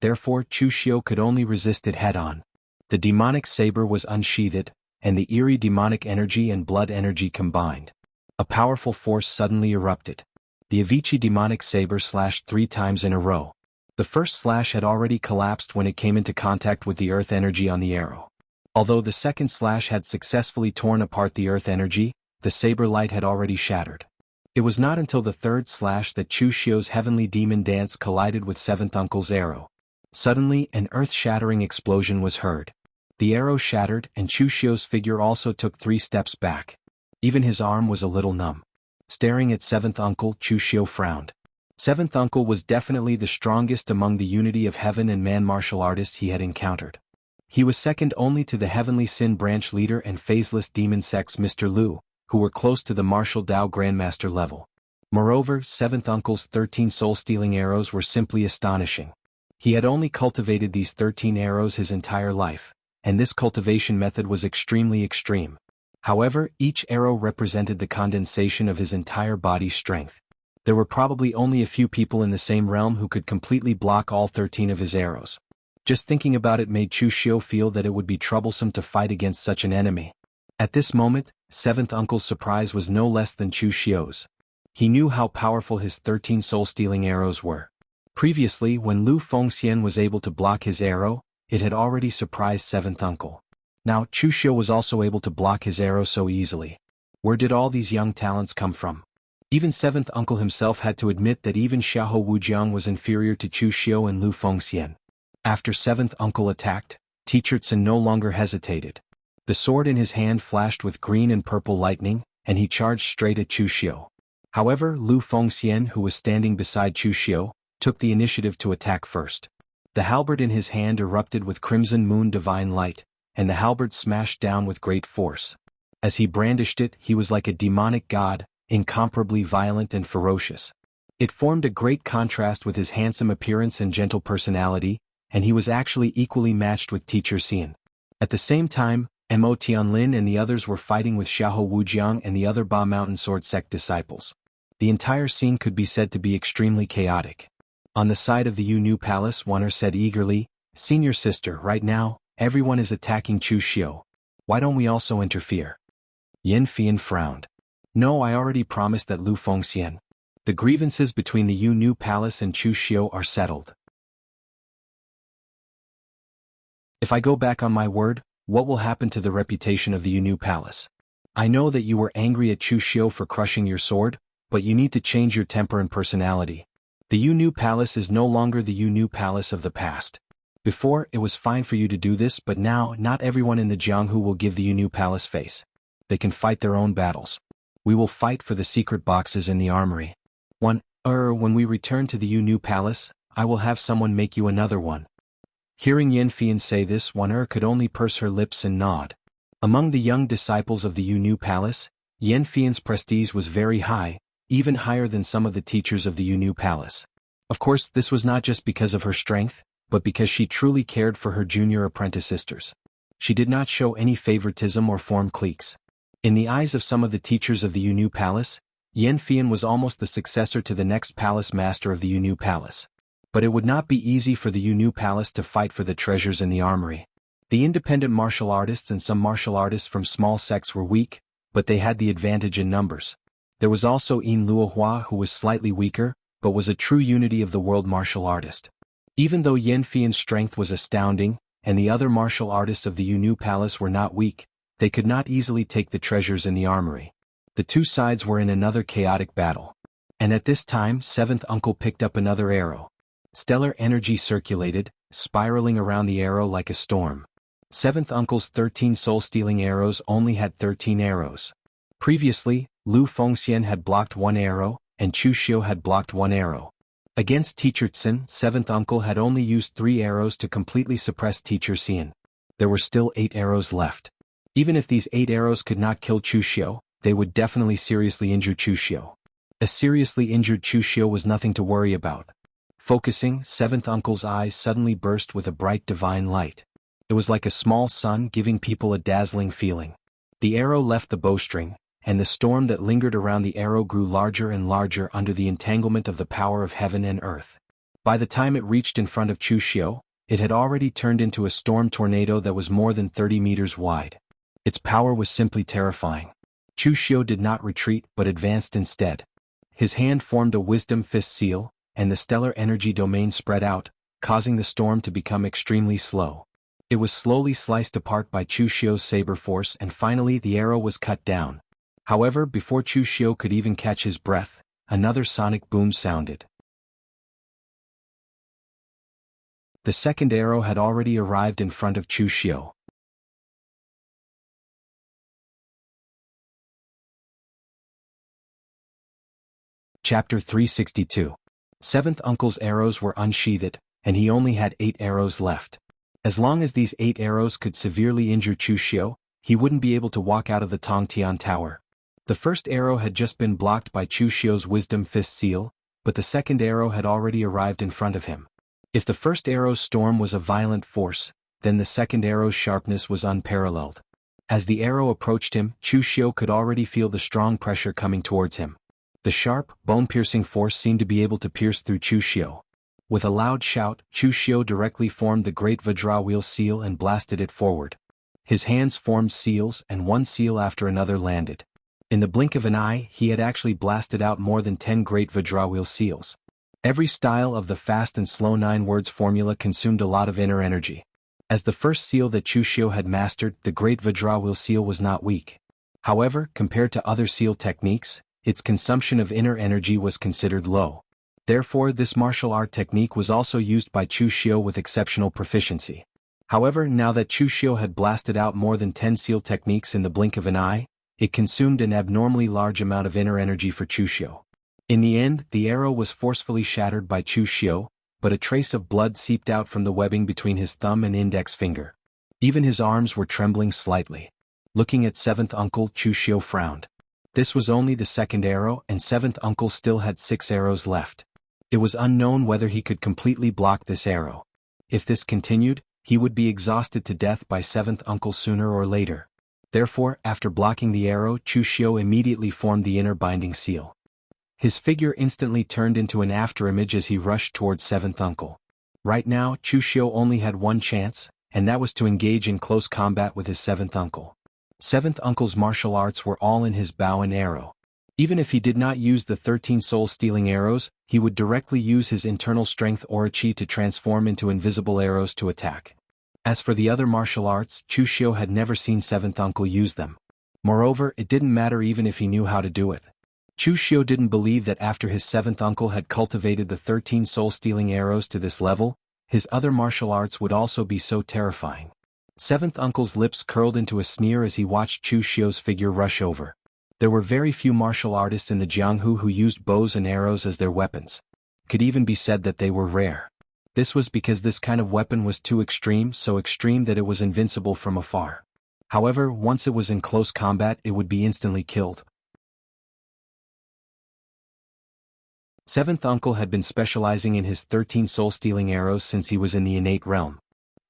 Therefore, Chu Xiu could only resist it head-on. The demonic saber was unsheathed, and the eerie demonic energy and blood energy combined. A powerful force suddenly erupted. The Avicii demonic saber slashed 3 times in a row. The first slash had already collapsed when it came into contact with the earth energy on the arrow. Although the second slash had successfully torn apart the earth energy, the saber light had already shattered. It was not until the third slash that Chu Xiu's heavenly demon dance collided with seventh uncle's arrow. Suddenly, an earth-shattering explosion was heard. The arrow shattered, and Chu Xiu's figure also took 3 steps back. Even his arm was a little numb. Staring at seventh uncle, Chu Xiu frowned. Seventh uncle was definitely the strongest among the unity of heaven and man martial artists he had encountered. He was second only to the heavenly sin branch leader and phaseless demon sects Mr. Lu, who were close to the martial Dao grandmaster level. Moreover, seventh uncle's 13 soul-stealing arrows were simply astonishing. He had only cultivated these 13 arrows his entire life, and this cultivation method was extremely extreme. However, each arrow represented the condensation of his entire body's strength. There were probably only a few people in the same realm who could completely block all 13 of his arrows. Just thinking about it made Chu Xiu feel that it would be troublesome to fight against such an enemy. At this moment, Seventh Uncle's surprise was no less than Chu Xiu's. He knew how powerful his 13 soul-stealing arrows were. Previously, when Lu Fengxian was able to block his arrow, it had already surprised Seventh Uncle. Now, Chu Xiu was also able to block his arrow so easily. Where did all these young talents come from? Even Seventh Uncle himself had to admit that even Xiahou Wujiang was inferior to Chu Xiu and Lu Fengxian. After Seventh Uncle attacked, Teacher Tsun no longer hesitated. The sword in his hand flashed with green and purple lightning, and he charged straight at Chu Xiu. However, Lu Fengxian, who was standing beside Chu Xiu, took the initiative to attack first. The halberd in his hand erupted with crimson moon divine light, and the halberd smashed down with great force. As he brandished it, he was like a demonic god, incomparably violent and ferocious. It formed a great contrast with his handsome appearance and gentle personality, and he was actually equally matched with Teacher Xian. At the same time, Mo Tianlin and the others were fighting with Xiahou Wujiang and the other Ba Mountain Sword Sect disciples. The entire scene could be said to be extremely chaotic. On the side of the Yu Palace, Wan'er said eagerly, "Senior sister, right now, everyone is attacking Chu Xiu. Why don't we also interfere?" Yin Fian frowned. "No, I already promised that Lu Fengxian. The grievances between the Yu Palace and Chu Xiu are settled. If I go back on my word, what will happen to the reputation of the Yu Palace? I know that you were angry at Chu Xiu for crushing your sword, but you need to change your temper and personality. The Yu Palace is no longer the Yu Palace of the past. Before, it was fine for you to do this, but now, not everyone in the Jianghu will give the Yu Palace face. They can fight their own battles. We will fight for the secret boxes in the armory. When we return to the Yu Palace, I will have someone make you another one." Hearing Yin Fian say this, Wan'er could only purse her lips and nod. Among the young disciples of the Yu Palace, Yin Fian's prestige was very high, even higher than some of the teachers of the Yu Palace. Of course, this was not just because of her strength, but because she truly cared for her junior apprentice sisters. She did not show any favoritism or form cliques. In the eyes of some of the teachers of the Yu Palace, Yin Fian was almost the successor to the next palace master of the Yu Palace. But it would not be easy for the Yu Palace to fight for the treasures in the armory. The independent martial artists and some martial artists from small sects were weak, but they had the advantage in numbers. There was also Yin Luohua, who was slightly weaker, but was a true unity of the world martial artist. Even though Yin Fian's strength was astounding, and the other martial artists of the Yu Palace were not weak, they could not easily take the treasures in the armory. The two sides were in another chaotic battle. And at this time, Seventh Uncle picked up another arrow. Stellar energy circulated, spiraling around the arrow like a storm. Seventh Uncle's 13 soul-stealing arrows only had 13 arrows. Previously, Lu Fengxian had blocked 1 arrow, and Chu Xiu had blocked 1 arrow. Against Teacher Tsun, Seventh Uncle had only used 3 arrows to completely suppress Teacher Xian. There were still 8 arrows left. Even if these 8 arrows could not kill Chu Xiu, they would definitely seriously injure Chu Xiu. A seriously injured Chu Xiu was nothing to worry about. Focusing, Seventh Uncle's eyes suddenly burst with a bright divine light. It was like a small sun giving people a dazzling feeling. The arrow left the bowstring, and the storm that lingered around the arrow grew larger and larger under the entanglement of the power of heaven and earth. By the time it reached in front of Chu Xiu, it had already turned into a storm tornado that was more than 30 meters wide. Its power was simply terrifying. Chu Xiu did not retreat but advanced instead. His hand formed a wisdom fist seal, and the stellar energy domain spread out, causing the storm to become extremely slow. It was slowly sliced apart by Chu Xiu's saber force, and finally the arrow was cut down. However, before Chu Xiu could even catch his breath, another sonic boom sounded. The second arrow had already arrived in front of Chu Xiu. Chapter 362. Seventh Uncle's arrows were unsheathed, and he only had 8 arrows left. As long as these 8 arrows could severely injure Chu Xiu, he wouldn't be able to walk out of the Tongtian Tower. The first arrow had just been blocked by Chu Xiu's wisdom fist seal, but the second arrow had already arrived in front of him. If the first arrow's storm was a violent force, then the second arrow's sharpness was unparalleled. As the arrow approached him, Chu Xiu could already feel the strong pressure coming towards him. The sharp, bone-piercing force seemed to be able to pierce through Chu Xiu. With a loud shout, Chu Xiu directly formed the great Vajra wheel seal and blasted it forward. His hands formed seals, and one seal after another landed. In the blink of an eye, he had actually blasted out more than 10 great Vajra wheel seals. Every style of the fast and slow 9 words formula consumed a lot of inner energy. As the first seal that Chu Xiu had mastered, the great Vajra wheel seal was not weak. However, compared to other seal techniques, its consumption of inner energy was considered low. Therefore, this martial art technique was also used by Chu Xiu with exceptional proficiency. However, now that Chu Xiu had blasted out more than 10 seal techniques in the blink of an eye, it consumed an abnormally large amount of inner energy for Chu Xiu. In the end, the arrow was forcefully shattered by Chu Xiu, but a trace of blood seeped out from the webbing between his thumb and index finger. Even his arms were trembling slightly. Looking at seventh uncle, Chu Xiu frowned. This was only the second arrow, and seventh uncle still had 6 arrows left. It was unknown whether he could completely block this arrow. If this continued, he would be exhausted to death by seventh uncle sooner or later. Therefore, after blocking the arrow, Chu Xiu immediately formed the inner binding seal. His figure instantly turned into an afterimage as he rushed towards seventh uncle. Right now, Chu Xiu only had one chance, and that was to engage in close combat with his seventh uncle. Seventh uncle's martial arts were all in his bow and arrow. Even if he did not use the 13 soul-stealing arrows, he would directly use his internal strength aura chi to transform into invisible arrows to attack. As for the other martial arts, Chu Xiu had never seen seventh uncle use them. Moreover, it didn't matter even if he knew how to do it. Chu Xiu didn't believe that after his seventh uncle had cultivated the 13 soul-stealing arrows to this level, his other martial arts would also be so terrifying. Seventh uncle's lips curled into a sneer as he watched Chu Xiu's figure rush over. There were very few martial artists in the Jianghu who used bows and arrows as their weapons. Could even be said that they were rare. This was because this kind of weapon was too extreme, so extreme that it was invincible from afar. However, once it was in close combat, it would be instantly killed. Seventh uncle had been specializing in his 13 soul-stealing arrows since he was in the innate realm.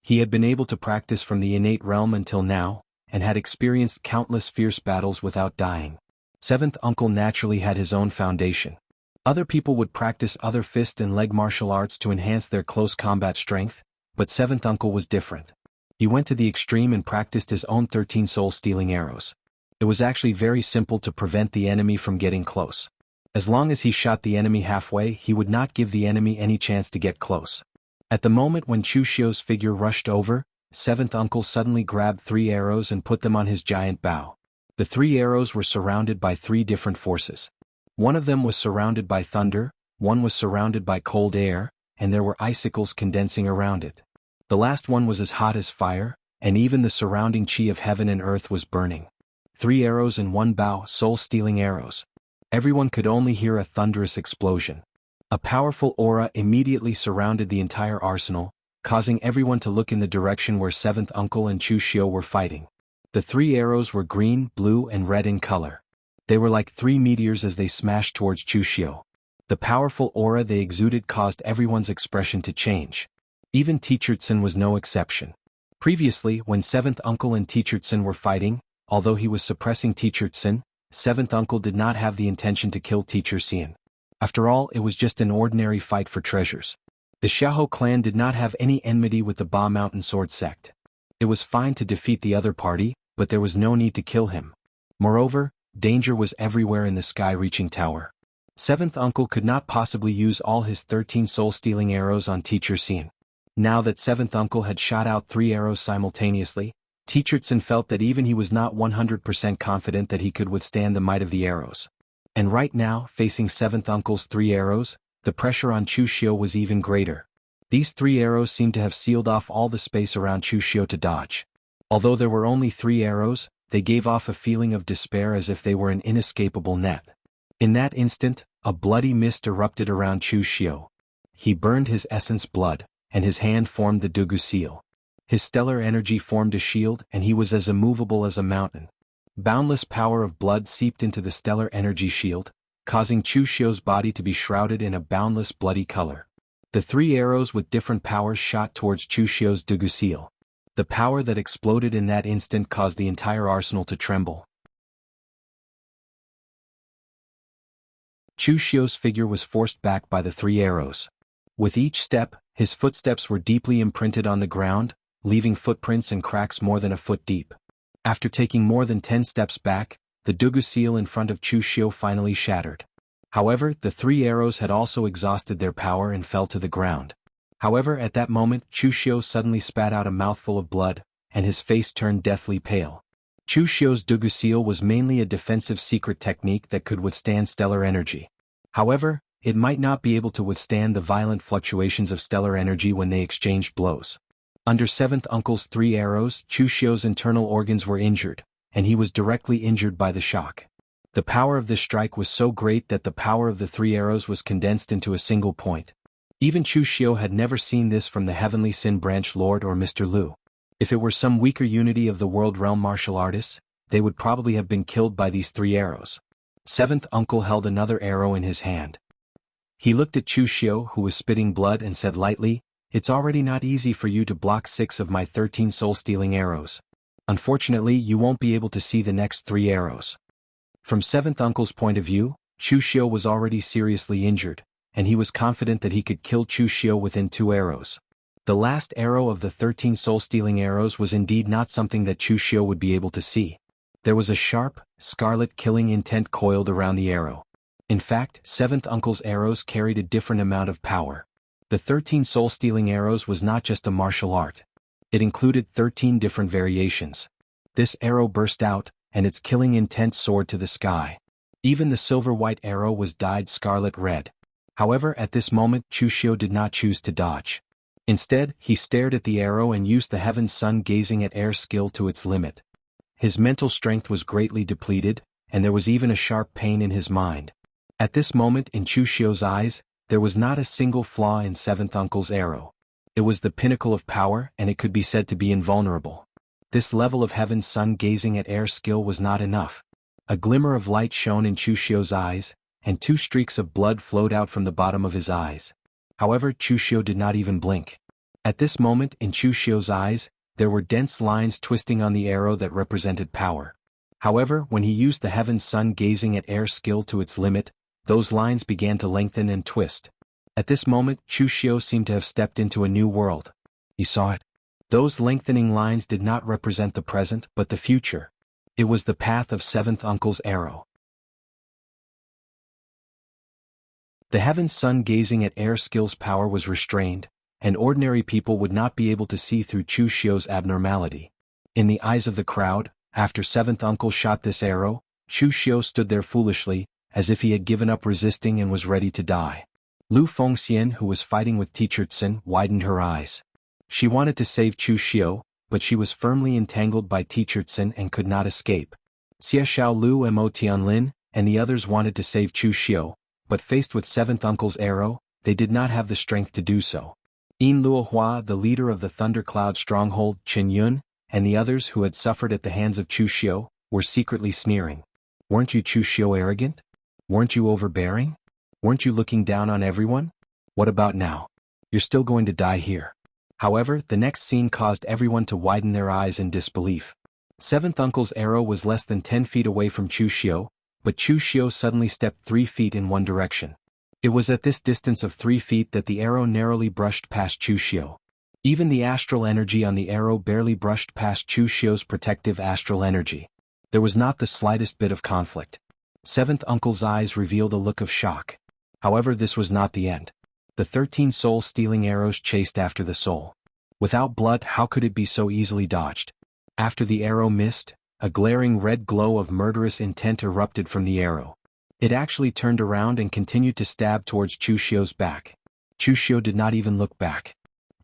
He had been able to practice from the innate realm until now, and had experienced countless fierce battles without dying. Seventh uncle naturally had his own foundation. Other people would practice other fist and leg martial arts to enhance their close combat strength, but seventh uncle was different. He went to the extreme and practiced his own 13 soul-stealing arrows. It was actually very simple to prevent the enemy from getting close. As long as he shot the enemy halfway, he would not give the enemy any chance to get close. At the moment when Chu Xiu's figure rushed over, seventh uncle suddenly grabbed 3 arrows and put them on his giant bow. The 3 arrows were surrounded by 3 different forces. One of them was surrounded by thunder, one was surrounded by cold air, and there were icicles condensing around it. The last one was as hot as fire, and even the surrounding chi of heaven and earth was burning. 3 arrows in one bow, soul-stealing arrows. Everyone could only hear a thunderous explosion. A powerful aura immediately surrounded the entire arsenal, causing everyone to look in the direction where seventh uncle and Chu Xiu were fighting. The 3 arrows were green, blue, and red in color. They were like 3 meteors as they smashed towards Chu Xiu. The powerful aura they exuded caused everyone's expression to change. Even Teachertsen was no exception. Previously, when seventh uncle and Teachertsen were fighting, although he was suppressing Teachertsen, seventh uncle did not have the intention to kill Teachertsen. After all, it was just an ordinary fight for treasures. The Xiahou clan did not have any enmity with the Ba Mountain Sword sect. It was fine to defeat the other party, but there was no need to kill him. Moreover, danger was everywhere in the sky-reaching tower. Seventh uncle could not possibly use all his 13 soul-stealing arrows on Teachertsen. Now that seventh uncle had shot out 3 arrows simultaneously, Teachertsen felt that even he was not 100% confident that he could withstand the might of the arrows. And right now, facing seventh uncle's 3 arrows, the pressure on Chu Xiu was even greater. These 3 arrows seemed to have sealed off all the space around Chu Xiu to dodge. Although there were only 3 arrows, they gave off a feeling of despair as if they were an inescapable net. In that instant, a bloody mist erupted around Chu Xiu. He burned his essence blood, and his hand formed the Dugu seal. His stellar energy formed a shield, and he was as immovable as a mountain. Boundless power of blood seeped into the stellar energy shield, causing Chu Xiu's body to be shrouded in a boundless bloody color. The 3 arrows with different powers shot towards Chu Xiu's Dugusil. The power that exploded in that instant caused the entire arsenal to tremble. Chu Xiu's figure was forced back by the 3 arrows. With each step, his footsteps were deeply imprinted on the ground, leaving footprints and cracks more than a foot deep. After taking more than 10 steps back, the Dugusil in front of Chu Xiu finally shattered. However, the 3 arrows had also exhausted their power and fell to the ground. However, at that moment, Chu Xiu suddenly spat out a mouthful of blood, and his face turned deathly pale. Chu Xiu's Dugusil was mainly a defensive secret technique that could withstand stellar energy. However, it might not be able to withstand the violent fluctuations of stellar energy when they exchanged blows. Under 7th Uncle's 3 arrows, Chu Xiu's internal organs were injured, and he was directly injured by the shock. The power of this strike was so great that the power of the 3 arrows was condensed into a single point. Even Chu Xiu had never seen this from the Heavenly Sin Branch Lord or Mr. Lu. If it were some weaker unity of the world realm martial artists, they would probably have been killed by these 3 arrows. 7th Uncle held another arrow in his hand. He looked at Chu Xiu, who was spitting blood, and said lightly, "It's already not easy for you to block 6 of my 13 soul-stealing arrows. Unfortunately, you won't be able to see the next 3 arrows." From 7th Uncle's point of view, Chu Xiu was already seriously injured, and he was confident that he could kill Chu Xiu within 2 arrows. The last arrow of the 13 soul-stealing arrows was indeed not something that Chu Xiu would be able to see. There was a sharp, scarlet killing intent coiled around the arrow. In fact, 7th Uncle's arrows carried a different amount of power. The 13 soul-stealing arrows was not just a martial art. It included 13 different variations. This arrow burst out, and its killing intent soared to the sky. Even the silver-white arrow was dyed scarlet red. However, at this moment, Chu Xiu did not choose to dodge. Instead, he stared at the arrow and used the Heaven's Sun gazing at air skill to its limit. His mental strength was greatly depleted, and there was even a sharp pain in his mind. At this moment, in Chu Xiu's eyes, there was not a single flaw in 7th Uncle's arrow. It was the pinnacle of power, and it could be said to be invulnerable. This level of Heaven's Sun gazing at air skill was not enough. A glimmer of light shone in Chu Xiu's eyes, and 2 streaks of blood flowed out from the bottom of his eyes. However, Chu Xiu did not even blink. At this moment, in Chu Xiu's eyes, there were dense lines twisting on the arrow that represented power. However, when he used the Heaven's Sun gazing at air skill to its limit, those lines began to lengthen and twist. At this moment, Chu Xiu seemed to have stepped into a new world. He saw it. Those lengthening lines did not represent the present but the future. It was the path of 7th Uncle's arrow. The Heaven's Sun gazing at air skill's power was restrained, and ordinary people would not be able to see through Chu Xiu's abnormality. In the eyes of the crowd, after 7th Uncle shot this arrow, Chu Xiu stood there foolishly, as if he had given up resisting and was ready to die. Lu Fengxian, who was fighting with Tichertsen, widened her eyes. She wanted to save Chu Xiu, but she was firmly entangled by Tichertsen and could not escape. Xie Xiaolu Mo Tianlin and the others wanted to save Chu Xiu, but faced with 7th Uncle's arrow, they did not have the strength to do so. Yin Luohua, the leader of the Thundercloud stronghold, Qin Yun, and the others who had suffered at the hands of Chu Xiu, were secretly sneering. "Weren't you, Chu Xiu, arrogant? Weren't you overbearing? Weren't you looking down on everyone? What about now? You're still going to die here." However, the next scene caused everyone to widen their eyes in disbelief. 7th Uncle's arrow was less than 10 feet away from Chu Xiu, but Chu Xiu suddenly stepped 3 feet in one direction. It was at this distance of 3 feet that the arrow narrowly brushed past Chu Xiu. Even the astral energy on the arrow barely brushed past Chu Xiu's protective astral energy. There was not the slightest bit of conflict. 7th Uncle's eyes revealed a look of shock. However, this was not the end. The 13 soul-stealing arrows chased after the soul. Without blood, how could it be so easily dodged? After the arrow missed, a glaring red glow of murderous intent erupted from the arrow. It actually turned around and continued to stab towards Chu Xiu's back. Chu Xiu did not even look back.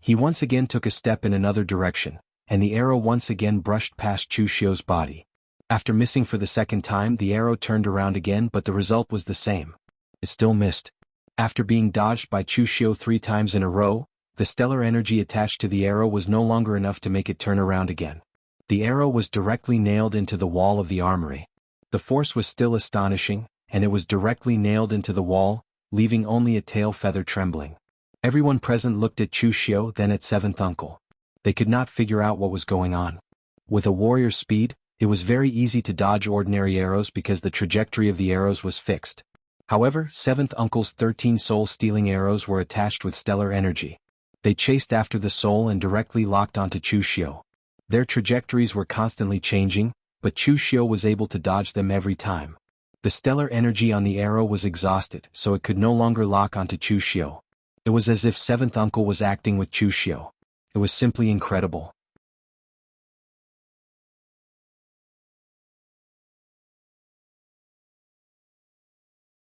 He once again took a step in another direction, and the arrow once again brushed past Chu Xiu's body. After missing for the second time, the arrow turned around again, but the result was the same. It still missed. After being dodged by Chu Xiu 3 times in a row, the stellar energy attached to the arrow was no longer enough to make it turn around again. The arrow was directly nailed into the wall of the armory. The force was still astonishing, and it was directly nailed into the wall, leaving only a tail feather trembling. Everyone present looked at Chu Xiu, then at seventh uncle. They could not figure out what was going on. With a warrior's speed, it was very easy to dodge ordinary arrows because the trajectory of the arrows was fixed. However, seventh uncle's 13 soul-stealing arrows were attached with stellar energy. They chased after the soul and directly locked onto Chu Xiu. Their trajectories were constantly changing, but Chu Xiu was able to dodge them every time. The stellar energy on the arrow was exhausted, so it could no longer lock onto Chu Xiu. It was as if seventh uncle was acting with Chu Xiu. It was simply incredible.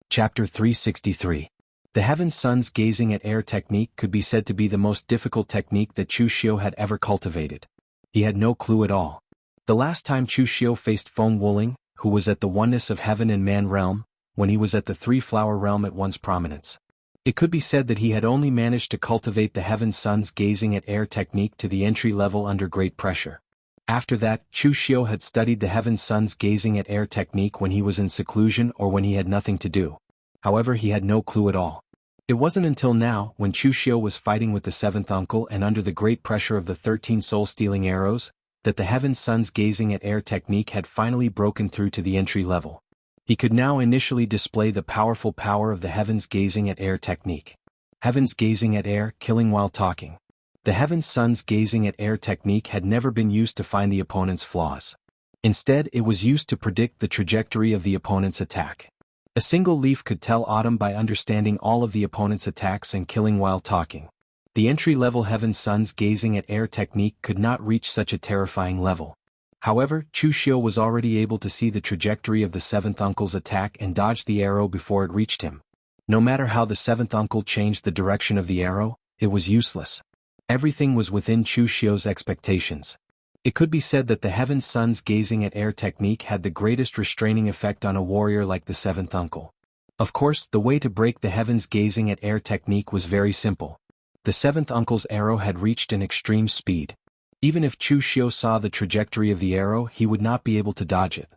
Chapter 363. The Heaven's Sun's gazing at air technique could be said to be the most difficult technique that Chu Xiu had ever cultivated. He had no clue at all. The last time Chu Xiu faced Feng Wuling, who was at the oneness of heaven and man realm, when he was at the three-flower realm at one's prominence. It could be said that he had only managed to cultivate the Heaven's Sun's gazing at air technique to the entry level under great pressure. After that, Chu Xiu had studied the Heaven's Sun's gazing at air technique when he was in seclusion or when he had nothing to do. However, he had no clue at all. It wasn't until now, when Chu Xiu was fighting with the seventh uncle and under the great pressure of the 13 soul-stealing arrows, that the Heaven's Sun's gazing at air technique had finally broken through to the entry level. He could now initially display the powerful power of the Heaven's gazing at air technique. Heaven's gazing at air, killing while talking. The Heaven's Sun's gazing at air technique had never been used to find the opponent's flaws. Instead, it was used to predict the trajectory of the opponent's attack. A single leaf could tell autumn by understanding all of the opponent's attacks and killing while talking. The entry-level Heaven's Sun's gazing at air technique could not reach such a terrifying level. However, Chu Xiu was already able to see the trajectory of the seventh uncle's attack and dodge the arrow before it reached him. No matter how the seventh uncle changed the direction of the arrow, it was useless. Everything was within Chu Xiu's expectations. It could be said that the Heaven's Sun's gazing at air technique had the greatest restraining effect on a warrior like the seventh uncle. Of course, the way to break the Heaven's gazing at air technique was very simple. The seventh uncle's arrow had reached an extreme speed. Even if Chu Xiu saw the trajectory of the arrow, he would not be able to dodge it.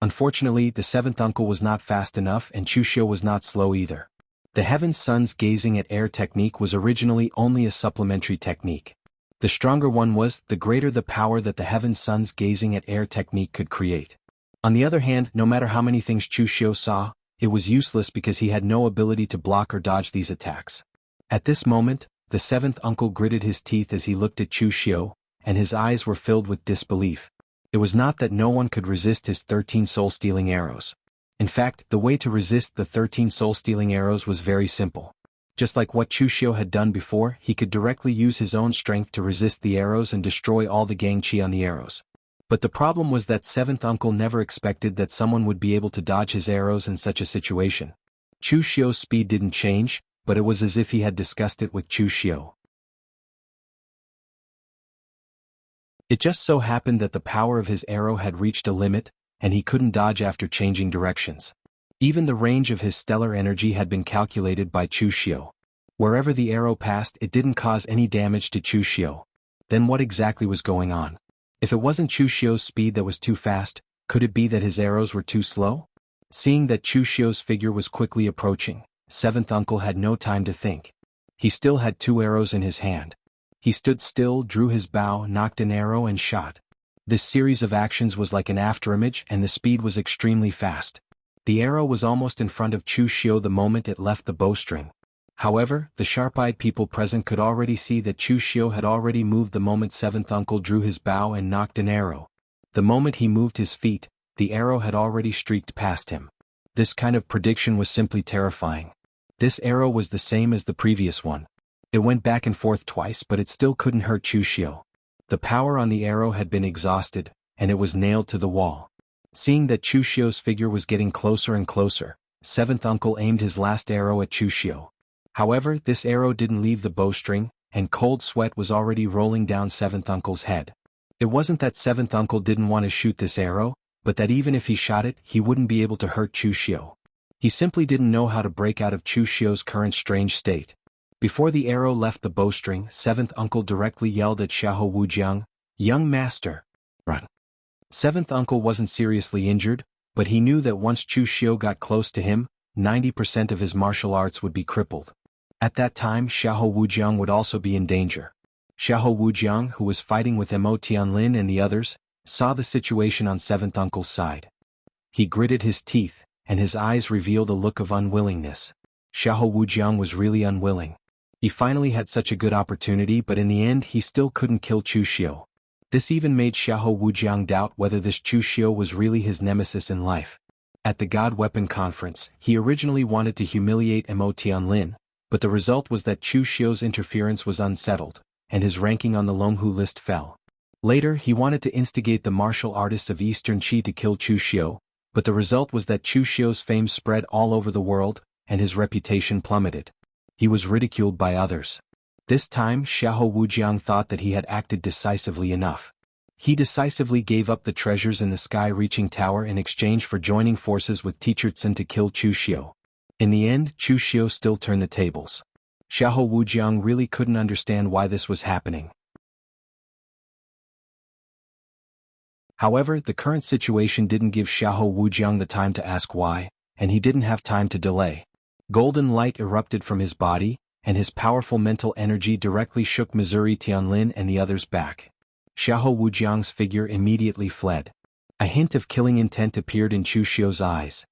Unfortunately, the seventh uncle was not fast enough and Chu Xiu was not slow either. The Heaven's Sun's gazing at air technique was originally only a supplementary technique. The stronger one was, the greater the power that the Heaven's Sun's gazing at air technique could create. On the other hand, no matter how many things Chu Xiu saw, it was useless because he had no ability to block or dodge these attacks. At this moment, the seventh uncle gritted his teeth as he looked at Chu Xiu, and his eyes were filled with disbelief. It was not that no one could resist his 13 soul-stealing arrows. In fact, the way to resist the 13 soul-stealing arrows was very simple. Just like what Chu Xiu had done before, he could directly use his own strength to resist the arrows and destroy all the Gangqi on the arrows. But the problem was that seventh uncle never expected that someone would be able to dodge his arrows in such a situation. Chu Xiu's speed didn't change, but it was as if he had discussed it with Chu Xiu. It just so happened that the power of his arrow had reached a limit, and he couldn't dodge after changing directions. Even the range of his stellar energy had been calculated by Chu Xiu. Wherever the arrow passed, it didn't cause any damage to Chu Xiu. Then what exactly was going on? If it wasn't Chu Xiu's speed that was too fast, could it be that his arrows were too slow? Seeing that Chu Xiu's figure was quickly approaching, seventh uncle had no time to think. He still had 2 arrows in his hand. He stood still, drew his bow, nocked an arrow and shot. This series of actions was like an afterimage and the speed was extremely fast. The arrow was almost in front of Chu Xiu the moment it left the bowstring. However, the sharp-eyed people present could already see that Chu Xiu had already moved the moment seventh uncle drew his bow and nocked an arrow. The moment he moved his feet, the arrow had already streaked past him. This kind of prediction was simply terrifying. This arrow was the same as the previous one. It went back and forth twice but it still couldn't hurt Chu Xiu. The power on the arrow had been exhausted, and it was nailed to the wall. Seeing that Chu Xiu's figure was getting closer and closer, seventh uncle aimed his last arrow at Chu Xiu. However, this arrow didn't leave the bowstring, and cold sweat was already rolling down seventh uncle's head. It wasn't that seventh uncle didn't want to shoot this arrow, but that even if he shot it, he wouldn't be able to hurt Chu Xiu. He simply didn't know how to break out of Chu Xiu's current strange state. Before the arrow left the bowstring, seventh uncle directly yelled at Xiahou Wujiang, "Young master, run." Seventh uncle wasn't seriously injured, but he knew that once Chu Xiu got close to him, 90% of his martial arts would be crippled. At that time Xiahou Wujiang would also be in danger. Xiahou Wujiang, who was fighting with Mo Tianlin and the others, saw the situation on Seventh Uncle's side. He gritted his teeth, and his eyes revealed a look of unwillingness. Xiahou Wujiang was really unwilling. He finally had such a good opportunity, but in the end he still couldn't kill Chu Xiu. This even made Xiahou Wujiang doubt whether this Chu Xiu was really his nemesis in life. At the God Weapon Conference, he originally wanted to humiliate Mo Tianlin, but the result was that Chu Xiu's interference was unsettled, and his ranking on the Longhu list fell. Later he wanted to instigate the martial artists of Eastern Qi to kill Chu Xiu, but the result was that Chu Xiu's fame spread all over the world, and his reputation plummeted. He was ridiculed by others. This time Xiahou Wujiang thought that he had acted decisively enough. He decisively gave up the treasures in the sky-reaching tower in exchange for joining forces with Teacher Tsun to kill Chu Xiu. In the end, Chu Xiu still turned the tables. Xiahou Wujiang really couldn't understand why this was happening. However, the current situation didn't give Xiahou Wujiang the time to ask why, and he didn't have time to delay. Golden light erupted from his body, and his powerful mental energy directly shook Missouri Tianlin and the others back. Xiahou Wujiang's figure immediately fled. A hint of killing intent appeared in Chu Xiu's eyes.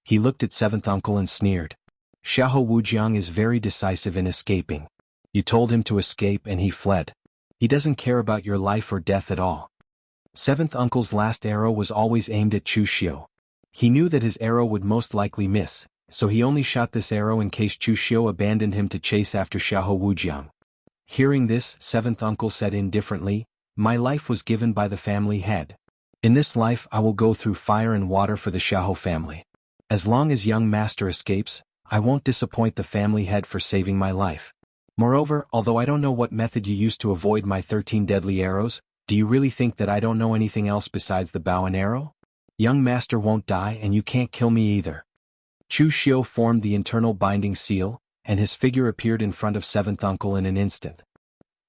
He looked at Seventh Uncle and sneered. Xiahou Wujiang is very decisive in escaping. You told him to escape and he fled. He doesn't care about your life or death at all. Seventh Uncle's last arrow was always aimed at Chu Xiu. He knew that his arrow would most likely miss, so he only shot this arrow in case Chu Xiu abandoned him to chase after Xiahou Wujiang. Hearing this, Seventh Uncle said indifferently, "My life was given by the family head. In this life I will go through fire and water for the Xiahou family. As long as young master escapes, I won't disappoint the family head for saving my life. Moreover, although I don't know what method you used to avoid my 13 deadly arrows, do you really think that I don't know anything else besides the bow and arrow? Young master won't die and you can't kill me either." Chu Xiu formed the internal binding seal, and his figure appeared in front of Seventh Uncle in an instant.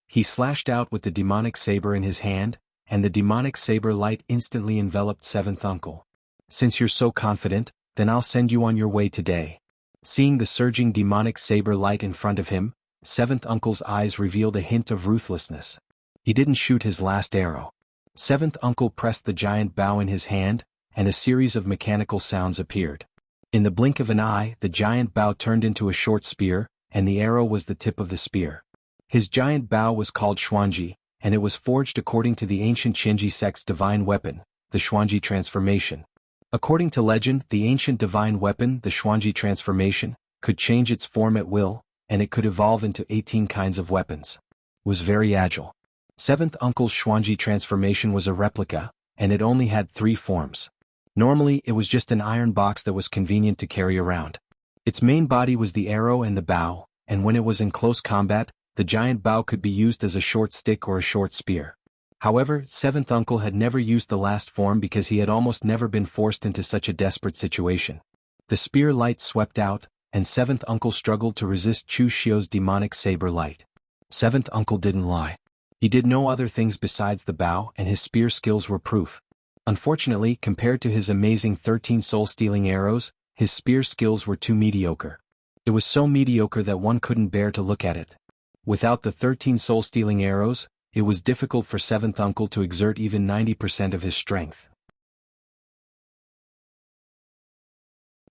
He slashed out with the demonic saber in his hand, and the demonic saber light instantly enveloped Seventh Uncle. "Since you're so confident, then I'll send you on your way today." Seeing the surging demonic saber light in front of him, Seventh Uncle's eyes revealed a hint of ruthlessness. He didn't shoot his last arrow. Seventh Uncle pressed the giant bow in his hand, and a series of mechanical sounds appeared. In the blink of an eye, the giant bow turned into a short spear, and the arrow was the tip of the spear. His giant bow was called Xuanji, and it was forged according to the ancient Qianji sect's divine weapon, the Xuanji transformation. According to legend, the ancient divine weapon, the Xuanji transformation, could change its form at will, and it could evolve into 18 kinds of weapons. It was very agile. Seventh Uncle's Xuanji transformation was a replica, and it only had 3 forms. Normally, it was just an iron box that was convenient to carry around. Its main body was the arrow and the bow, and when it was in close combat, the giant bow could be used as a short stick or a short spear. However, Seventh Uncle had never used the last form because he had almost never been forced into such a desperate situation. The spear light swept out, and Seventh Uncle struggled to resist Chu Xiu's demonic saber light. Seventh Uncle didn't lie. He did no other things besides the bow, and his spear skills were proof. Unfortunately, compared to his amazing 13 soul-stealing arrows, his spear skills were too mediocre. It was so mediocre that one couldn't bear to look at it. Without the 13 soul-stealing arrows, it was difficult for Seventh Uncle to exert even 90% of his strength.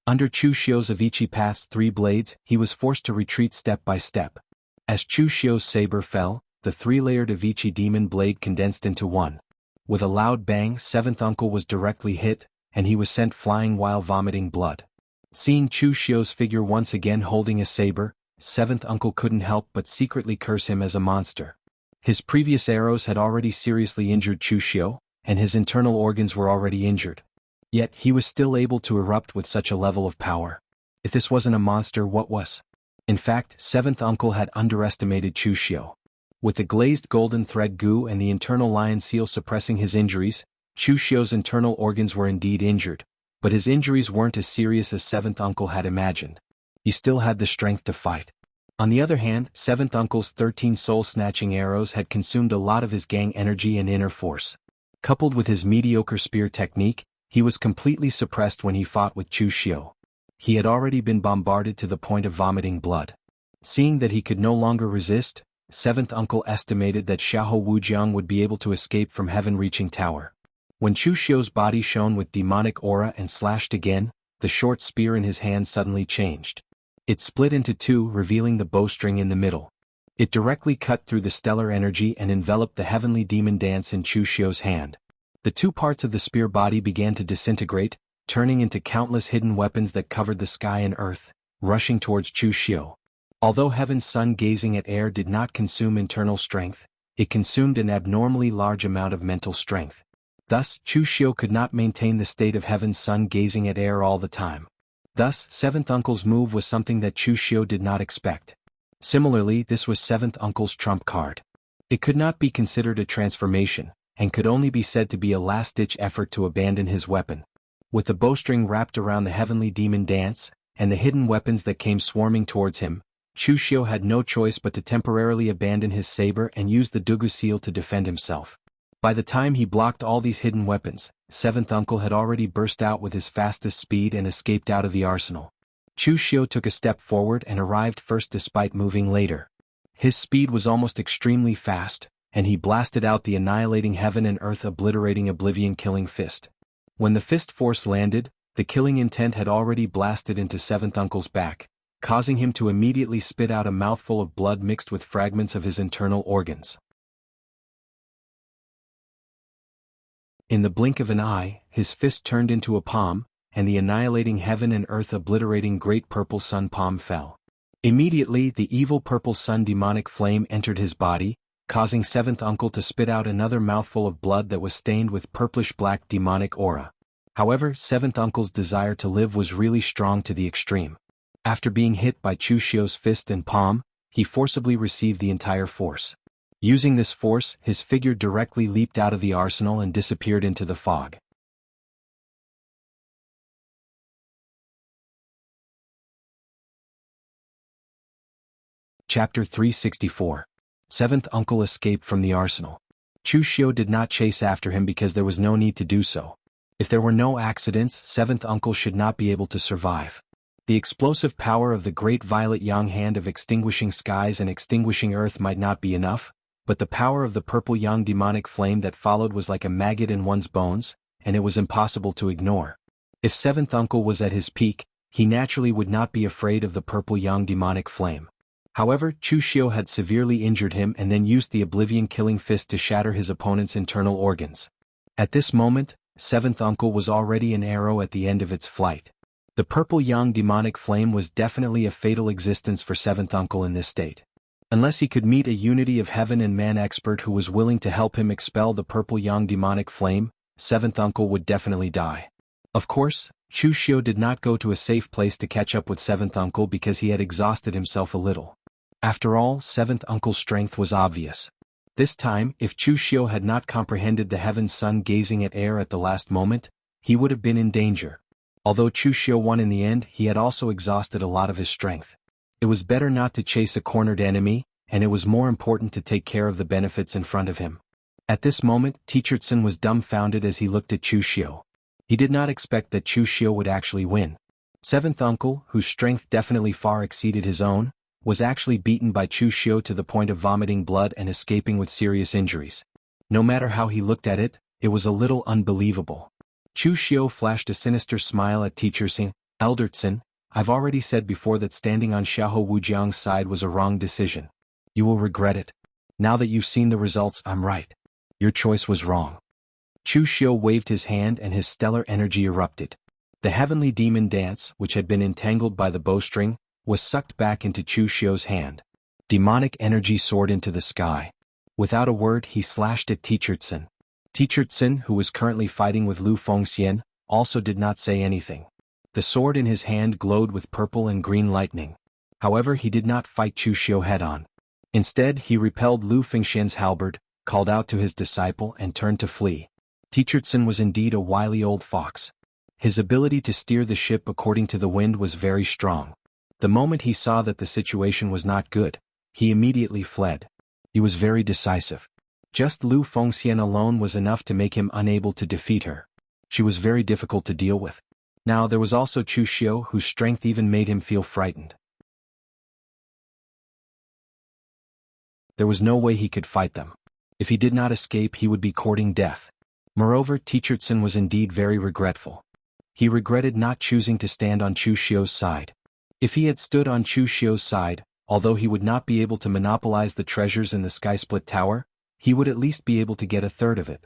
Under Chu Xiu's Avici Path's 3 blades, he was forced to retreat step by step. As Chu Xiu's saber fell, the 3-layered Avici demon blade condensed into one. With a loud bang, Seventh Uncle was directly hit, and he was sent flying while vomiting blood. Seeing Chu Xiu's figure once again holding a saber, Seventh Uncle couldn't help but secretly curse him as a monster. His previous arrows had already seriously injured Chu Xiu, and his internal organs were already injured. Yet he was still able to erupt with such a level of power. If this wasn't a monster, what was? In fact, Seventh Uncle had underestimated Chu Xiu. With the glazed golden thread goo and the internal lion seal suppressing his injuries, Chu Xiu's internal organs were indeed injured, but his injuries weren't as serious as Seventh Uncle had imagined. He still had the strength to fight. On the other hand, Seventh Uncle's 13 soul-snatching arrows had consumed a lot of his gang energy and inner force. Coupled with his mediocre spear technique, he was completely suppressed when he fought with Chu Xiu. He had already been bombarded to the point of vomiting blood. Seeing that he could no longer resist, seventh uncle estimated that Xiahou Wujiang would be able to escape from heaven-reaching tower. When Chu Xiu's body shone with demonic aura and slashed again, the short spear in his hand suddenly changed. It split into two, revealing the bowstring in the middle. It directly cut through the stellar energy and enveloped the heavenly demon dance in Chu Xiu's hand. The two parts of the spear body began to disintegrate, turning into countless hidden weapons that covered the sky and earth, rushing towards Chu Xiu. Although heaven's sun gazing at air did not consume internal strength, it consumed an abnormally large amount of mental strength. Thus, Chu Xiu could not maintain the state of heaven's sun gazing at air all the time. Thus, seventh uncle's move was something that Chu Xiu did not expect. Similarly, this was seventh uncle's trump card. It could not be considered a transformation, and could only be said to be a last-ditch effort to abandon his weapon. With the bowstring wrapped around the heavenly demon dance, and the hidden weapons that came swarming towards him, Chu Xiu had no choice but to temporarily abandon his saber and use the Dugu seal to defend himself. By the time he blocked all these hidden weapons, seventh uncle had already burst out with his fastest speed and escaped out of the arsenal. Chu Xiu took a step forward and arrived first despite moving later. His speed was almost extremely fast, and he blasted out the annihilating heaven and earth obliterating oblivion killing fist. When the fist force landed, the killing intent had already blasted into seventh uncle's back, causing him to immediately spit out a mouthful of blood mixed with fragments of his internal organs. In the blink of an eye, his fist turned into a palm, and the annihilating heaven and earth obliterating great purple sun palm fell. Immediately the evil purple sun demonic flame entered his body, causing seventh uncle to spit out another mouthful of blood that was stained with purplish-black demonic aura. However, seventh uncle's desire to live was really strong to the extreme. After being hit by Chu Xiu's fist and palm, he forcibly received the entire force. Using this force, his figure directly leaped out of the arsenal and disappeared into the fog. Chapter 364. Seventh Uncle escaped from the arsenal. Chu Xiu did not chase after him because there was no need to do so. If there were no accidents, seventh uncle should not be able to survive. The explosive power of the great violet yang hand of extinguishing skies and extinguishing earth might not be enough, but the power of the purple yang demonic flame that followed was like a maggot in one's bones, and it was impossible to ignore. If seventh uncle was at his peak, he naturally would not be afraid of the purple yang demonic flame. However, Chu Xiu had severely injured him and then used the oblivion-killing fist to shatter his opponent's internal organs. At this moment, seventh uncle was already an arrow at the end of its flight. The purple yang demonic flame was definitely a fatal existence for seventh uncle in this state. Unless he could meet a unity of heaven and man expert who was willing to help him expel the purple yang demonic flame, seventh uncle would definitely die. Of course, Chu Xiu did not go to a safe place to catch up with seventh uncle because he had exhausted himself a little. After all, seventh uncle's strength was obvious. This time, if Chu Xiu had not comprehended the heaven's sun gazing at air at the last moment, he would have been in danger. Although Chu Xiu won in the end, he had also exhausted a lot of his strength. It was better not to chase a cornered enemy, and it was more important to take care of the benefits in front of him. At this moment, Teacherson was dumbfounded as he looked at Chu Xiu. He did not expect that Chu Xiu would actually win. Seventh uncle, whose strength definitely far exceeded his own, was actually beaten by Chu Xiu to the point of vomiting blood and escaping with serious injuries. No matter how he looked at it, it was a little unbelievable. Chu Xiu flashed a sinister smile at Teacherson. Eldertson, I've already said before that standing on Xiahou Wujiang's side was a wrong decision. You will regret it. Now that you've seen the results, I'm right. Your choice was wrong. Chu Xiu waved his hand and his stellar energy erupted. The heavenly demon dance, which had been entangled by the bowstring, was sucked back into Chu Xiu's hand. Demonic energy soared into the sky. Without a word, he slashed at Teacherson. Teacherson, who was currently fighting with Lu Fengxian, also did not say anything. The sword in his hand glowed with purple and green lightning. However, he did not fight Chu Xiu head-on. Instead, he repelled Lu Fengxian's halberd, called out to his disciple and turned to flee. Teacherson was indeed a wily old fox. His ability to steer the ship according to the wind was very strong. The moment he saw that the situation was not good, he immediately fled. He was very decisive. Just Lu Fengxian alone was enough to make him unable to defeat her. She was very difficult to deal with. Now there was also Chu Xiu, whose strength even made him feel frightened. There was no way he could fight them. If he did not escape, he would be courting death. Moreover, Teachertsen was indeed very regretful. He regretted not choosing to stand on Chu Xiu's side. If he had stood on Chu Xiu's side, although he would not be able to monopolize the treasures in the Sky-Split Tower, he would at least be able to get a third of it.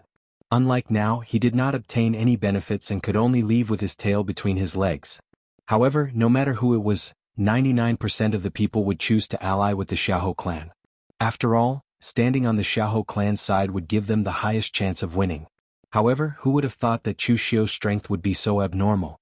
Unlike now, he did not obtain any benefits and could only leave with his tail between his legs. However, no matter who it was, 99% of the people would choose to ally with the Xiahou clan. After all, standing on the Xiahou clan's side would give them the highest chance of winning. However, who would have thought that Chu Xiu's strength would be so abnormal?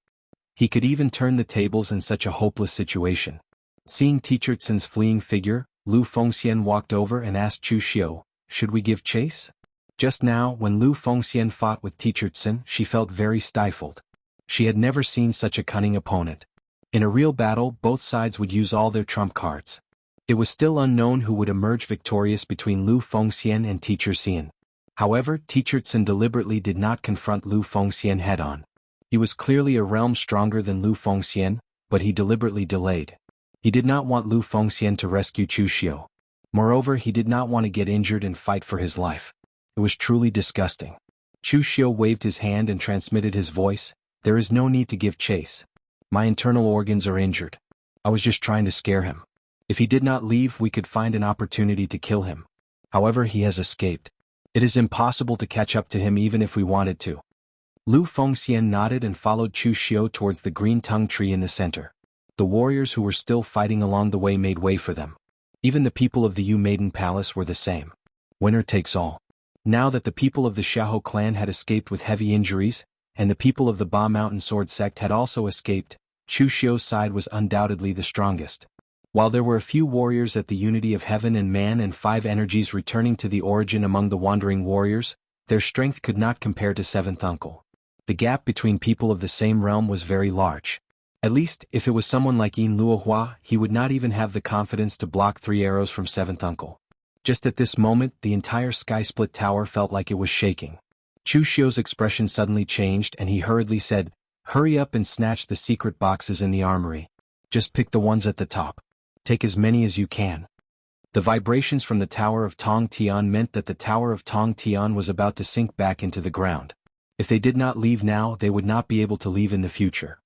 He could even turn the tables in such a hopeless situation. Seeing Teachertsen's fleeing figure, Lu Fengxian walked over and asked Chu Xiu, "Should we give chase?" Just now, when Lu Fengxian fought with Teachertsen, she felt very stifled. She had never seen such a cunning opponent. In a real battle, both sides would use all their trump cards. It was still unknown who would emerge victorious between Lu Fengxian and Teachertsen. However, Teachertsen deliberately did not confront Lu Fengxian head-on. He was clearly a realm stronger than Lu Fengxian, but he deliberately delayed. He did not want Lu Fengxian to rescue Chu Xiu. Moreover, he did not want to get injured and fight for his life. It was truly disgusting. Chu Xiu waved his hand and transmitted his voice, "There is no need to give chase. My internal organs are injured. I was just trying to scare him. If he did not leave, we could find an opportunity to kill him. However, he has escaped. It is impossible to catch up to him even if we wanted to." Lu Fengxian nodded and followed Chu Xiu towards the green tongue tree in the center. The warriors who were still fighting along the way made way for them. Even the people of the Yu Maiden Palace were the same. Winner takes all. Now that the people of the Xiahou clan had escaped with heavy injuries, and the people of the Ba Mountain Sword sect had also escaped, Chu Xiu's side was undoubtedly the strongest. While there were a few warriors at the unity of heaven and man and 5 energies returning to the origin among the wandering warriors, their strength could not compare to Seventh Uncle. The gap between people of the same realm was very large. At least, if it was someone like Yin Luohua, he would not even have the confidence to block 3 arrows from Seventh Uncle. Just at this moment, the entire Sky-Split Tower felt like it was shaking. Chu Xiu's expression suddenly changed and he hurriedly said, "Hurry up and snatch the secret boxes in the armory. Just pick the ones at the top. Take as many as you can." The vibrations from the Tower of Tong Tian meant that the Tower of Tong Tian was about to sink back into the ground. If they did not leave now, they would not be able to leave in the future.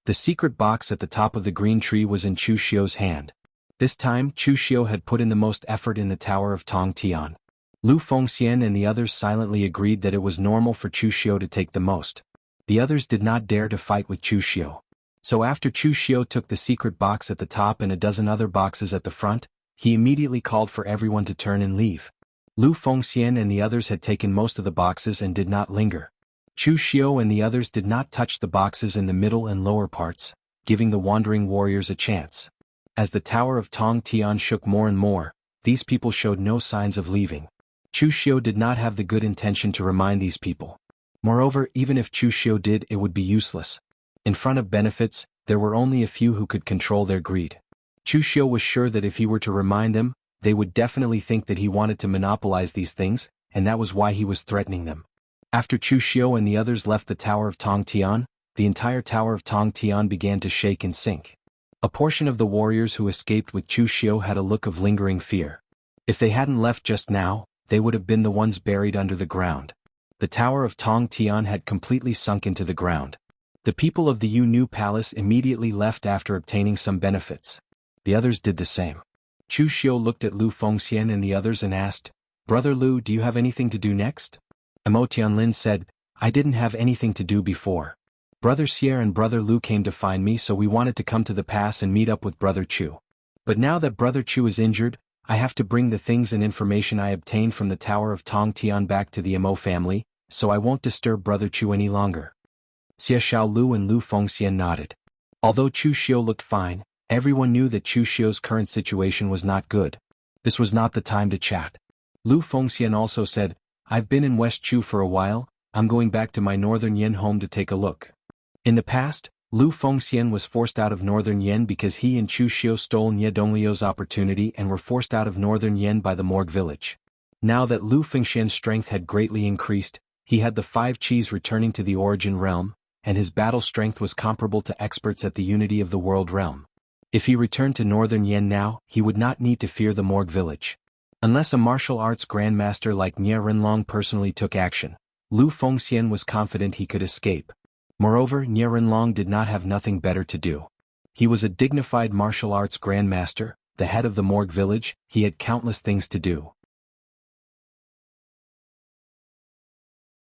The secret box at the top of the green tree was in Chu Xiu's hand. This time, Chu Xiu had put in the most effort in the Tower of Tong Tian. Lu Fengxian and the others silently agreed that it was normal for Chu Xiu to take the most. The others did not dare to fight with Chu Xiu. So after Chu Xiu took the secret box at the top and a dozen other boxes at the front, he immediately called for everyone to turn and leave. Lu Fengxian and the others had taken most of the boxes and did not linger. Chu Xiu and the others did not touch the boxes in the middle and lower parts, giving the wandering warriors a chance. As the Tower of Tong Tian shook more and more, these people showed no signs of leaving. Chu Xiu did not have the good intention to remind these people. Moreover, even if Chu Xiu did, it would be useless. In front of benefits, there were only a few who could control their greed. Chu Xiu was sure that if he were to remind them, they would definitely think that he wanted to monopolize these things, and that was why he was threatening them. After Chu Xiu and the others left the Tower of Tong Tian, the entire Tower of Tong Tian began to shake and sink. A portion of the warriors who escaped with Chu Xiu had a look of lingering fear. If they hadn't left just now, they would have been the ones buried under the ground. The Tower of Tong Tian had completely sunk into the ground. The people of the Yu Nu Palace immediately left after obtaining some benefits. The others did the same. Chu Xiu looked at Lu Fengxian and the others and asked, "Brother Lu, do you have anything to do next?" Mo Tianlin said, "I didn't have anything to do before. Brother Xier and Brother Lu came to find me, so we wanted to come to the pass and meet up with Brother Chu. But now that Brother Chu is injured, I have to bring the things and information I obtained from the Tower of Tong Tian back to the Mo family, so I won't disturb Brother Chu any longer." Xie Xiao Lu and Lu Fengxian nodded. Although Chu Xiu looked fine, everyone knew that Chu Xiu's current situation was not good. This was not the time to chat. Lu Fengxian also said, "I've been in West Chu for a while, I'm going back to my Northern Yen home to take a look." In the past, Lu Fengxian was forced out of Northern Yen because he and Chu Xiu stole Nye Donglio's opportunity and were forced out of Northern Yen by the Morgue village. Now that Lu Fengxian's strength had greatly increased, he had the 5 Qis returning to the origin realm, and his battle strength was comparable to experts at the Unity of the World realm. If he returned to northern Yen now, he would not need to fear the Morgue village. Unless a martial arts grandmaster like Nie Rinlong personally took action, Lu Fengxian was confident he could escape. Moreover, Nie Rinlong did not have nothing better to do. He was a dignified martial arts grandmaster, the head of the Morgue village. He had countless things to do.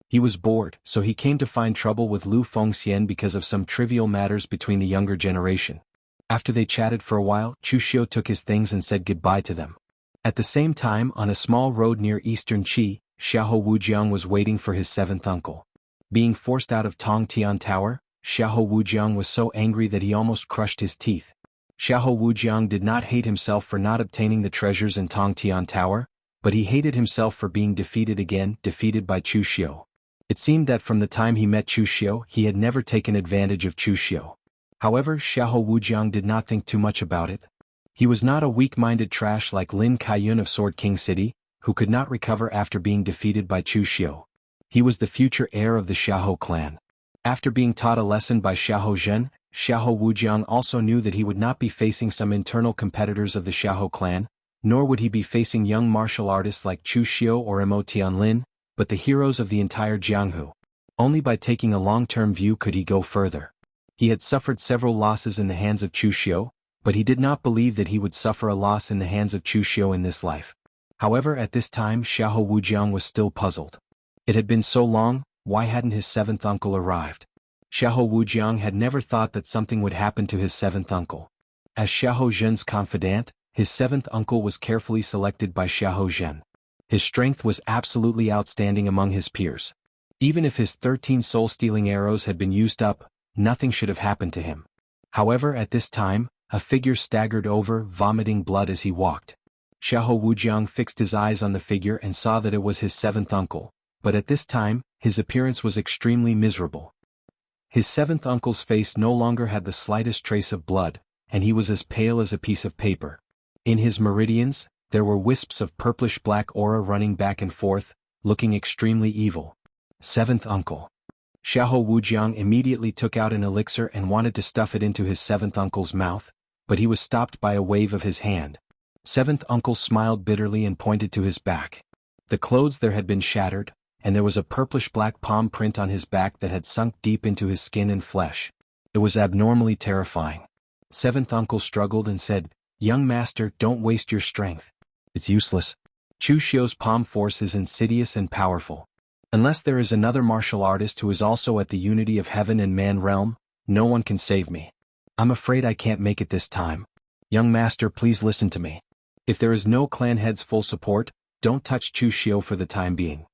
He was bored, so he came to find trouble with Lu Fengxian because of some trivial matters between the younger generation. After they chatted for a while, Chu Xiu took his things and said goodbye to them. At the same time, on a small road near eastern Qi, Xiahou Wujiang was waiting for his seventh uncle. Being forced out of Tongtian Tower, Xiahou Wujiang was so angry that he almost crushed his teeth. Xiahou Wujiang did not hate himself for not obtaining the treasures in Tongtian Tower, but he hated himself for being defeated by Chu Xiu. It seemed that from the time he met Chu Xiu, he had never taken advantage of Chu Xiu. However, Xiahou Wujiang did not think too much about it. He was not a weak-minded trash like Lin Kaiyun of Sword King City, who could not recover after being defeated by Chu Xiu. He was the future heir of the Xiahou clan. After being taught a lesson by Xiahou Zhen, Xiahou Wujiang also knew that he would not be facing some internal competitors of the Xiahou clan, nor would he be facing young martial artists like Chu Xiu or Mo Tianlin, but the heroes of the entire Jianghu. Only by taking a long-term view could he go further. He had suffered several losses in the hands of Chu Xiu, but he did not believe that he would suffer a loss in the hands of Chu Xiu in this life. However, at this time Xiahou Wujiang was still puzzled. It had been so long, why hadn't his seventh uncle arrived? Xiahou Wujiang had never thought that something would happen to his seventh uncle. As Xiahou Zhen's confidant, his seventh uncle was carefully selected by Xiahou Zhen. His strength was absolutely outstanding among his peers. Even if his 13 soul-stealing arrows had been used up, nothing should have happened to him. However, at this time, a figure staggered over, vomiting blood as he walked. Xiahou Wujiang fixed his eyes on the figure and saw that it was his seventh uncle, but at this time, his appearance was extremely miserable. His seventh uncle's face no longer had the slightest trace of blood, and he was as pale as a piece of paper. In his meridians, there were wisps of purplish-black aura running back and forth, looking extremely evil. Seventh uncle. Xiahou Wujiang immediately took out an elixir and wanted to stuff it into his seventh uncle's mouth, but he was stopped by a wave of his hand. Seventh uncle smiled bitterly and pointed to his back. The clothes there had been shattered, and there was a purplish-black palm print on his back that had sunk deep into his skin and flesh. It was abnormally terrifying. Seventh uncle struggled and said, "Young master, don't waste your strength. It's useless. Chu Xiu's palm force is insidious and powerful. Unless there is another martial artist who is also at the unity of heaven and man realm, no one can save me. I'm afraid I can't make it this time. Young master, please listen to me. If there is no clan head's full support, don't touch Chu Xiu for the time being.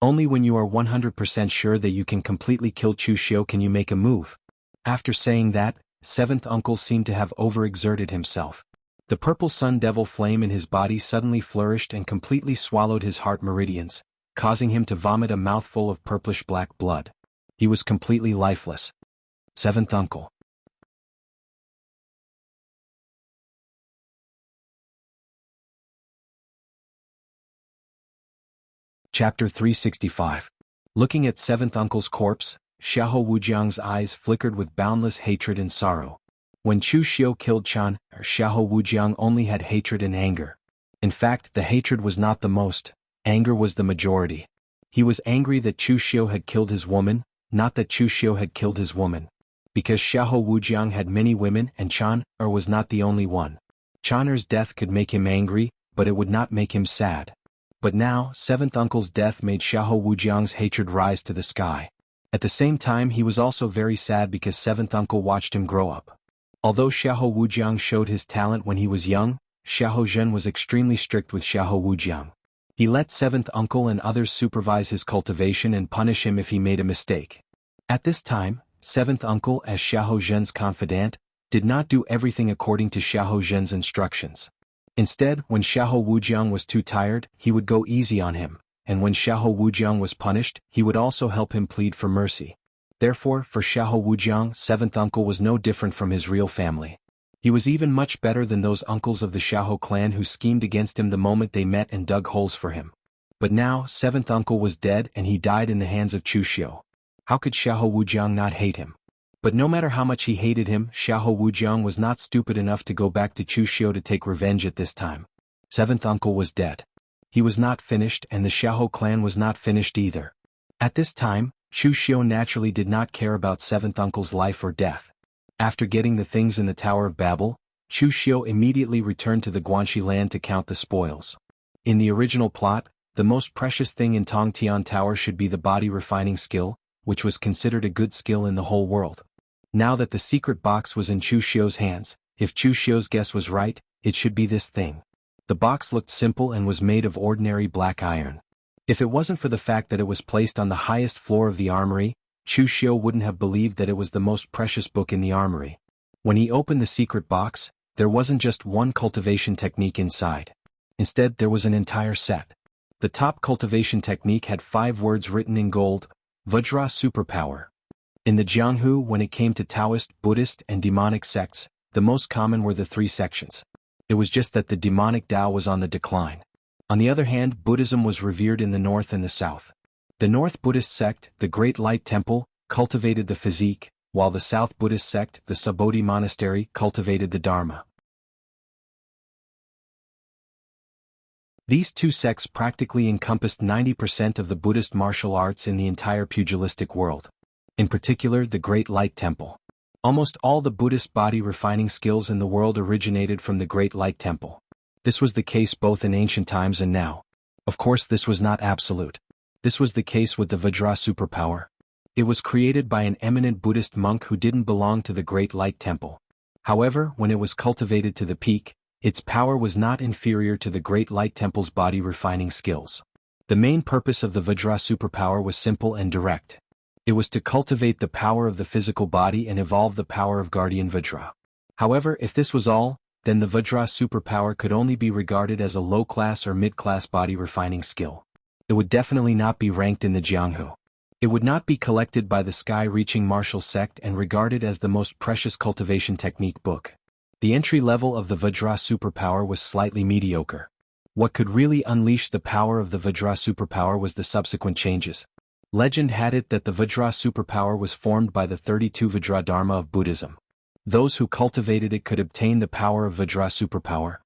Only when you are 100% sure that you can completely kill Chu Xiu can you make a move." After saying that, seventh uncle seemed to have overexerted himself. The purple sun devil flame in his body suddenly flourished and completely swallowed his heart meridians, causing him to vomit a mouthful of purplish-black blood. He was completely lifeless. Seventh uncle. Chapter 365. Looking at seventh uncle's corpse, Xiahou Wujiang's eyes flickered with boundless hatred and sorrow. When Chu Xiu killed Chan, Xiahou Wujiang only had hatred and anger. In fact, the hatred was not the most, anger was the majority. He was angry that Chu Xiu had killed his woman, not that Chu Xiu had killed his woman. Because Xiahou Wujiang had many women and Chan was not the only one. Chan's death could make him angry, but it would not make him sad. But now, seventh uncle's death made Xiahou Wujiang's hatred rise to the sky. At the same time he was also very sad because seventh uncle watched him grow up. Although Xiahou Wujiang showed his talent when he was young, Xiahou Zhen was extremely strict with Xiahou Wujiang. He let seventh uncle and others supervise his cultivation and punish him if he made a mistake. At this time, seventh uncle, as Xiahou Zhen's confidant, did not do everything according to Xiahou Zhen's instructions. Instead, when Xiahou Wujiang was too tired, he would go easy on him, and when Xiahou Wujiang was punished, he would also help him plead for mercy. Therefore, for Xiahou Wujiang, seventh uncle was no different from his real family. He was even much better than those uncles of the Xiahou clan who schemed against him the moment they met and dug holes for him. But now, seventh uncle was dead and he died in the hands of Chu Xiu. How could Xiahou Wujiang not hate him? But no matter how much he hated him, Xiahou Wujiang was not stupid enough to go back to Chu Xiu to take revenge at this time. Seventh uncle was dead. He was not finished, and the Xiahou clan was not finished either. At this time, Chu Xiu naturally did not care about seventh uncle's life or death. After getting the things in the Tower of Babel, Chu Xiu immediately returned to the Guanxi land to count the spoils. In the original plot, the most precious thing in Tongtian Tower should be the body refining skill, which was considered a good skill in the whole world. Now that the secret box was in Chu Xiu's hands, if Chu Xiu's guess was right, it should be this thing. The box looked simple and was made of ordinary black iron. If it wasn't for the fact that it was placed on the highest floor of the armory, Chu Xiu wouldn't have believed that it was the most precious book in the armory. When he opened the secret box, there wasn't just one cultivation technique inside. Instead, there was an entire set. The top cultivation technique had 5 words written in gold: Vajra Superpower. In the Jianghu, when it came to Taoist, Buddhist, and demonic sects, the most common were the 3 sections. It was just that the demonic Tao was on the decline. On the other hand, Buddhism was revered in the north and the south. The North Buddhist sect, the Great Light Temple, cultivated the physique, while the South Buddhist sect, the Subodhi Monastery, cultivated the Dharma. These 2 sects practically encompassed 90% of the Buddhist martial arts in the entire pugilistic world. In particular, the Great Light Temple. Almost all the Buddhist body refining skills in the world originated from the Great Light Temple. This was the case both in ancient times and now. Of course, this was not absolute. This was the case with the Vajra superpower. It was created by an eminent Buddhist monk who didn't belong to the Great Light Temple. However, when it was cultivated to the peak, its power was not inferior to the Great Light Temple's body refining skills. The main purpose of the Vajra superpower was simple and direct. It was to cultivate the power of the physical body and evolve the power of Guardian Vajra. However, if this was all, then the Vajra superpower could only be regarded as a low-class or mid-class body refining skill. It would definitely not be ranked in the Jianghu. It would not be collected by the sky-reaching martial sect and regarded as the most precious cultivation technique book. The entry level of the Vajra superpower was slightly mediocre. What could really unleash the power of the Vajra superpower was the subsequent changes. Legend had it that the Vajra superpower was formed by the 32 Vajra Dharma of Buddhism. Those who cultivated it could obtain the power of Vajra superpower.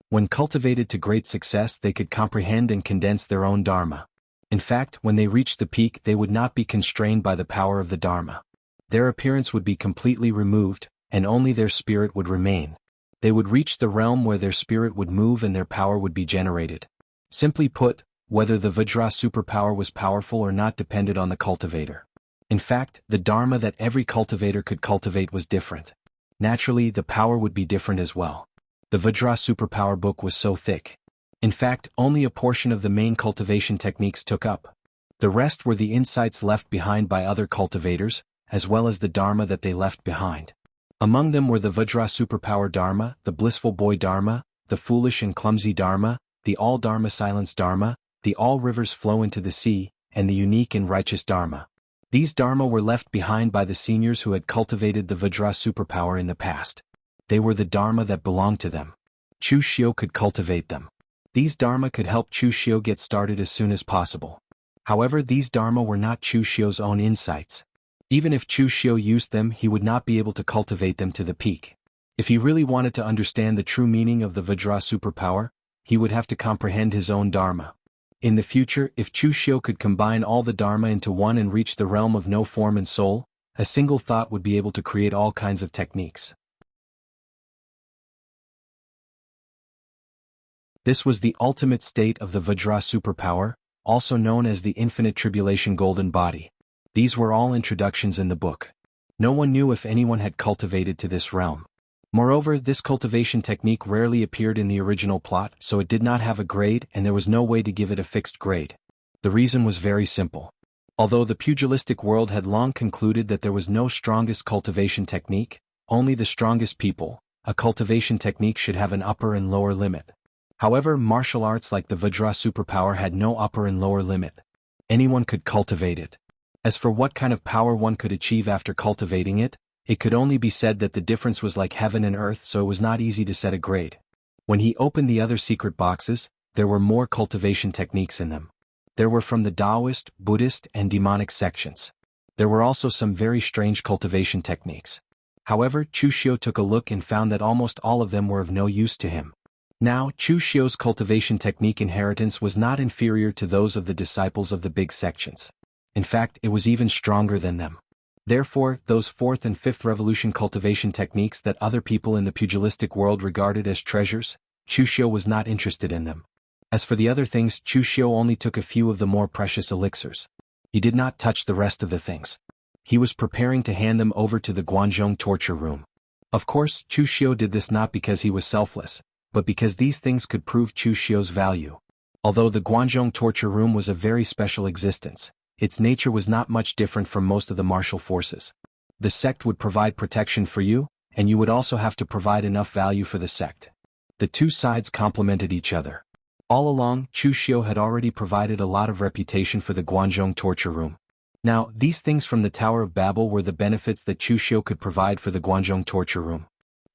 When cultivated to great success, they could comprehend and condense their own Dharma. In fact, when they reached the peak, they would not be constrained by the power of the Dharma. Their appearance would be completely removed, and only their spirit would remain. They would reach the realm where their spirit would move and their power would be generated. Simply put, whether the Vajra superpower was powerful or not depended on the cultivator. In fact, the Dharma that every cultivator could cultivate was different. Naturally, the power would be different as well. The Vajra superpower book was so thick. In fact, only a portion of the main cultivation techniques took up. The rest were the insights left behind by other cultivators, as well as the Dharma that they left behind. Among them were the Vajra superpower Dharma, the blissful boy Dharma, the foolish and clumsy Dharma, the all Dharma silence Dharma, the all rivers flow into the sea, and the unique and righteous Dharma. These Dharma were left behind by the seniors who had cultivated the Vajra superpower in the past. They were the Dharma that belonged to them. Chu Xiu could cultivate them. These Dharma could help Chu Xiu get started as soon as possible. However, these Dharma were not Chu Xiu's own insights. Even if Chu Xiu used them, he would not be able to cultivate them to the peak. If he really wanted to understand the true meaning of the Vajra superpower, he would have to comprehend his own Dharma. In the future, if Chu Xiu could combine all the Dharma into one and reach the realm of no form and soul, a single thought would be able to create all kinds of techniques. This was the ultimate state of the Vajra superpower, also known as the Infinite Tribulation Golden Body. These were all introductions in the book. No one knew if anyone had cultivated to this realm. Moreover, this cultivation technique rarely appeared in the original plot, so it did not have a grade and there was no way to give it a fixed grade. The reason was very simple. Although the pugilistic world had long concluded that there was no strongest cultivation technique, only the strongest people, a cultivation technique should have an upper and lower limit. However, martial arts like the Vajra superpower had no upper and lower limit. Anyone could cultivate it. As for what kind of power one could achieve after cultivating it, it could only be said that the difference was like heaven and earth, so it was not easy to set a grade. When he opened the other secret boxes, there were more cultivation techniques in them. There were from the Taoist, Buddhist, and demonic sections. There were also some very strange cultivation techniques. However, Chu Xiu took a look and found that almost all of them were of no use to him. Now, Chu Xiu's cultivation technique inheritance was not inferior to those of the disciples of the big sections. In fact, it was even stronger than them. Therefore, those 4th and 5th revolution cultivation techniques that other people in the pugilistic world regarded as treasures, Chu Xiu was not interested in them. As for the other things, Chu Xiu only took a few of the more precious elixirs. He did not touch the rest of the things. He was preparing to hand them over to the Guanzhong torture room. Of course, Chu Xiu did this not because he was selfless, but because these things could prove Chu Xiu's value. Although the Guanzhong torture room was a very special existence, its nature was not much different from most of the martial forces. The sect would provide protection for you, and you would also have to provide enough value for the sect. The two sides complemented each other. All along, Chu Xiu had already provided a lot of reputation for the Guanzhong torture room. Now, these things from the Tower of Babel were the benefits that Chu Xiu could provide for the Guanzhong torture room.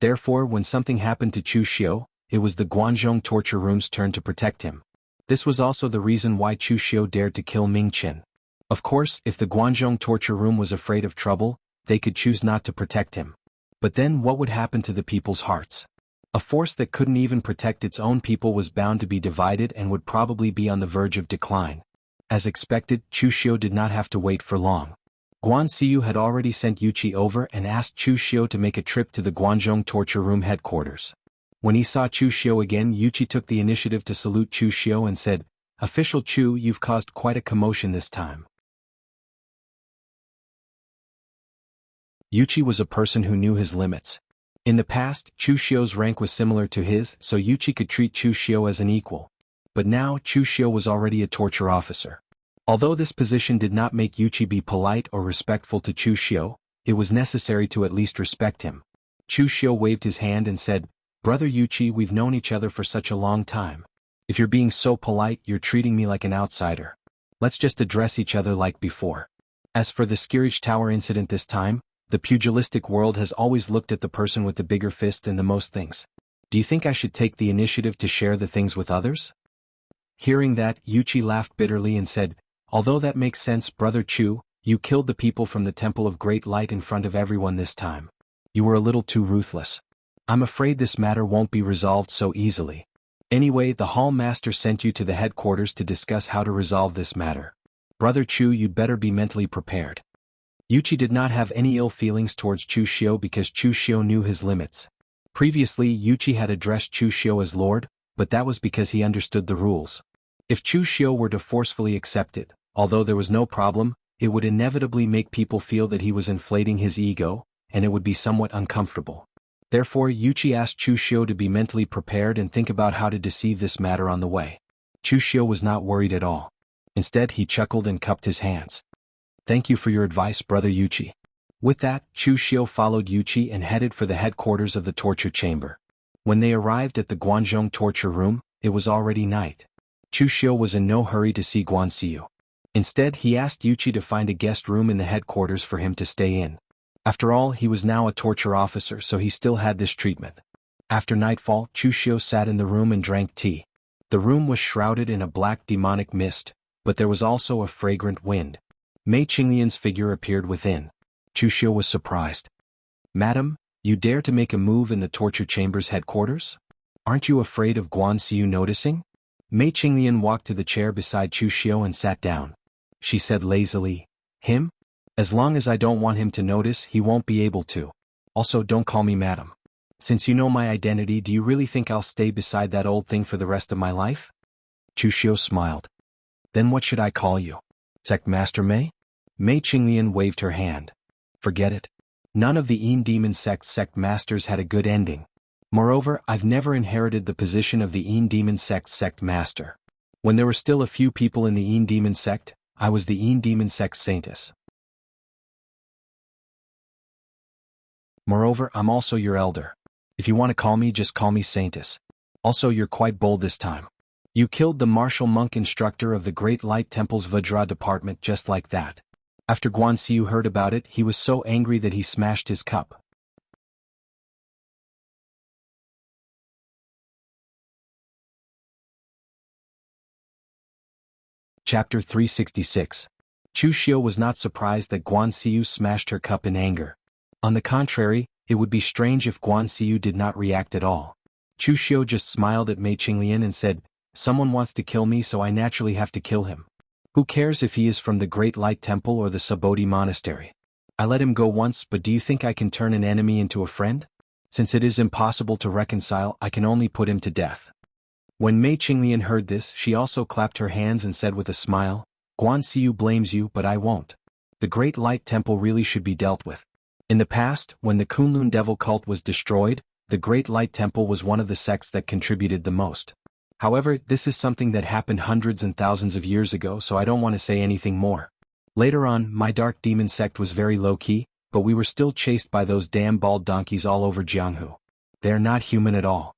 Therefore, when something happened to Chu Xiu, it was the Guanzhong torture room's turn to protect him. This was also the reason why Chu Xiu dared to kill Ming Chen. Of course, if the Guanzhong torture room was afraid of trouble, they could choose not to protect him. But then what would happen to the people's hearts? A force that couldn't even protect its own people was bound to be divided and would probably be on the verge of decline. As expected, Chu Xiu did not have to wait for long. Guan Xiu had already sent Yuqi over and asked Chu Xiu to make a trip to the Guanzhong torture room headquarters. When he saw Chu Xiu again, Yuqi took the initiative to salute Chu Xiu and said, "Official Chu, you've caused quite a commotion this time." Yuqi was a person who knew his limits. In the past, Chu Xiu's rank was similar to his, so Yuqi could treat Chu Xiu as an equal. But now Chu Xiu was already a torture officer. Although this position did not make Yuqi be polite or respectful to Chu Xiu, it was necessary to at least respect him. Chu Xiu waved his hand and said, "Brother Yuqi, we've known each other for such a long time. If you're being so polite, you're treating me like an outsider. Let's just address each other like before." As for the Skirich Tower incident this time, the pugilistic world has always looked at the person with the bigger fist in the most things. Do you think I should take the initiative to share the things with others? Hearing that, Yuqi laughed bitterly and said, "Although that makes sense, Brother Chu, you killed the people from the Temple of Great Light in front of everyone this time. You were a little too ruthless. I'm afraid this matter won't be resolved so easily. Anyway, the Hall Master sent you to the headquarters to discuss how to resolve this matter. Brother Chu, you'd better be mentally prepared." Yuqi did not have any ill feelings towards Chu Xiu because Chu Xiu knew his limits. Previously, Yuqi had addressed Chu Xiu as Lord, but that was because he understood the rules. If Chu Xiu were to forcefully accept it, although there was no problem, it would inevitably make people feel that he was inflating his ego, and it would be somewhat uncomfortable. Therefore, Yuqi asked Chu Xiu to be mentally prepared and think about how to deceive this matter on the way. Chu Xiu was not worried at all. Instead, he chuckled and cupped his hands. "Thank you for your advice, Brother Yuqi." With that, Chu Xiu followed Yuqi and headed for the headquarters of the torture chamber. When they arrived at the Guanzhong torture room, it was already night. Chu Xiu was in no hurry to see Guan Xiu. Instead, he asked Yuqi to find a guest room in the headquarters for him to stay in. After all, he was now a torture officer, so he still had this treatment. After nightfall, Chu Xiu sat in the room and drank tea. The room was shrouded in a black demonic mist, but there was also a fragrant wind. Mei Qinglian's figure appeared within. Chu Xiu was surprised. "Madam, you dare to make a move in the torture chamber's headquarters? Aren't you afraid of Guan Xiu noticing?" Mei Qinglian walked to the chair beside Chu Xiu and sat down. She said lazily, "Him? As long as I don't want him to notice, he won't be able to. Also, don't call me madam. Since you know my identity, do you really think I'll stay beside that old thing for the rest of my life?" Chu Xiu smiled. "Then what should I call you? Sect Master Mei?" Mei Qinglian waved her hand. "Forget it. None of the Yin Demon Sect's sect masters had a good ending. Moreover, I've never inherited the position of the Yin Demon Sect's sect master. When there were still a few people in the Yin Demon Sect, I was the Yin Demon Sect's saintess. Moreover, I'm also your elder. If you want to call me, just call me saintess. Also, you're quite bold this time. You killed the martial monk instructor of the Great Light Temple's Vajra department just like that." After Guan Xiu heard about it, he was so angry that he smashed his cup. Chapter 366. Chu Xiu was not surprised that Guan Xiu smashed her cup in anger. On the contrary, it would be strange if Guan Xiu did not react at all. Chu Xiu just smiled at Mei Qinglian and said, "Someone wants to kill me, so I naturally have to kill him. Who cares if he is from the Great Light Temple or the Subodhi Monastery? I let him go once, but do you think I can turn an enemy into a friend? Since it is impossible to reconcile, I can only put him to death." When Mei Qinglian heard this, she also clapped her hands and said with a smile, "Guan Xiu blames you, but I won't. The Great Light Temple really should be dealt with. In the past, when the Kunlun Devil cult was destroyed, the Great Light Temple was one of the sects that contributed the most. However, this is something that happened hundreds and thousands of years ago, so I don't want to say anything more. Later on, my Dark Demon sect was very low-key, but we were still chased by those damn bald donkeys all over Jianghu. They are not human at all."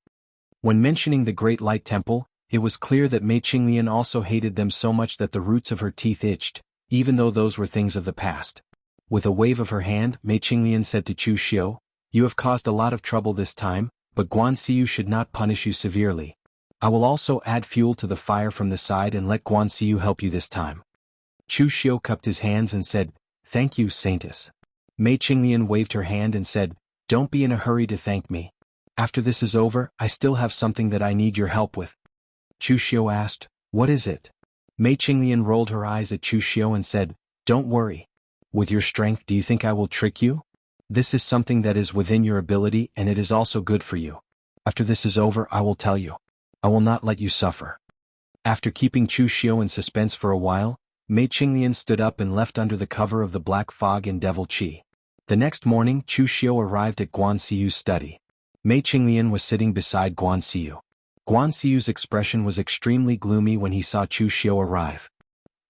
When mentioning the Great Light Temple, it was clear that Mei Qinglian also hated them so much that the roots of her teeth itched, even though those were things of the past. With a wave of her hand, Mei Qinglian said to Chu Xiu, "You have caused a lot of trouble this time, but Guan Xiu should not punish you severely. I will also add fuel to the fire from the side and let Guan Xiu help you this time." Chu Xiu cupped his hands and said, "Thank you, Saintess." Mei Qinglian waved her hand and said, "Don't be in a hurry to thank me. After this is over, I still have something that I need your help with." Chu Xiu asked, "What is it?" Mei Qinglian rolled her eyes at Chu Xiu and said, "Don't worry. With your strength, do you think I will trick you? This is something that is within your ability, and it is also good for you. After this is over, I will tell you. I will not let you suffer." After keeping Chu Xiu in suspense for a while, Mei Qinglian stood up and left under the cover of the black fog and devil qi. The next morning, Chu Xiu arrived at Guan Xiu's study. Mei Qinglian was sitting beside Guan Xiu. Guan Xiu's expression was extremely gloomy when he saw Chu Xiu arrive.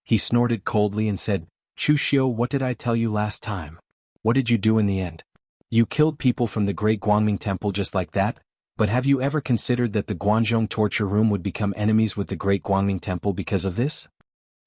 He snorted coldly and said, "Chu Xiu, what did I tell you last time? What did you do in the end? You killed people from the Great Guangming Temple just like that? But have you ever considered that the Guanzhong torture room would become enemies with the Great Guangming Temple because of this?"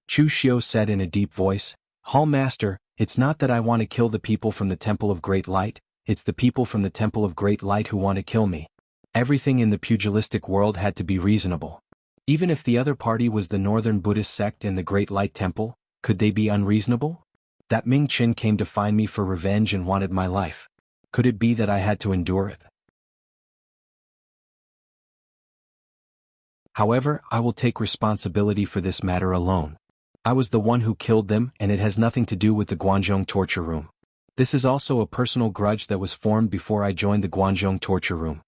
Chu Xiu said in a deep voice, "Hall Master, it's not that I want to kill the people from the Temple of Great Light, it's the people from the Temple of Great Light who want to kill me. Everything in the pugilistic world had to be reasonable. Even if the other party was the Northern Buddhist sect and the Great Light Temple, could they be unreasonable? That Ming Chen came to find me for revenge and wanted my life. Could it be that I had to endure it? However, I will take responsibility for this matter alone. I was the one who killed them, and it has nothing to do with the Guanzhong torture room. This is also a personal grudge that was formed before I joined the Guanzhong torture room.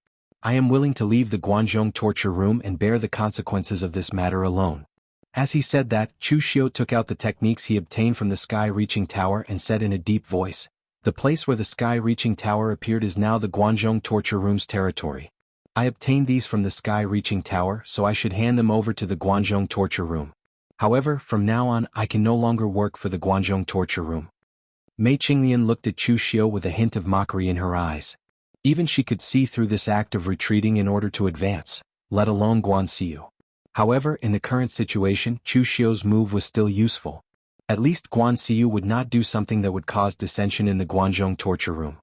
I am willing to leave the Guanzhong torture room and bear the consequences of this matter alone." As he said that, Chu Xiu took out the techniques he obtained from the sky-reaching tower and said in a deep voice, "The place where the sky-reaching tower appeared is now the Guanzhong torture room's territory. I obtained these from the sky-reaching tower, so I should hand them over to the Guanzhong torture room. However, from now on, I can no longer work for the Guanzhong torture room." Mei Qinglian looked at Chu Xiu with a hint of mockery in her eyes. Even she could see through this act of retreating in order to advance, let alone Guan Xiu. However, in the current situation, Chu Xiu's move was still useful. At least Guan Xiu would not do something that would cause dissension in the Guanzhong torture room.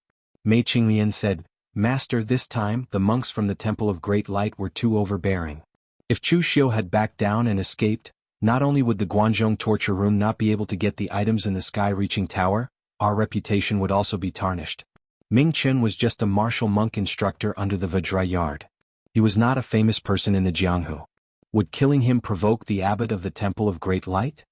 Mei Qinglian said, "Master, this time, the monks from the Temple of Great Light were too overbearing. If Chu Xiu had backed down and escaped, not only would the Guanzhong torture room not be able to get the items in the sky-reaching tower, our reputation would also be tarnished. Ming Chen was just a martial monk instructor under the Vajra Yard. He was not a famous person in the Jianghu. Would killing him provoke the abbot of the Temple of Great Light?"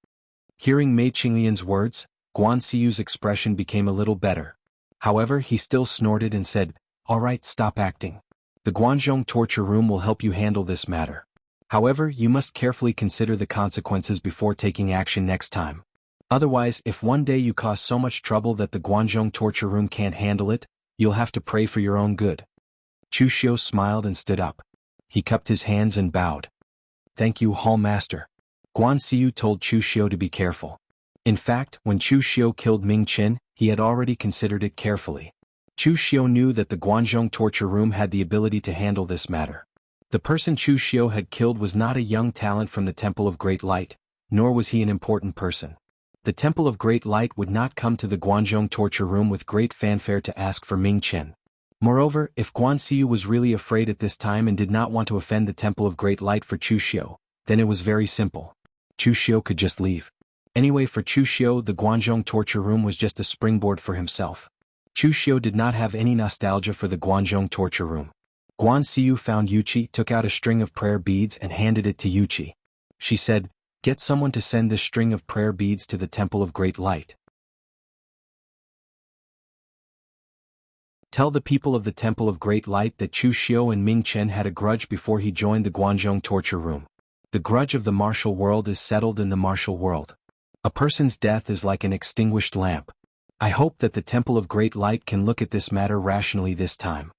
Hearing Mei Qinglian's words, Guan Xiu's expression became a little better. However, he still snorted and said, "All right, stop acting. The Guanzhong torture room will help you handle this matter. However, you must carefully consider the consequences before taking action next time. Otherwise, if one day you cause so much trouble that the Guanzhong torture room can't handle it, you'll have to pray for your own good." Chu Xiu smiled and stood up. He cupped his hands and bowed. "Thank you, Hall Master." Guan Xiu told Chu Xiu to be careful. In fact, when Chu Xiu killed Ming Chen, he had already considered it carefully. Chu Xiu knew that the Guanzhong torture room had the ability to handle this matter. The person Chu Xiu had killed was not a young talent from the Temple of Great Light, nor was he an important person. The Temple of Great Light would not come to the Guanzhong torture room with great fanfare to ask for Ming Chen. Moreover, if Guan Xiu was really afraid at this time and did not want to offend the Temple of Great Light for Chu Xiu, then it was very simple. Chu Xiu could just leave. Anyway, for Chu Xiu, the Guanzhong torture room was just a springboard for himself. Chu Xiu did not have any nostalgia for the Guanzhong torture room. Guan Xiu found Yuqi, took out a string of prayer beads and handed it to Yuqi. She said, "Get someone to send this string of prayer beads to the Temple of Great Light. Tell the people of the Temple of Great Light that Chu Xiu and Ming Chen had a grudge before he joined the Guanzhong torture room. The grudge of the martial world is settled in the martial world. A person's death is like an extinguished lamp. I hope that the Temple of Great Light can look at this matter rationally this time."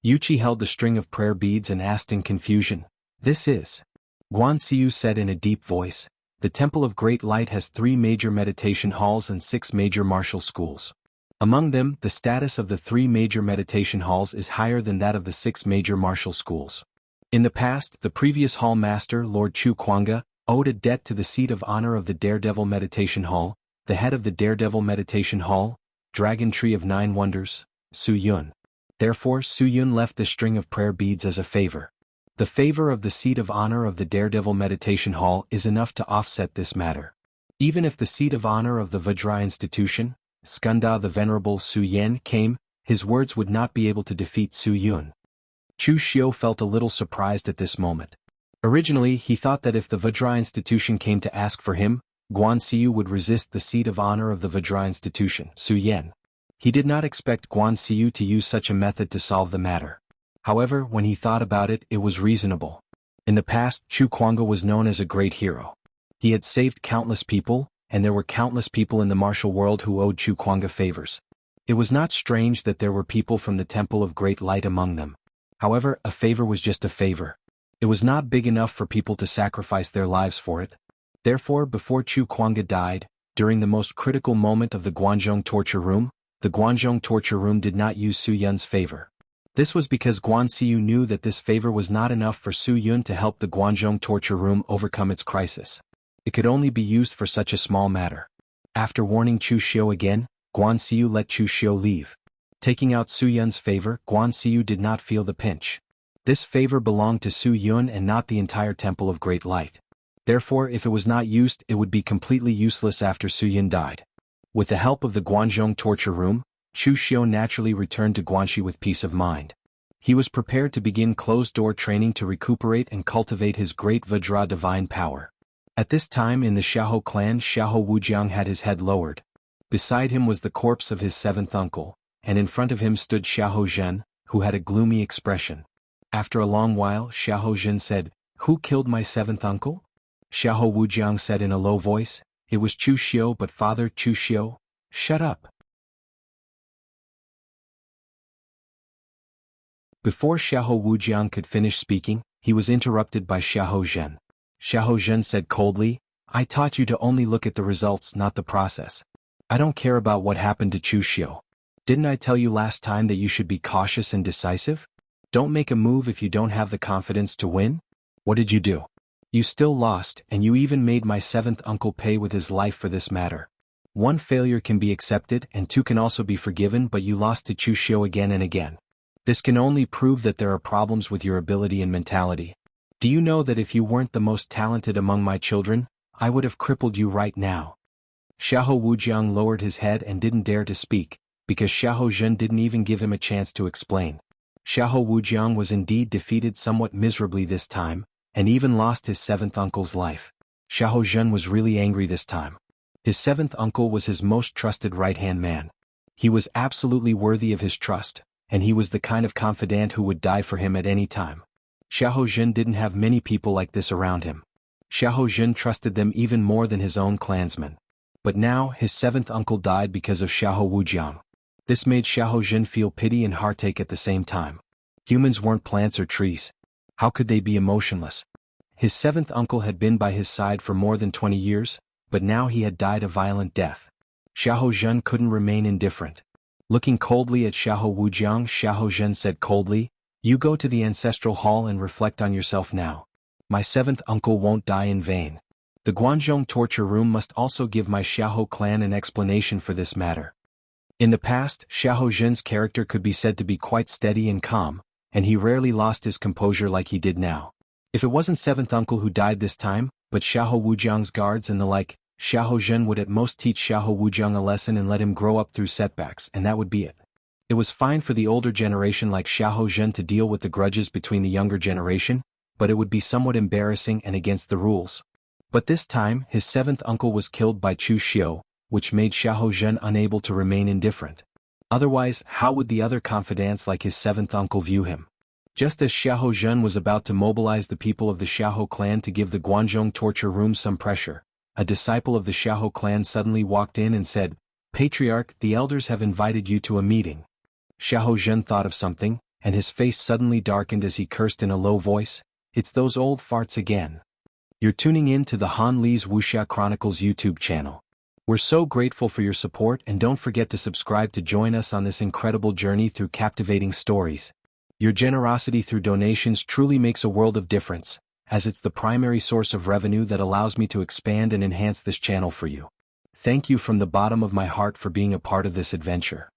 Yuqi held the string of prayer beads and asked in confusion, "This is?" Guan Xiu said in a deep voice, "The Temple of Great Light has 3 major meditation halls and 6 major martial schools. Among them, the status of the 3 major meditation halls is higher than that of the 6 major martial schools. In the past, the previous hall master, Lord Chu Kuanga, owed a debt to the seat of honor of the Daredevil Meditation Hall, the head of the Daredevil Meditation Hall, Dragon Tree of 9 Wonders, Su Yun. Therefore, Su Yun left the string of prayer beads as a favor. The favor of the seat of honor of the Daredevil Meditation Hall is enough to offset this matter. Even if the seat of honor of the Vajra Institution, Skanda the Venerable Su Yan, came, his words would not be able to defeat Su Yun." Chu Xiu felt a little surprised at this moment. Originally, he thought that if the Vajra Institution came to ask for him, Guan Xiu would resist the seat of honor of the Vajra Institution, Su Yan. He did not expect Guan Xiu to use such a method to solve the matter. However, when he thought about it, it was reasonable. In the past, Chu Kuanga was known as a great hero. He had saved countless people, and there were countless people in the martial world who owed Chu Kuanga favors. It was not strange that there were people from the Temple of Great Light among them. However, a favor was just a favor. It was not big enough for people to sacrifice their lives for it. Therefore, before Chu Kuanga died, during the most critical moment of the Guanzhong torture room, the Guanzhong torture room did not use Su Yun's favor. This was because Guan Xiu knew that this favor was not enough for Su Yun to help the Guanzhong torture room overcome its crisis. It could only be used for such a small matter. After warning Chu Xiu again, Guan Xiu let Chu Xiu leave. Taking out Su Yun's favor, Guan Xiu did not feel the pinch. This favor belonged to Su Yun and not the entire Temple of Great Light. Therefore, if it was not used, it would be completely useless after Su Yun died. With the help of the Guanzhong torture room, Chu Xiu naturally returned to Guanxi with peace of mind. He was prepared to begin closed-door training to recuperate and cultivate his great Vajra divine power. At this time in the Xiahou clan, Xiahou Wujiang had his head lowered. Beside him was the corpse of his 7th uncle, and in front of him stood Xiahou Zhen, who had a gloomy expression. After a long while, Xiahou Zhen said, "Who killed my 7th uncle?" Xiahou Wujiang said in a low voice, "It was Chu Xiu, but Father Chu Xiu, shut up." Before Xiahou Wujiang could finish speaking, he was interrupted by Xiahou Zhen. Xiahou Zhen said coldly, "I taught you to only look at the results, not the process. I don't care about what happened to Chu Xiu. Didn't I tell you last time that you should be cautious and decisive? Don't make a move if you don't have the confidence to win? What did you do? You still lost, and you even made my 7th uncle pay with his life for this matter. 1 failure can be accepted and 2 can also be forgiven, but you lost to Chu Xiu again and again. This can only prove that there are problems with your ability and mentality. Do you know that if you weren't the most talented among my children, I would have crippled you right now?" Xiahou Wujiang lowered his head and didn't dare to speak, because Xiahou Zhen didn't even give him a chance to explain. Xiahou Wujiang was indeed defeated somewhat miserably this time, and even lost his 7th uncle's life. Xiahou Zhen was really angry this time. His 7th uncle was his most trusted right-hand man. He was absolutely worthy of his trust, and he was the kind of confidant who would die for him at any time. Xiahou Zhen didn't have many people like this around him. Xiahou Zhen trusted them even more than his own clansmen. But now, his 7th uncle died because of Xiahou Wujiang. This made Xiahou Zhen feel pity and heartache at the same time. Humans weren't plants or trees. How could they be emotionless? His 7th uncle had been by his side for more than 20 years, but now he had died a violent death. Xiahou Zhen couldn't remain indifferent. Looking coldly at Xiahou Wujiang, Xiahou Zhen said coldly, "You go to the ancestral hall and reflect on yourself now. My 7th uncle won't die in vain. The Guanzhong torture room must also give my Xiahou clan an explanation for this matter." In the past, Xiahou Zhen's character could be said to be quite steady and calm, and he rarely lost his composure like he did now. If it wasn't 7th uncle who died this time, but Xiahou Wujiang's guards and the like, Xiahou Zhen would at most teach Xiahou Wujiang a lesson and let him grow up through setbacks, and that would be it. It was fine for the older generation like Xiahou Zhen to deal with the grudges between the younger generation, but it would be somewhat embarrassing and against the rules. But this time, his seventh uncle was killed by Chu Xiu, which made Xiahou Zhen unable to remain indifferent. Otherwise, how would the other confidants like his seventh uncle view him? Just as Xiahou Zhen was about to mobilize the people of the Xiahou clan to give the Guanzhong torture room some pressure, a disciple of the Xiahou clan suddenly walked in and said, "Patriarch, the elders have invited you to a meeting." Xiahou Zhen thought of something, and his face suddenly darkened as he cursed in a low voice, "It's those old farts again." You're tuning in to the Han Li's Wuxia Chronicles YouTube channel. We're so grateful for your support, and don't forget to subscribe to join us on this incredible journey through captivating stories. Your generosity through donations truly makes a world of difference, as it's the primary source of revenue that allows me to expand and enhance this channel for you. Thank you from the bottom of my heart for being a part of this adventure.